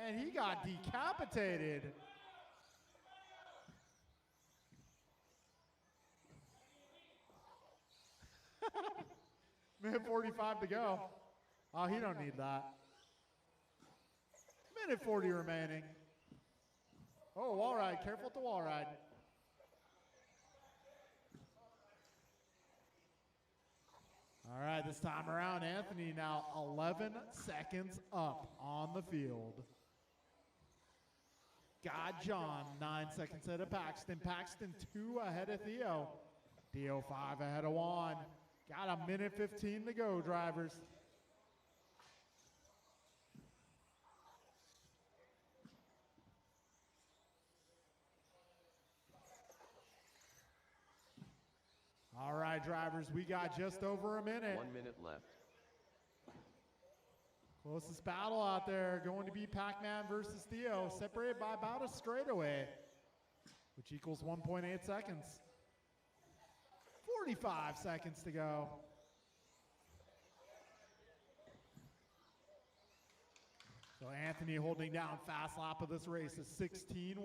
And he got decapitated. Minute 45 to go. Oh, he don't need that. Minute 40 remaining. Oh, wall ride. Careful with the wall ride. All right, this time around, Anthony now 11 seconds up on the field. Got John 9 seconds ahead of Paxton. Paxton 2 ahead of Theo. Theo 5 ahead of Juan. Got a minute 15 to go, drivers. All right, drivers, we got just over a minute. 1 minute left. Closest battle out there going to be Pac-Man versus Theo, separated by about a straightaway, which equals 1.8 seconds. 45 seconds to go. So Anthony holding down fast lap of this race is 16-1.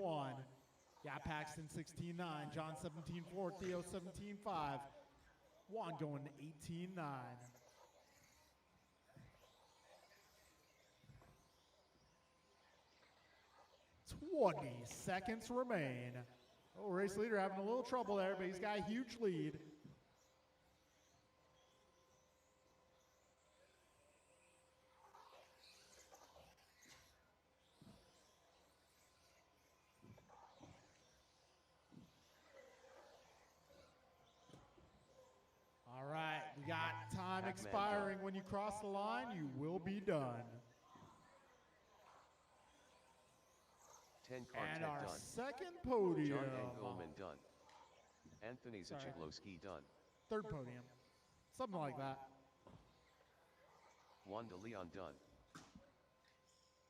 Got Paxton 16-9, John 17-4, Theo 17-5. Juan going to 18-9. 20 seconds remain. Oh, race leader having a little trouble there, but he's got a huge lead. All right, we got time expiring. When you cross the line, you will be done. 10 And our done. second podium. John Engelman done. Anthony Zachiglowski done. Third podium. Something like that. Juan de Leon done.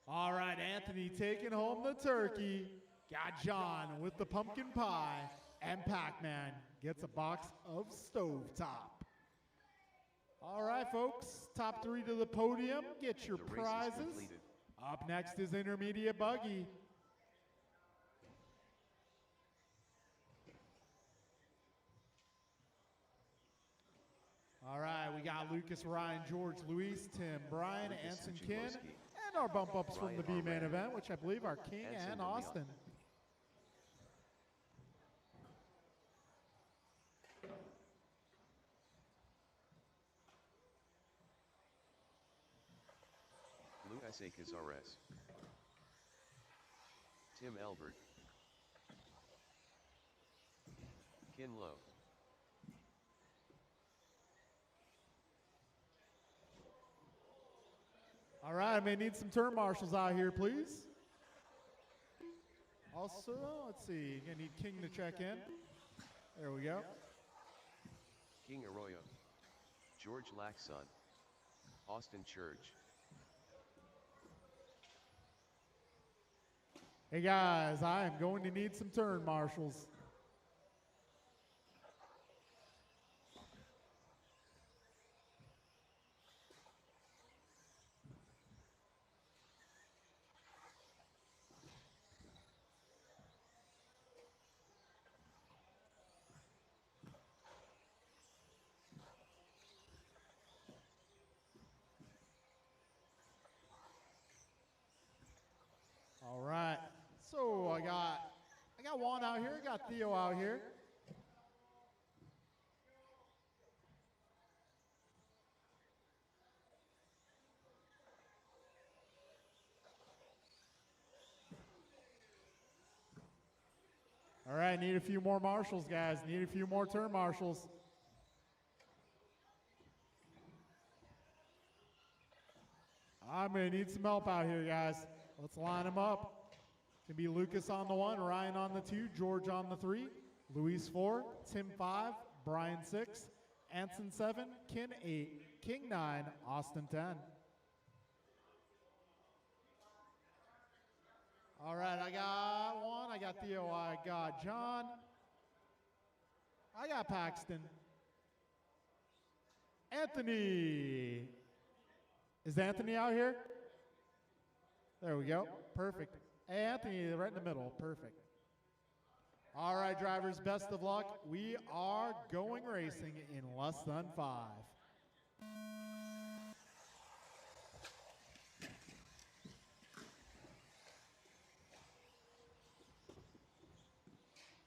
All right, Anthony taking home the turkey. Got John with the pumpkin pie. And Pac-Man gets a box of stovetop. All right, folks. Top 3 to the podium. Get your The race is prizes. completed. Up next is intermediate buggy. All right, we got Lucas, Ryan, George, Luis, Tim, Brian, Lucas Anson, Zachiglowski. Kin, and our bump ups from the Brian B-main Arran. event, which I believe are King Anson and de Leon. Austin. Luis A. Cazares. Tim Elbert. Kin Lowe. All right, I may need some turn marshals out here, please. Also, let's see, gonna need King to check in. There we go. King Arroyo. George Laxon. Austin Church. Hey guys, I am going to need some turn marshals. All right, so I got Juan out here, got Theo out here. All right, need a few more marshals, guys. Need a few more turn marshals. I'm gonna need some help out here, guys. Let's line them up. It's gonna be Lucas on the 1, Ryan on the 2, George on the 3, Luis 4, Tim 5, Brian 6, Anson 7, Kin 8, King 9, Austin 10. All right, I got one, I got Theo, I got John, I got Paxton. Anthony. Is Anthony out here? There we go. Perfect. Hey, Anthony, right in the middle. Perfect. All right, drivers, best of luck. We are going racing in less than 5.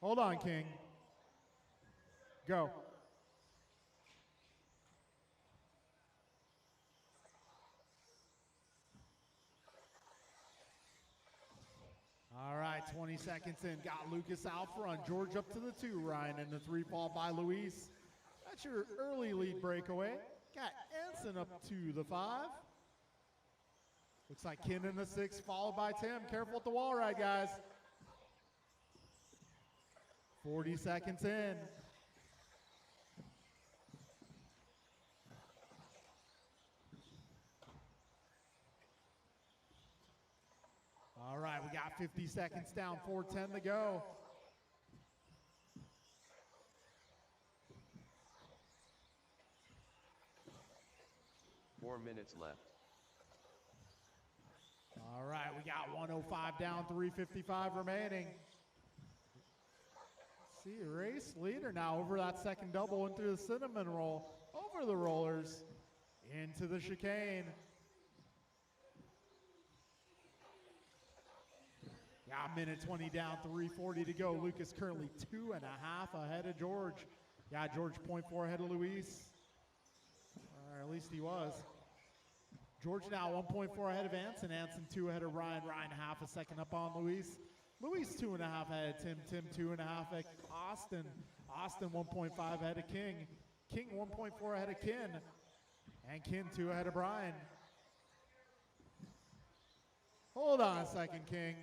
Hold on, King. Go. All right, 20 seconds in. Got Lucas out front. George up to the 2. Ryan in the 3, followed by Luis. That's your early lead breakaway. Got Anson up to the 5. Looks like Ken in the 6, followed by Tim. Careful with the wall ride, guys. 40 seconds in. All right, we got 50 seconds down, 4:10 to go. Four minutes left. All right, we got 105 down, 3:55 remaining. See, race leader now over that second double into the cinnamon roll, over the rollers, into the chicane. Got a minute 20 down, 3:40 to go. Lucas currently 2.5 ahead of George. Yeah, George 0.4 ahead of Luis. Or at least he was. George now 1.4 ahead of Anson. Anson 2 ahead of Ryan. Ryan half a second up on Luis. Luis 2.5 ahead of Tim. Tim 2.5 ahead of Austin. Austin 1.5 ahead of King. King 1.4 ahead of Kin. And Kin 2 ahead of Brian. Hold on a second, King.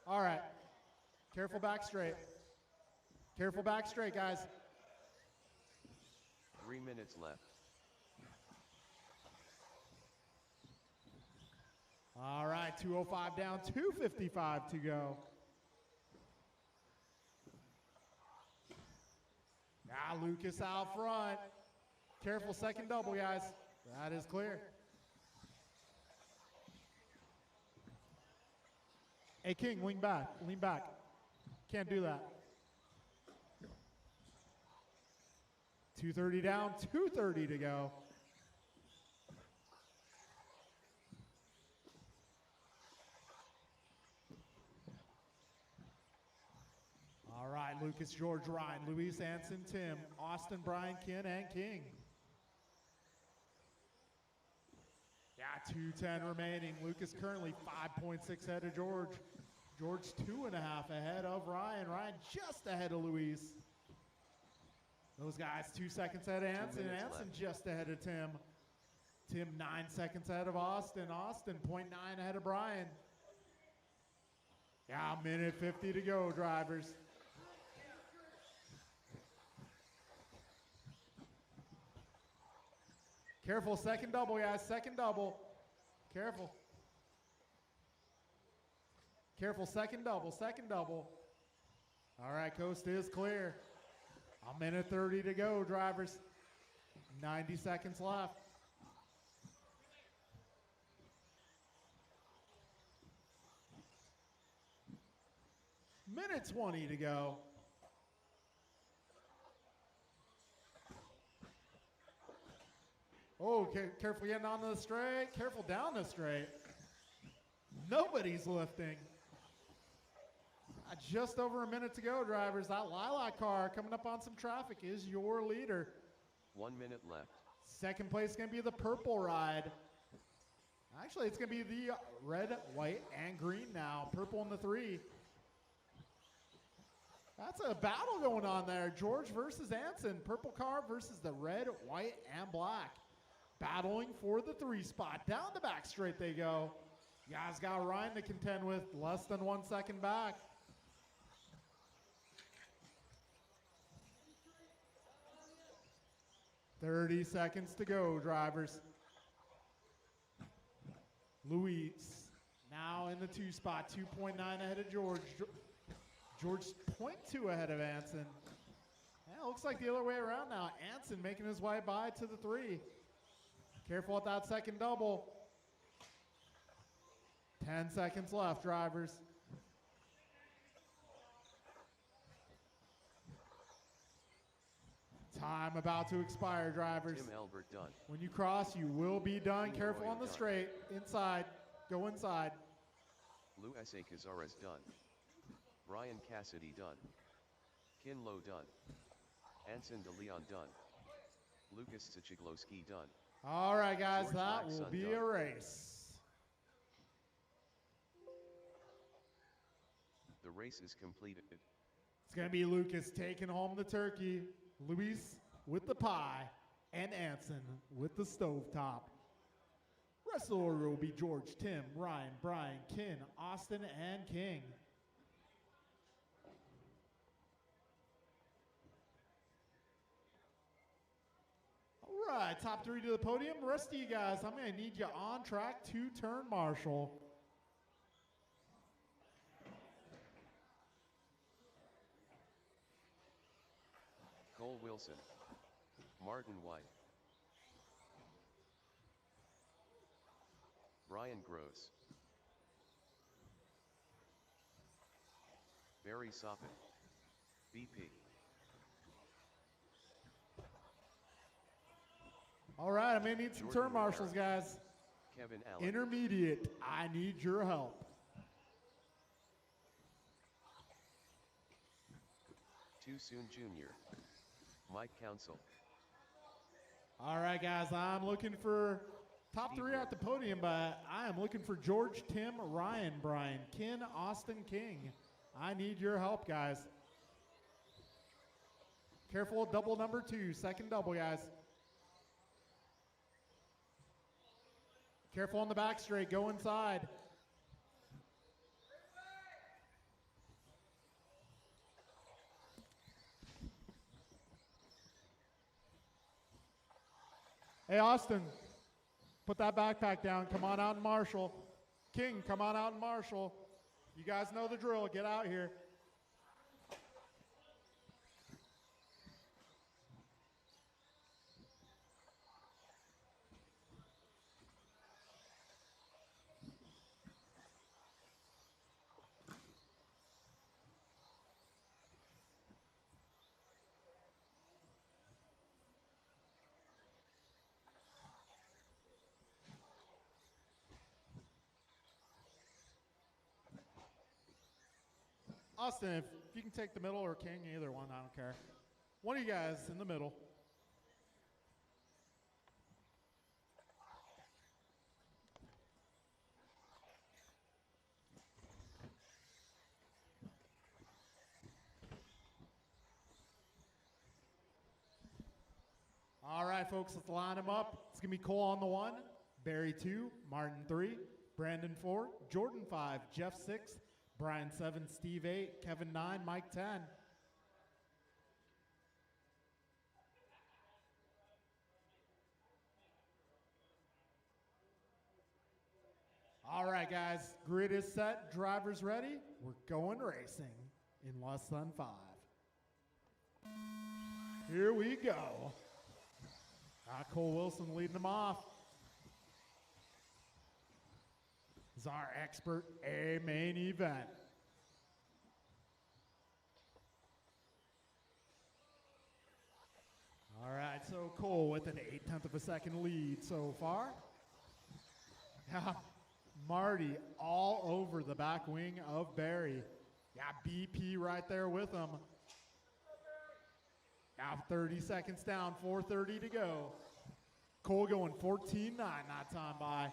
All right. Careful back straight. Careful back straight, guys. 3 minutes left. All right, 2:05 down, 2:55 to go. Now Lucas out front. Careful second double, guys. That is clear. Hey, King, lean back. Lean back. Can't do that. 2:30 down, 2:30 to go. All right, Lucas, George, Ryan, Luis, Anson, Tim, Austin, Brian, Ken, and King. Yeah, 2:10 remaining. Lucas currently 5.6 ahead of George. George 2.5 ahead of Ryan. Ryan just ahead of Luis. Those guys 2 seconds ahead of Anson. Anson just ahead of Tim. Tim 9 seconds ahead of Austin. Austin 0.9 ahead of Brian. Yeah, a minute 50 to go, drivers. Careful, second double, guys, second double. Careful. Careful, second double, second double. All right, coast is clear. A minute 30 to go, drivers. 90 seconds left. Minute 20 to go. Oh, careful getting onto the straight. Careful down the straight. Nobody's lifting. Just over a minute to go, drivers. That lilac car coming up on some traffic is your leader. 1 minute left. Second place is going to be the purple ride. Actually, it's going to be the red, white, and green now. Purple in the 3. That's a battle going on there. George versus Anson. Purple car versus the red, white, and black. Battling for the 3 spot. Down the back straight they go. You guys got Ryan to contend with. Less than 1 second back. 30 seconds to go, drivers. Luis now in the 2 spot, 2.9 ahead of George. George 0.2 ahead of Anson. Yeah, looks like the other way around now. Anson making his way by to the 3. Careful with that second double. 10 seconds left, drivers. Time about to expire, drivers. Tim Albert done. When you cross, you will be done. King Careful Arroyo on the done. straight. Inside. Go inside. Luis A. Cazares done. Brian Cassidy done. Kinlo done. Anson De Leon done. Lucas Sichiglowski done. All right, guys, George that will Laxon be done. a race. The race is completed. It's going to be Lucas taking home the turkey, Luis with the pie, and Anson with the stovetop. Rest of the order will be George, Tim, Ryan, Brian, Kin, Austin, and King. All right, top 3 to the podium. Rest of you guys, I'm going to need you on track to turn marshal. Cole Wilson. Martin White. Brian Gross. Barry Soppin. BP. All right, I'm going to need some Jordan turn marshals, guys. Kevin Allen. Intermediate, I need your help. Too Soon Jr. Mike Council. All right, guys, I'm looking for top 3 at the podium, but I am looking for George, Tim, Ryan, Brian, Kin, Austin, King. I need your help, guys. Careful, double number 2, second double, guys. Careful on the back straight, go inside. Hey, Austin, put that backpack down. Come on out and marshal. King, come on out and marshal. You guys know the drill. Get out here. Austin, if you can take the middle, or King, either one, I don't care. One of you guys in the middle. All right, folks, let's line them up. It's going to be Cole on the 1, Barry 2, Martin 3, Brandon 4, Jordan 5, Jeff 6, Brian 7, Steve 8, Kevin 9, Mike 10. All right, guys, grid is set, drivers ready. We're going racing in less than 5. Here we go. Cole Wilson leading them off. Is our expert A main event. All right, so Cole with an 0.8 of a second lead so far. Yeah, Marty all over the back wing of Barry. Yeah, BP right there with him. Now 30 seconds down, 4:30 to go. Cole going 14.9 that time by.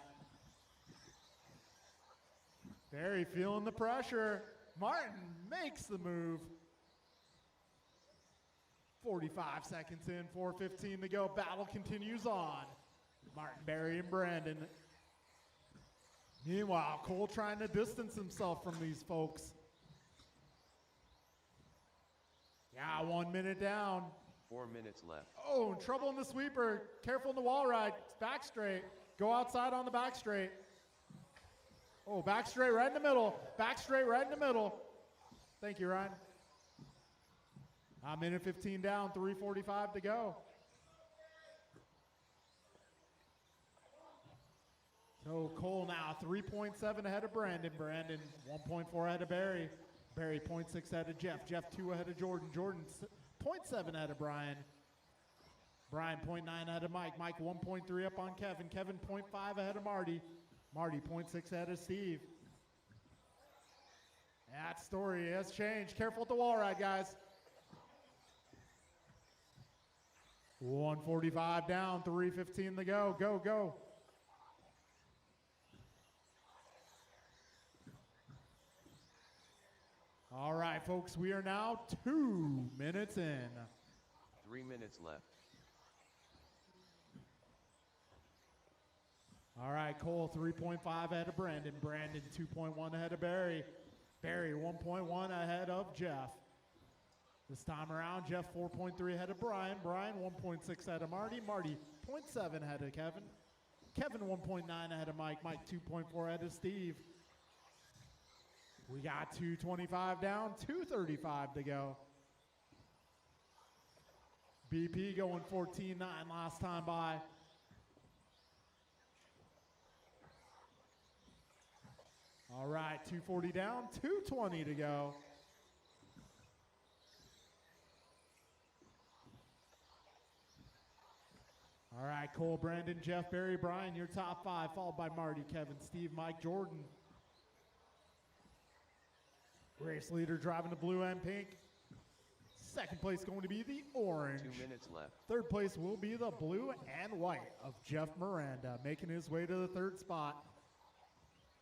Barry feeling the pressure. Martin makes the move. 45 seconds in, 4:15 to go. Battle continues on. Martin, Barry, and Brandon. Meanwhile, Cole trying to distance himself from these folks. Yeah, 1 minute down. 4 minutes left. Oh, trouble in the sweeper. Careful in the wall ride. Back straight. Go outside on the back straight. Oh, back straight right in the middle. Back straight right in the middle. Thank you, Ryan. A minute 15 down, 3:45 to go. So Cole now 3.7 ahead of Brandon. Brandon 1.4 ahead of Barry. Barry 0.6 ahead of Jeff. Jeff 2 ahead of Jordan. Jordan 0.7 ahead of Brian. Brian 0.9 ahead of Mike. Mike 1.3 up on Kevin. Kevin 0.5 ahead of Marty. Marty 0.6 ahead of Steve. That story has changed. Careful with the wall ride, guys. 1:45 down, 3:15 to go. Go, go. All right, folks, we are now 2 minutes in. 3 minutes left. All right, Cole 3.5 ahead of Brandon. Brandon 2.1 ahead of Barry. Barry 1.1 ahead of Jeff. This time around, Jeff 4.3 ahead of Brian. Brian 1.6 ahead of Marty. Marty 0.7 ahead of Kevin. Kevin 1.9 ahead of Mike. Mike 2.4 ahead of Steve. We got 2:25 down, 2:35 to go. BP going 14.9 last time by. All right, 2:40 down, 2:20 to go. All right, Cole, Brandon, Jeff, Barry, Brian, your top 5, followed by Marty, Kevin, Steve, Mike, Jordan. Race leader driving the blue and pink. Second place going to be the orange. 2 minutes left. Third place will be the blue and white of Jeff Miranda, making his way to the third spot.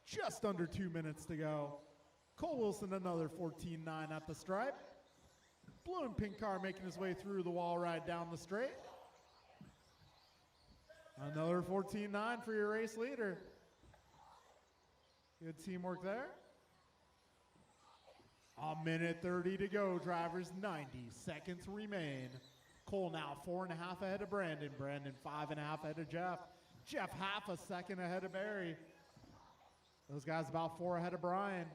Just under 2 minutes to go. Cole Wilson, another 14.9 at the stripe. Blue and pink car making his way through the wall ride down the straight. Another 14.9 for your race leader. Good teamwork there. A minute 30 to go, drivers. 90 seconds remain. Cole now 4.5 ahead of Brandon. Brandon 5.5 ahead of Jeff. Jeff half a second ahead of Barry. Those guys about 4 ahead of Brian.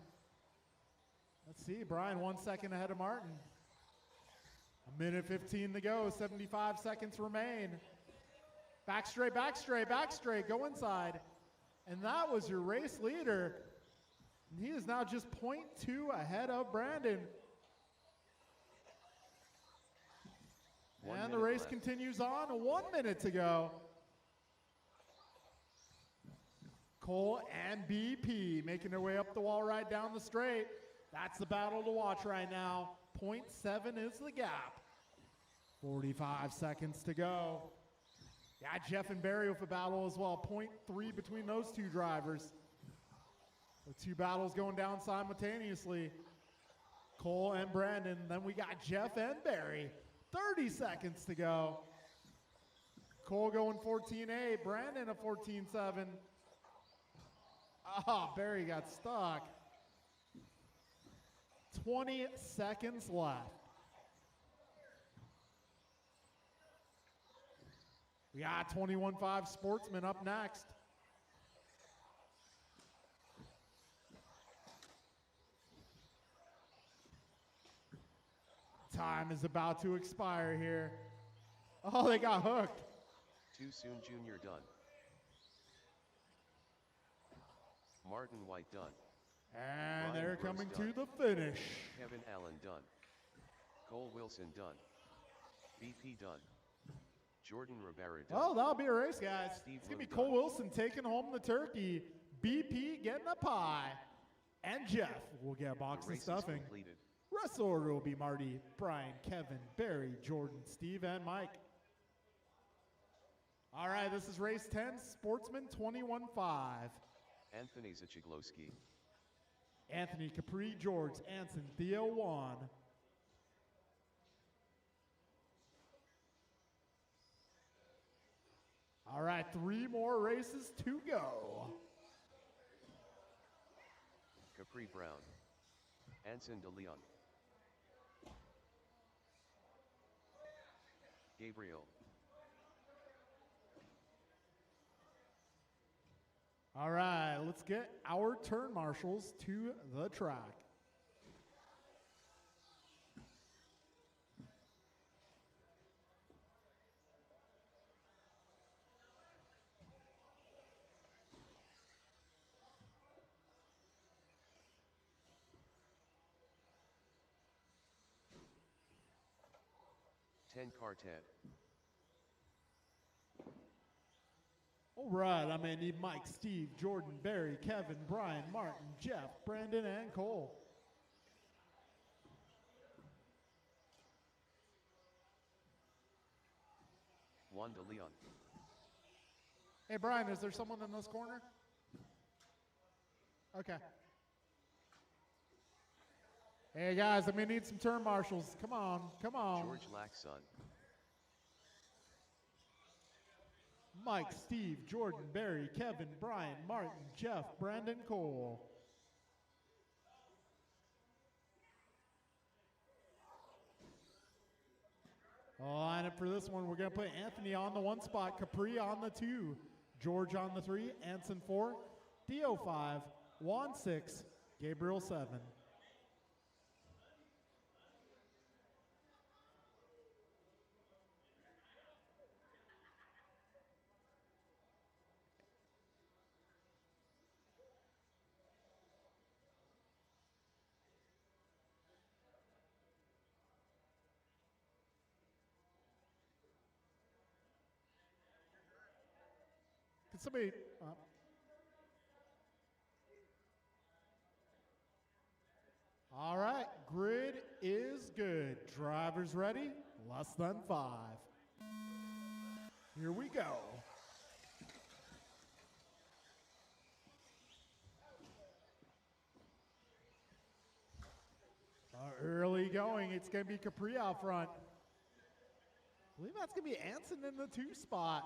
Let's see, Brian 1 second ahead of Martin. A minute 15 to go, 75 seconds remain. Back straight, back straight, back straight, go inside. And that was your race leader. And he is now just 0.2 ahead of Brandon. And the race left. continues on, 1 minute to go. Cole and BP making their way up the wall right down the straight. That's the battle to watch right now. 0.7 is the gap. 45 seconds to go. Yeah, Jeff and Barry with a battle as well. 0.3 between those two drivers. The two battles going down simultaneously. Cole and Brandon. Then we got Jeff and Barry. 30 seconds to go. Cole going 14.8. Brandon a 14.7. Ah, Barry got stuck. 20 seconds left. We got 21.5 Sportsman up next. Time is about to expire here. Oh, they got hooked. Too soon, Junior done. Martin White done. And Brian they're Gross coming done. to the finish. Kevin Allen done. Cole Wilson done. BP done. Jordan Rivera done. Oh, that'll be a race, guys. Steve It's going to be Bloom Cole done. Wilson taking home the turkey. BP getting a pie. And Jeff will get a box The of race is stuffing. completed. Rest order will be Marty, Brian, Kevin, Barry, Jordan, Steve, and Mike. All right, this is race 10, Sportsman 21.5. Anthony Zachiglowski. Anthony, Capri, George, Anson, Theo, Juan. All right, 3 more races to go. Capri Brown. Anson de Leon. Gabriel. All right, let's get our turn marshals to the track. Car Ted. All right, I'm going to need Mike, Steve, Jordan, Barry, Kevin, Brian, Martin, Jeff, Brandon, and Cole. Wanda Leon. Hey, Brian, is there someone in this corner? Okay. Hey, guys, I'm going to need some turn marshals. Come on, come on. George Laxon. Mike, Steve, Jordan, Barry, Kevin, Brian, Martin, Jeff, Brandon, Cole. Line up for this one. We're going to put Anthony on the 1 spot, Capri on the 2, George on the 3, Anson 4, Theo 5, Juan 6, Gabriel 7. Can somebody... All right, grid is good. Drivers ready? Less than 5. Here we go. Early going, it's going to be Capri out front. I believe that's going to be Anson in the 2 spot.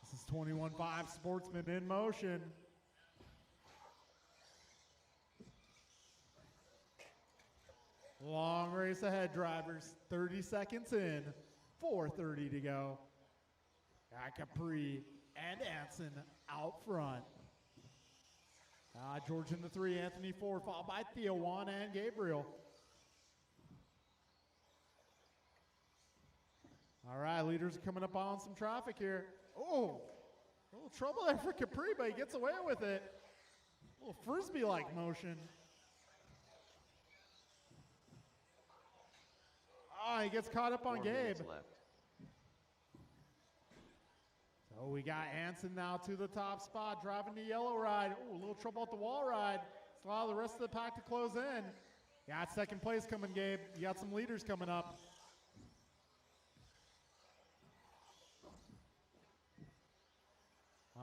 This is 21.5 Sportsman in motion. Long race ahead, drivers. 30 seconds in, 4:30 to go. Got Capri and Anson out front. George in the 3, Anthony 4, followed by Theo, Juan, and Gabriel. All right, leaders are coming up on some traffic here. Oh, a little trouble there for Capri, but he gets away with it. A little Frisbee-like motion. He gets caught up on 4 Gabe. minutes left. So we got Anson now to the top spot, driving the yellow ride. Oh, a little trouble at the wall ride. Let's allow the rest of the pack to close in. Got second place coming, Gabe. You got some leaders coming up.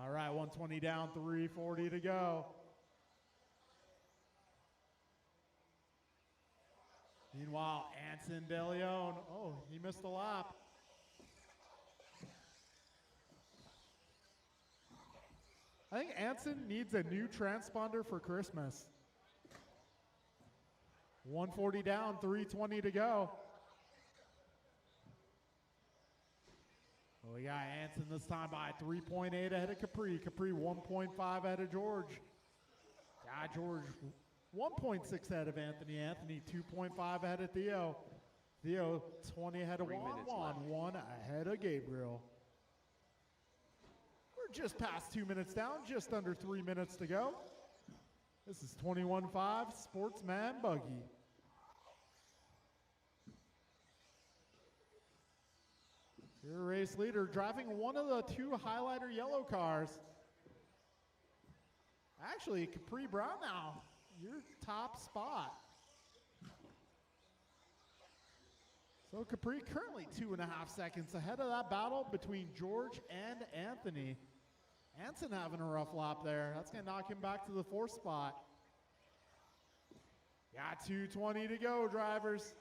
All right, 120 down, 340 to go. Meanwhile, Anson De Leon, oh, he missed a lap. I think Anson needs a new transponder for Christmas. 140 down, 320 to go. Well, we got Anson this time by 3.8 ahead of Capri. Capri 1.5 ahead of George. Yeah, George 1.6 ahead of Anthony. Anthony 2.5 ahead of Theo. Theo 20 ahead of Juan. Juan 1 ahead of Gabriel. We're just past 2 minutes down, just under 3 minutes to go. This is 21.5 Sportsman Buggy. Your race leader driving one of the 2 highlighter yellow cars. Actually, Capri Brown now, your top spot. So Capri currently 2.5 seconds ahead of that battle between George and Anthony. Anson having a rough lap there. That's going to knock him back to the 4th spot. Got 2:20 to go, drivers.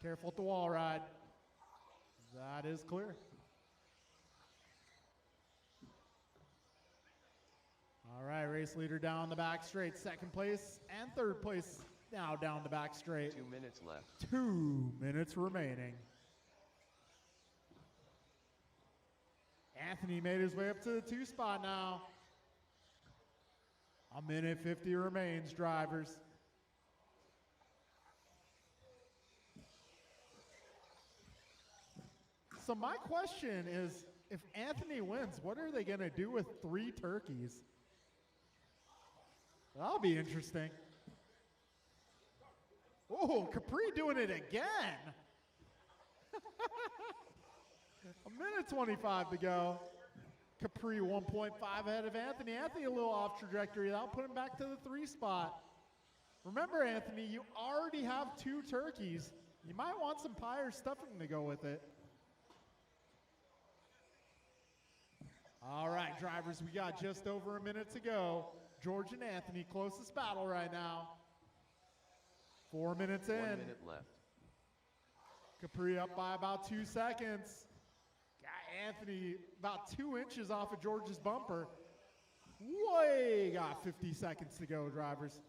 Careful at the wall ride. That is clear. All right, race leader down the back straight. 2nd place and 3rd place Now down the back straight. 2 minutes left. 2 minutes remaining. Anthony made his way up to the 2 spot now. 1:50 remains, drivers. So my question is, if Anthony wins, what are they going to do with 3 turkeys? That'll be interesting. Oh, Capri doing it again. 1:25 to go. Capri 1.5 ahead of Anthony. Anthony a little off trajectory. That'll put him back to the 3 spot. Remember, Anthony, you already have 2 turkeys. You might want some pie or stuffing to go with it. All right, drivers, we got just over a minute to go. George and Anthony, closest battle right now. 4 minutes in. 1 minute left. Capri up by about 2 seconds. Got Anthony about 2 inches off of George's bumper. Way got 50 seconds to go, drivers.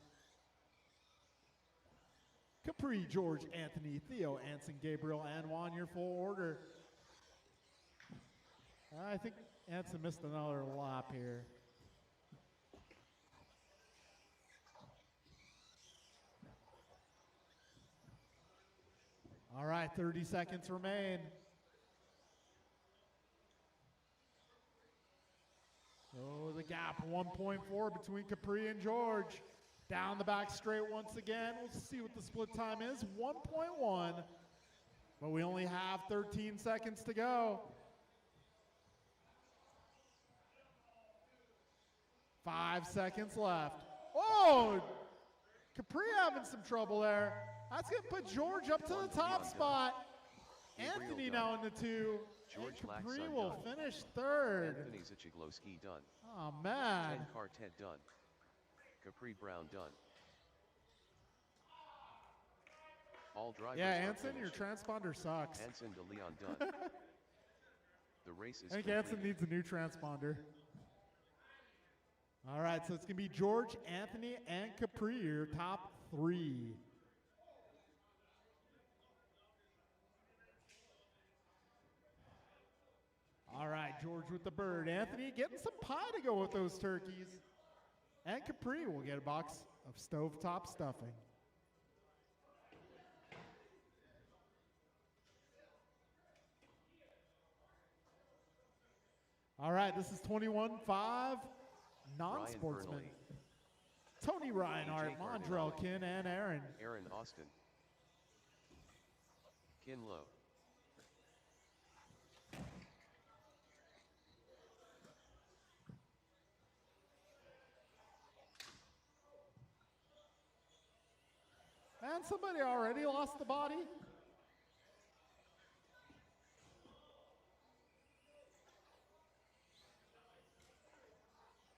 Capri, George, Anthony, Theo, Anson, Gabriel, and Juan, your full order. I think Anson missed another lap here. All right, 30 seconds remain. So the gap, 1.4 between Capri and George. Down the back straight once again. We'll see what the split time is, 1.1. But we only have 13 seconds to go. 5 seconds left. Oh, Capri having some trouble there. That's going to put George up to the top spot. Anthony now in the 2. George and Capri Laxon will done. finish 3rd. Anthony Zichiglowski done. Oh, man. Ken Quartet done. Capri Brown done. All drivers Yeah, are Anson, your finished. transponder sucks. Anson de Leon done. The race is I think completed. Anson needs a new transponder. All right, so it's going to be George, Anthony, and Capri, your top 3. All right, George with the bird. Anthony getting some pie to go with those turkeys. And Capri will get a box of stovetop stuffing. All right, this is 21-5 non-sportsmen. Burnley. Tony Reinhardt, AJ Mondrell, Cardinale. Kin, and Aaron. Aaron Austin. Kinlow. And somebody already lost the body.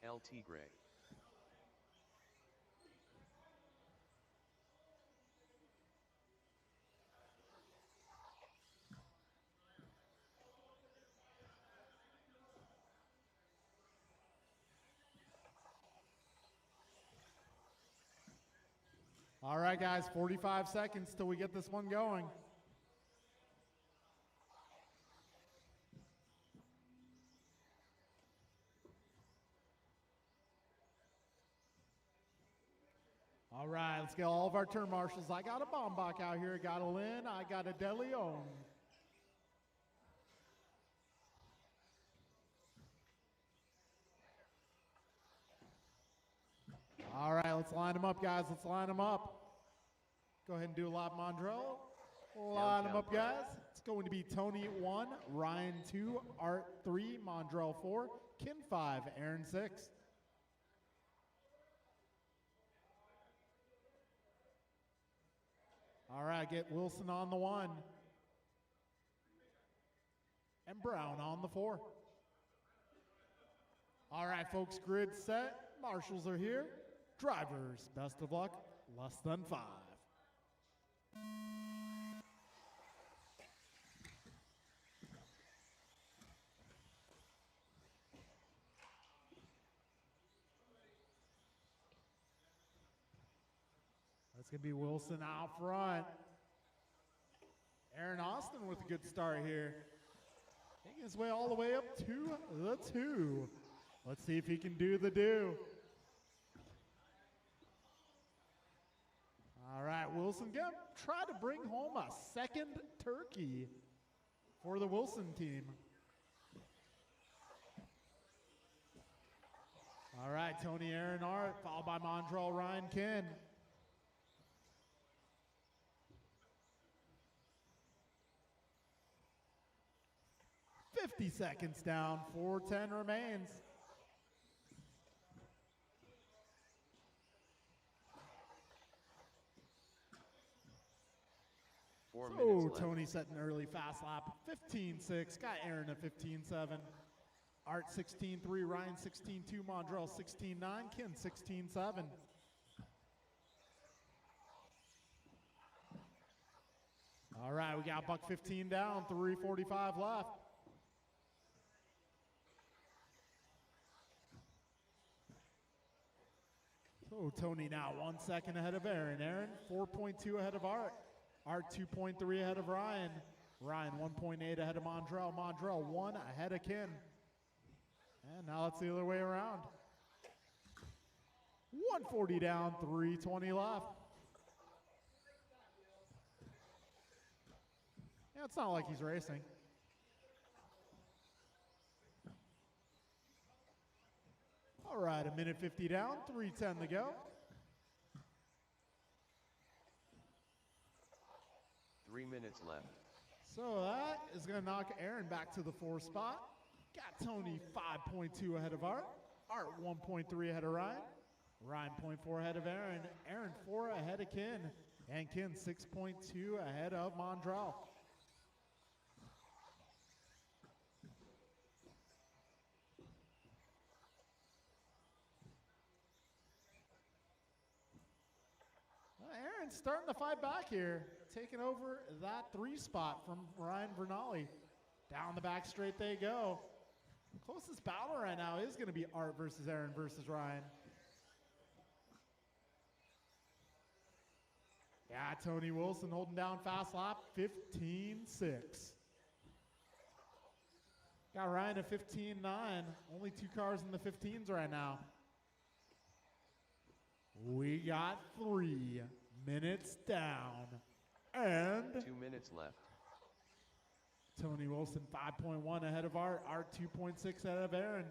LT Gray. All right, guys, 45 seconds till we get this one going. All right, let's get all of our turn marshals. I got a Bombach out here. I got a Lynn. I got a De Leon. All right, let's line them up, guys. Let's line them up. Go ahead and do a live Mondrell. Line them up, guys. It's going to be Tony 1, Ryan 2, Art 3, Mondrell 4, Kin 5, Aaron 6. All right, get Wilson on the 1. And Brown on the 4. All right, folks, grid set. Marshals are here. Drivers, best of luck, less than 5. It's going to be Wilson out front. Aaron Austin with a good start here. Taking his way all the way up to the 2. Let's see if he can do the do. All right, Wilson going to try to bring home a second turkey for the Wilson team. All right, Tony Aaronart, followed by Mondrell Ryan Ken. $50 seconds down, 4:10 remains. So Tony setting an early fast lap, 15.6, got Aaron at 15.7. Art 16.3, Ryan 16.2, Mondrell 16.9, Ken 16.7. All right, we got buck 15 down, 3:45 left. So Tony now 1 second ahead of Aaron. Aaron 4.2 ahead of Art. Art 2.3 ahead of Ryan. Ryan 1.8 ahead of Mondrell. Mondrell 1 ahead of Ken. And now it's the other way around. 140 down, 3:20 left. Yeah, it's not like he's racing. All right, 1:50 down, 3:10 to go. 3 minutes left. So that is going to knock Aaron back to the 4 spot. Got Tony 5.2 ahead of Art. Art 1.3 ahead of Ryan. Ryan 0.4 ahead of Aaron. Aaron 4 ahead of Ken. And Ken 6.2 ahead of Mondrell. Aaron's starting to fight back here, taking over that 3 spot from Ryan Vernali. Down the back straight they go. Closest battle right now is going to be Art versus Aaron versus Ryan. Yeah, Tony Wilson holding down fast lap, 15.6. Got Ryan at 15.9. Only 2 cars in the 15s right now. We got 3 minutes down. And 2 minutes left. Tony Wilson 5.1 ahead of Art. Art 2.6 ahead of Aaron.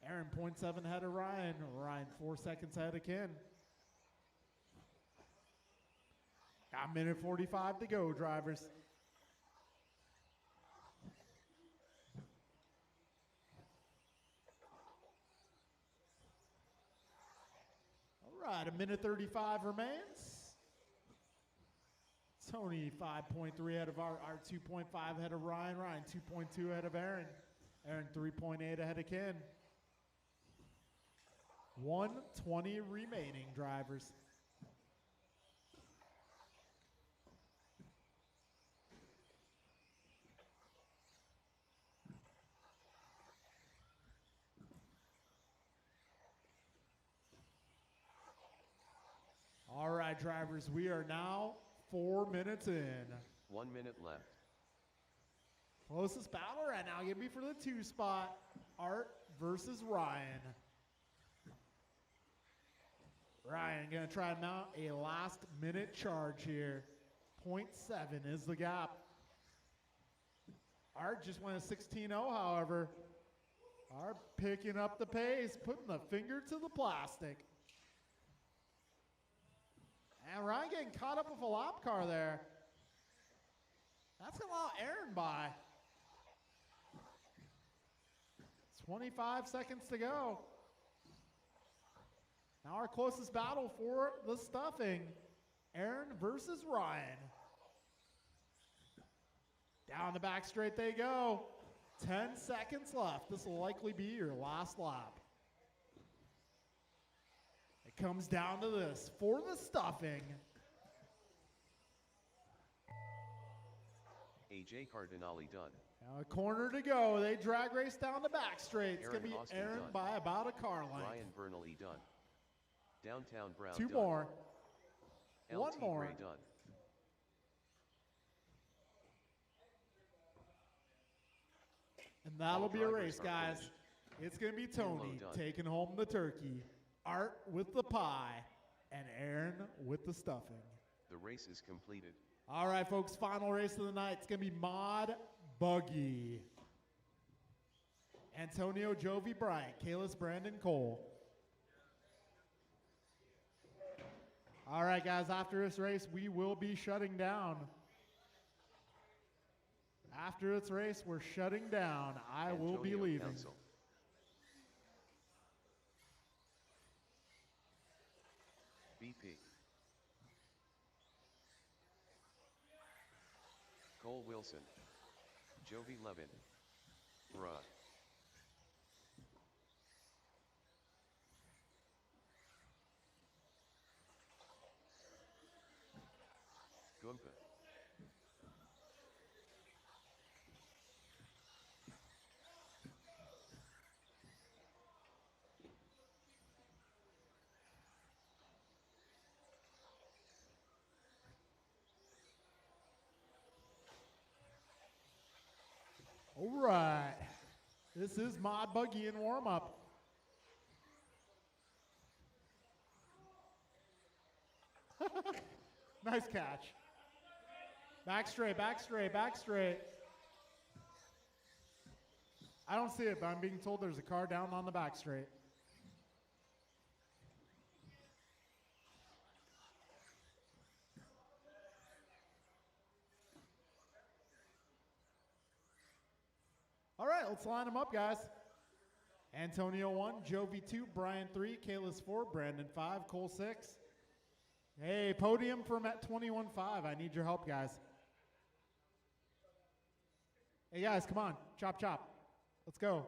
Aaron 0.7 ahead of Ryan. Ryan 4 seconds ahead of Ken. Got 1:45 to go, drivers. All right, 1:35 remains. Tony 5.3 ahead of Art. Art 2.5 ahead of Ryan. Ryan 2.2 ahead of Aaron. Aaron 3.8 ahead of Ken. 1:20 remaining, drivers. All right, drivers, we are now 4 minutes in. 1 minute left. Closest battle right now, give me for the 2 spot, Art versus Ryan. Ryan gonna try and mount a last minute charge here. 0.7 is the gap. Art just went a 16.0, however. Art picking up the pace, putting the finger to the plastic. And Ryan getting caught up with a lap car there. That's going to allow Aaron by. 25 seconds to go. Now our closest battle for the stuffing. Aaron versus Ryan. Down the back straight they go. 10 seconds left. This will likely be your last lap. It comes down to this for the stuffing. AJ Cardinale done. Now a corner to go. They drag race down the back straight. It's going to be Austin Aaron done. by about a car length. Ryan Bernally done. Downtown Brown 2 done. more. One LT more. Gray done. And that'll All be a drivers race, are guys. finished. It's going to be Low Tony done. taking home the turkey, Art with the pie, and Aaron with the stuffing. The race is completed. All right, folks, final race of the night. It's going to be Mod Buggy. Antonio, Jovi, Bryant, Kalis, Brandon, Cole. All right, guys, after this race, we will be shutting down. After this race, we're shutting down. I will be Antonio leaving. Council. BP. Cole Wilson. Jovi Levin. Bruh. Gumpa. All right. This is Mod Buggy in warm-up. Nice catch. Back straight, back straight, back straight. I don't see it, but I'm being told there's a car down on the back straight. All right, let's line them up, guys. Antonio 1, Jovi 2, Brian 3, Kalis 4, Brandon 5, Cole 6. Hey, podium from at 21-5. I need your help, guys. Hey, guys, come on. Chop, chop. Let's go.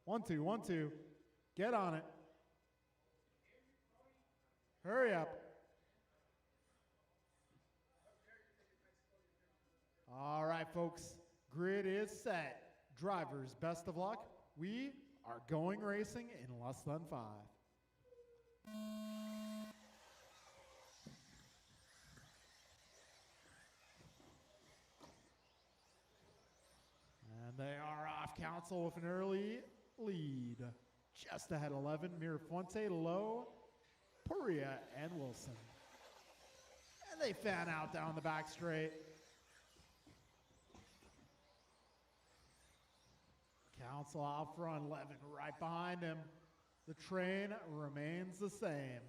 1, 2, 1, 2. Get on it. Hurry up. All right, folks. Grid is set. Drivers, best of luck. We are going racing in less than 5. And they are off council with an early lead. Just ahead 11, Mirafuente, Lowe, Puria, and Wilson. And they fan out down the back straight. Council out front, 11 right behind him. The train remains the same.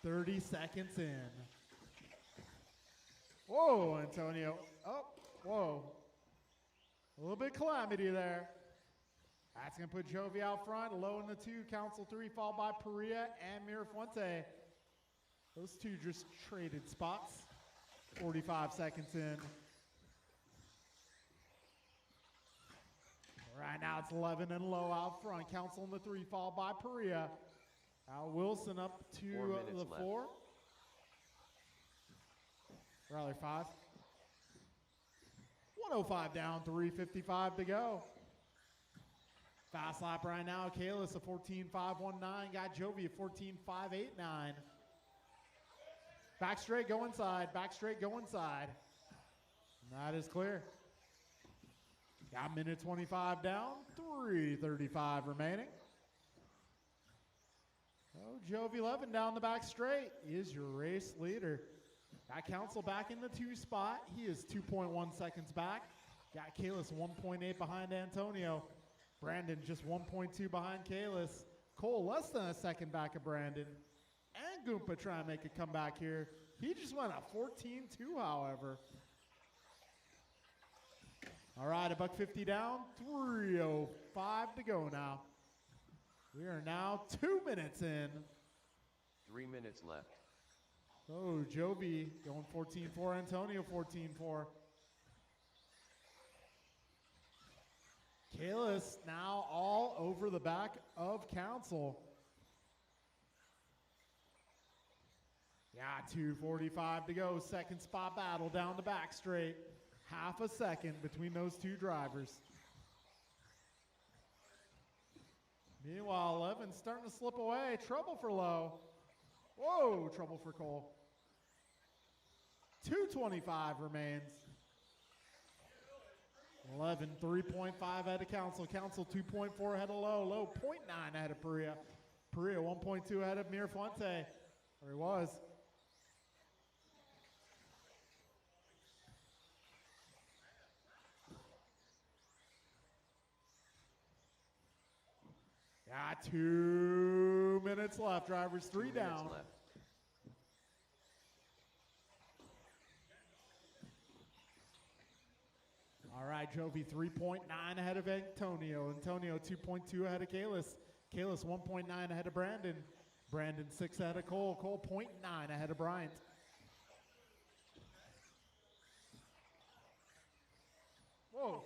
30 seconds in. Whoa, Antonio. Oh, whoa. A little bit calamity there. That's going to put Jovi out front. Low in the 2, Council 3, followed by Perea and Mirafuente. Those two just traded spots. 45 seconds in. Right now it's 11 and Low out front. Council in the 3, followed by Perea. Now Wilson up to the 4. Rally 5. 105 down, 3:55 to go. Fast lap right now. Kalis a 14.519. Got Jovi a 14.589. Back straight, go inside. Back straight, go inside. And that is clear. Got minute 25 down, 3:35 remaining. Oh, Jovi 11 down the back straight is your race leader. Got Council back in the 2 spot. He is 2.1 seconds back. Got Kalis 1.8 behind Antonio. Brandon just 1.2 behind Kalis. Cole less than a second back of Brandon. And Goompa trying to make a comeback here. He just went a 14.2, however. All right, $1.50 down, 3:05 to go now. We are now 2 minutes in. 3 minutes left. Oh, Jovi going 14.4, Antonio 14.4. Kalis now all over the back of Council. Yeah, 2:45 to go. Second spot battle down the back straight. Half a second between those two drivers. Meanwhile, 11 starting to slip away. Trouble for Lowe. Whoa, trouble for Cole. 2:25 remains. 11, 3.5 ahead of Council. Council 2.4 ahead of Low. Low 0.9 ahead of Perea. Perea 1.2 ahead of Mirafuente. Or he was. Got 2 minutes left. Drivers 3 down. Left. All right, Jovi 3.9 ahead of Antonio. Antonio 2.2 ahead of Kalis. Kalis 1.9 ahead of Brandon. Brandon 6 ahead of Cole. Cole 0.9 ahead of Bryant. Whoa.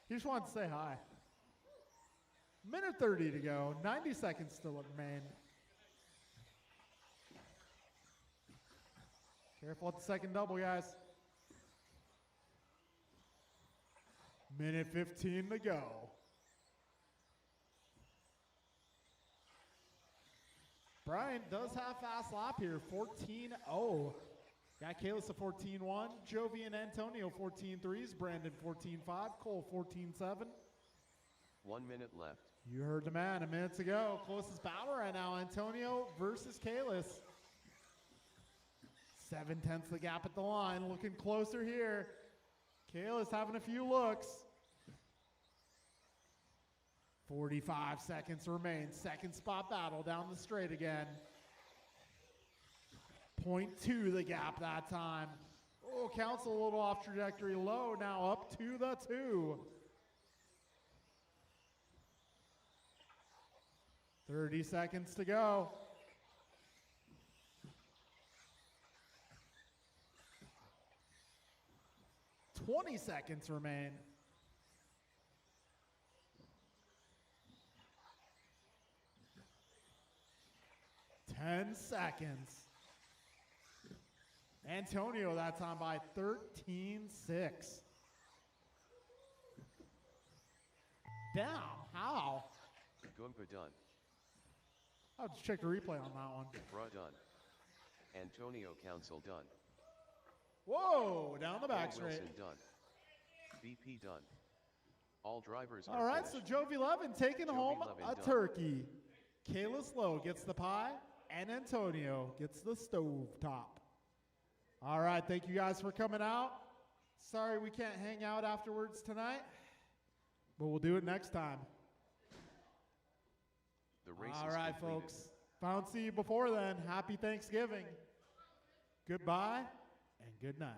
He just wanted to say hi. Minute 30 to go. 90 seconds still remain. Careful at the second double, guys. Minute 15 to go. Bryant does have fast lap here, 14.0. Got Kalis a 14.1, Jovi and Antonio 14.3s, Brandon 14.5, Cole 14.7. 1 minute left. You heard the man a minute to go. Closest battle right now, Antonio versus Kalis. 7/10 the gap at the line, looking closer here. Kalis having a few looks. 45 seconds remain. Second spot battle down the straight again. 0.2 the gap that time. Oh, Council a little off trajectory. Low now up to the 2. 30 seconds to go. $20 seconds remain. $10 seconds. Antonio that time by 13.6. Down. How? Goomba done. I'll just check the replay on that one. Bra done. Antonio Council done. Whoa, down the back Paul straight. Wilson done. BP done. All drivers All are right, finished. so Jovi Levin taking Jovi home Levin a done. turkey. Kalis Lowe gets the pie, and Antonio gets the stove top. All right, thank you guys for coming out. Sorry we can't hang out afterwards tonight, but we'll do it next time. The race All is right, completed. folks. If I don't see you before then, happy Thanksgiving. Goodbye and good night.